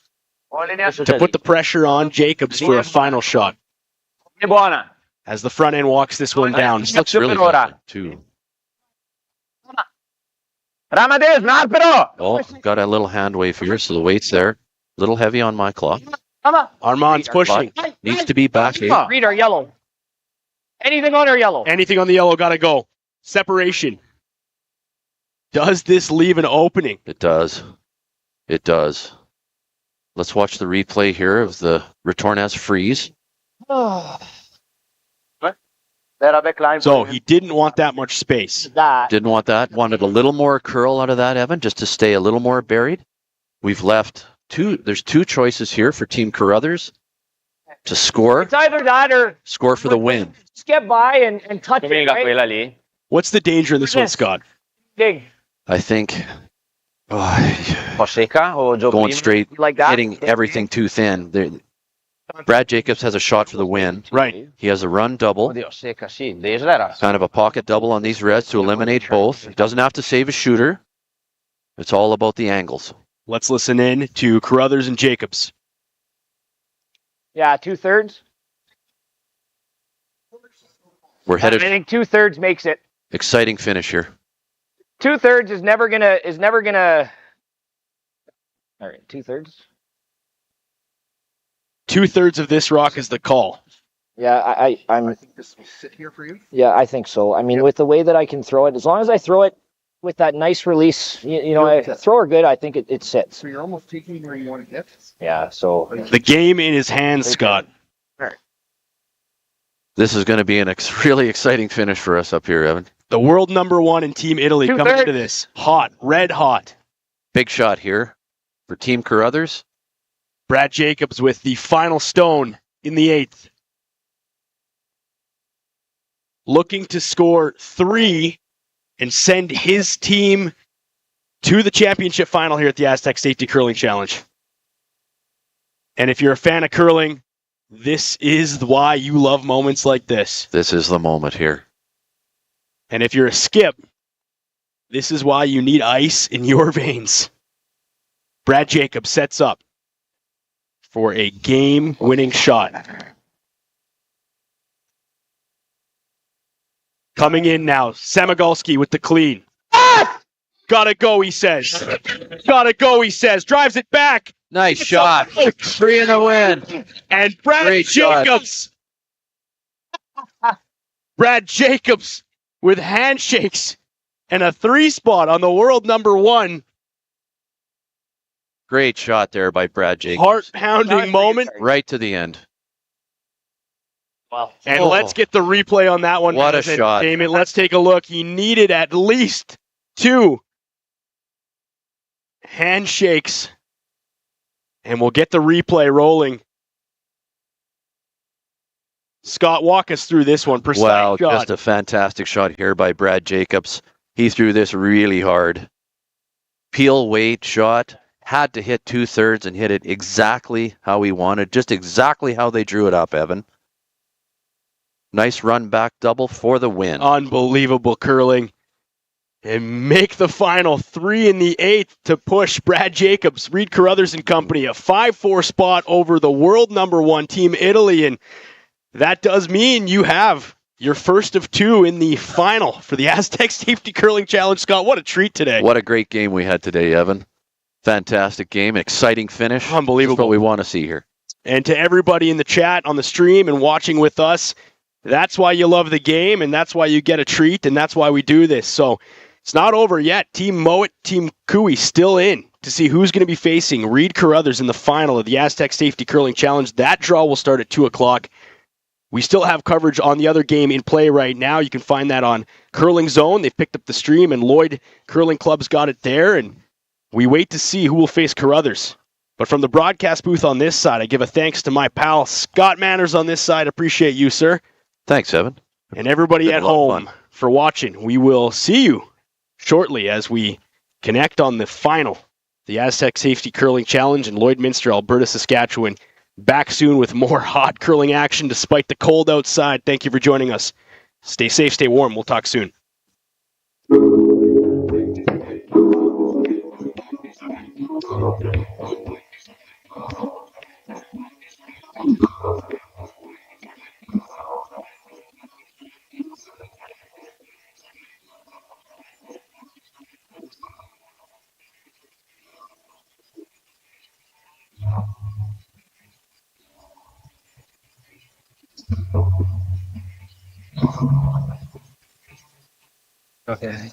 to put the pressure on Jacobs for a final shot. As the front end walks this one down. This looks really good too. Oh, got a little hand wave here, so the weight's there. Little heavy on my clock. Armand's pushing. Needs to be back. Read our yellow. Anything on our yellow. Anything on the yellow, gotta go. Separation. Does this leave an opening? It does. It does. Let's watch the replay here of the Retornaz freeze. So he didn't want that much space. Didn't want that. Wanted a little more curl out of that, Evan, just to stay a little more buried. We've left there's two choices here for Team Carruthers to score. It's either that or score for the win. Just get by and touch it, right? What's the danger in this one, Scott? Dig. I think going straight, like that? hitting everything too thin. Brad Jacobs has a shot for the win. Right. He has a run double. Kind of a pocket double on these reds to eliminate both. He doesn't have to save a shooter. It's all about the angles. Let's listen in to Carruthers and Jacobs. Yeah, 2/3. We're headed. I think 2/3 makes it. Exciting finish here. 2/3 is never gonna. All right, 2/3. 2/3 of this rock is the call. Yeah, I'm. I think this will sit here for you. Yeah, I think so. I mean, with the way that I can throw it, as long as I throw it with that nice release, I throw her good. I think it sits. So you're almost taking where you want to hit. Yeah. So the game in his hands, Scott. This is going to be a really exciting finish for us up here, Evan. The world #1 in Team Italy coming into this. Hot, red hot. Big shot here for Team Carruthers. Brad Jacobs with the final stone in the 8th. Looking to score 3 and send his team to the championship final here at the Astec Safety Curling Challenge. And if you're a fan of curling, this is why you love moments like this. This is the moment here. And if you're a skip, this is why you need ice in your veins. Brad Jacobs sets up for a game-winning shot. Coming in now, Samigulski with the clean. Gotta go, he says. Gotta go, he says. Drives it back. Nice shot. 3 in the win. And Brad Jacobs. Brad Jacobs with handshakes and a 3 spot on the world #1. Great shot there by Brad Jacobs. Heart-pounding moment. Right to the end. Wow. And let's get the replay on that one. What a shot. Let's take a look. He needed at least 2 handshakes. And we'll get the replay rolling. Scott, walk us through this one. Precise shot. Just a fantastic shot here by Brad Jacobs. He threw this really hard. Peel weight shot. Had to hit 2/3 and hit it exactly how he wanted. Just exactly how they drew it up, Evan. Nice run back double for the win. Unbelievable curling. And make the final 3 in the 8th to push Brad Jacobs, Reid Carruthers and company, a 5-4 spot over the world #1 Team Italy. And that does mean you have your first of 2 in the final for the Astec Safety Curling Challenge. Scott, what a treat today. What a great game we had today, Evan. Fantastic game, exciting finish. Unbelievable. That's what we want to see here. And to everybody in the chat, on the stream, and watching with us, that's why you love the game, and that's why you get a treat, and that's why we do this. So it's not over yet. Team Mowat, Team Cooey still in to see who's going to be facing Reid Carruthers in the final of the Astec Safety Curling Challenge. That draw will start at 2 o'clock. We still have coverage on the other game in play right now. You can find that on Curling Zone. They've picked up the stream, and Lloyd Curling Club's got it there, and we wait to see who will face Carruthers. But from the broadcast booth on this side, I give a thanks to my pal Scott Manners on this side. Appreciate you, sir. Thanks, Evan. And everybody at home for watching. We will see you shortly as we connect on the final, the Astec Safety Curling Challenge in Lloydminster, Alberta, Saskatchewan. Back soon with more hot curling action despite the cold outside. Thank you for joining us. Stay safe, stay warm. We'll talk soon. Okay.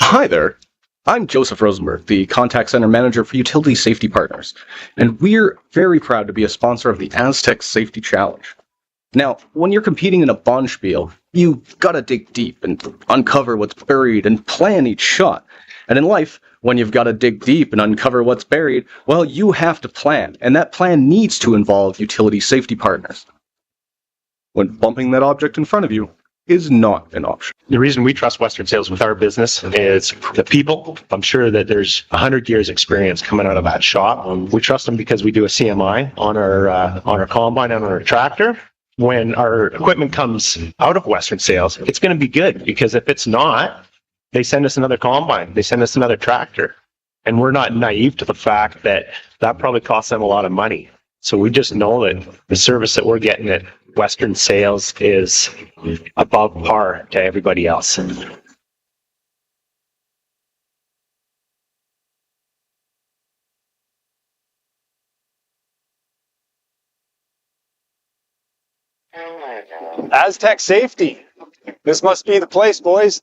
Hi there. I'm Joseph Rosenberg, the Contact Center Manager for Utility Safety Partners, and we're very proud to be a sponsor of the Astec Safety Challenge. Now, when you're competing in a bonspiel, you gotta dig deep and uncover what's buried and plan each shot. And in life, when you've gotta dig deep and uncover what's buried, well, you have to plan, and that plan needs to involve utility safety partners. When bumping that object in front of you is not an option. The reason we trust Western Sales with our business is the people. I'm sure that there's 100 years experience coming out of that shop. We trust them because we do a CMI on our combine and on our tractor. When our equipment comes out of Western Sales, it's going to be good, because if it's not, they send us another combine, they send us another tractor, and we're not naive to the fact that that probably costs them a lot of money. So we just know that the service that we're getting at Western Sales is above par to everybody else. Astec Safety. This must be the place, boys.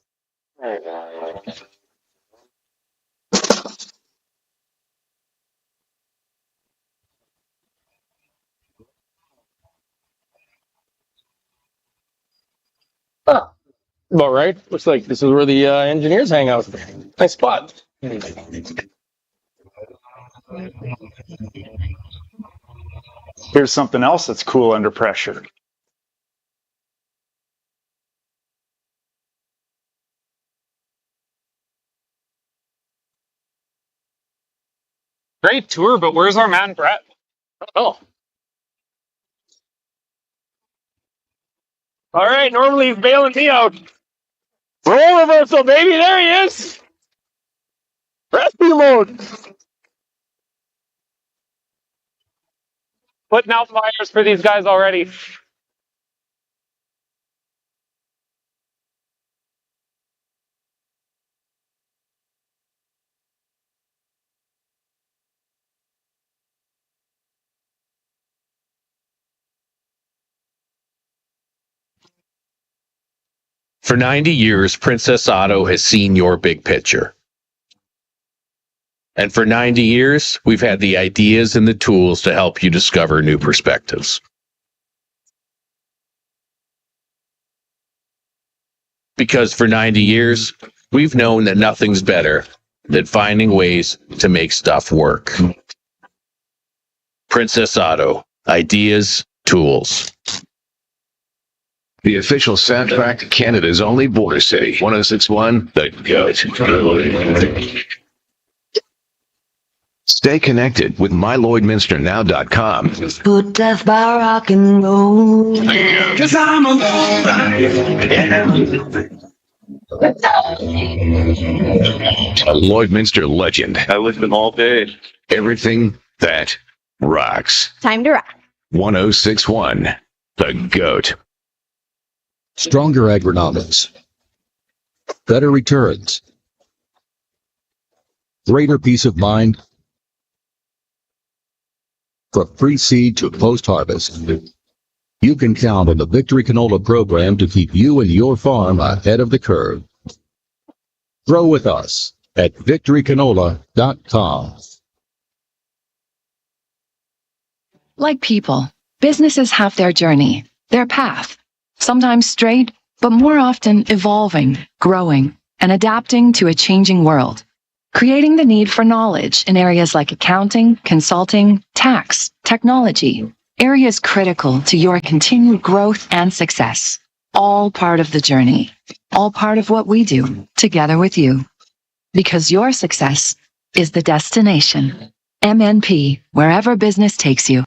About right. Looks like this is where the engineers hang out. Nice spot. Here's something else that's cool under pressure. Great tour, but where's our man Brett? Oh. All right, normally he's bailing me out. Roll reversal, baby. There he is. Rescue mode. Putting out fires for these guys already. For 90 years, Princess Auto has seen your big picture. And for 90 years, we've had the ideas and the tools to help you discover new perspectives. Because for 90 years, we've known that nothing's better than finding ways to make stuff work. Princess Auto. Ideas, tools. The official soundtrack to Canada's only border city. 1061, The Goat. Stay connected with MyLloydminsterNow.com. Put death by rock and roll. Cause I'm alive. A Lloydminster legend. I lived them all day. Everything that rocks. Time to rock. 1061, The Goat. Stronger agronomics. Better returns. Greater peace of mind. From pre-seed to post-harvest, you can count on the Victory Canola program to keep you and your farm ahead of the curve. Grow with us at victorycanola.com. Like people, businesses have their journey, their path, sometimes straight, but more often evolving, growing, and adapting to a changing world, creating the need for knowledge in areas like accounting, consulting, tax, technology, areas critical to your continued growth and success. All part of the journey, all part of what we do together with you. Because your success is the destination. MNP, wherever business takes you.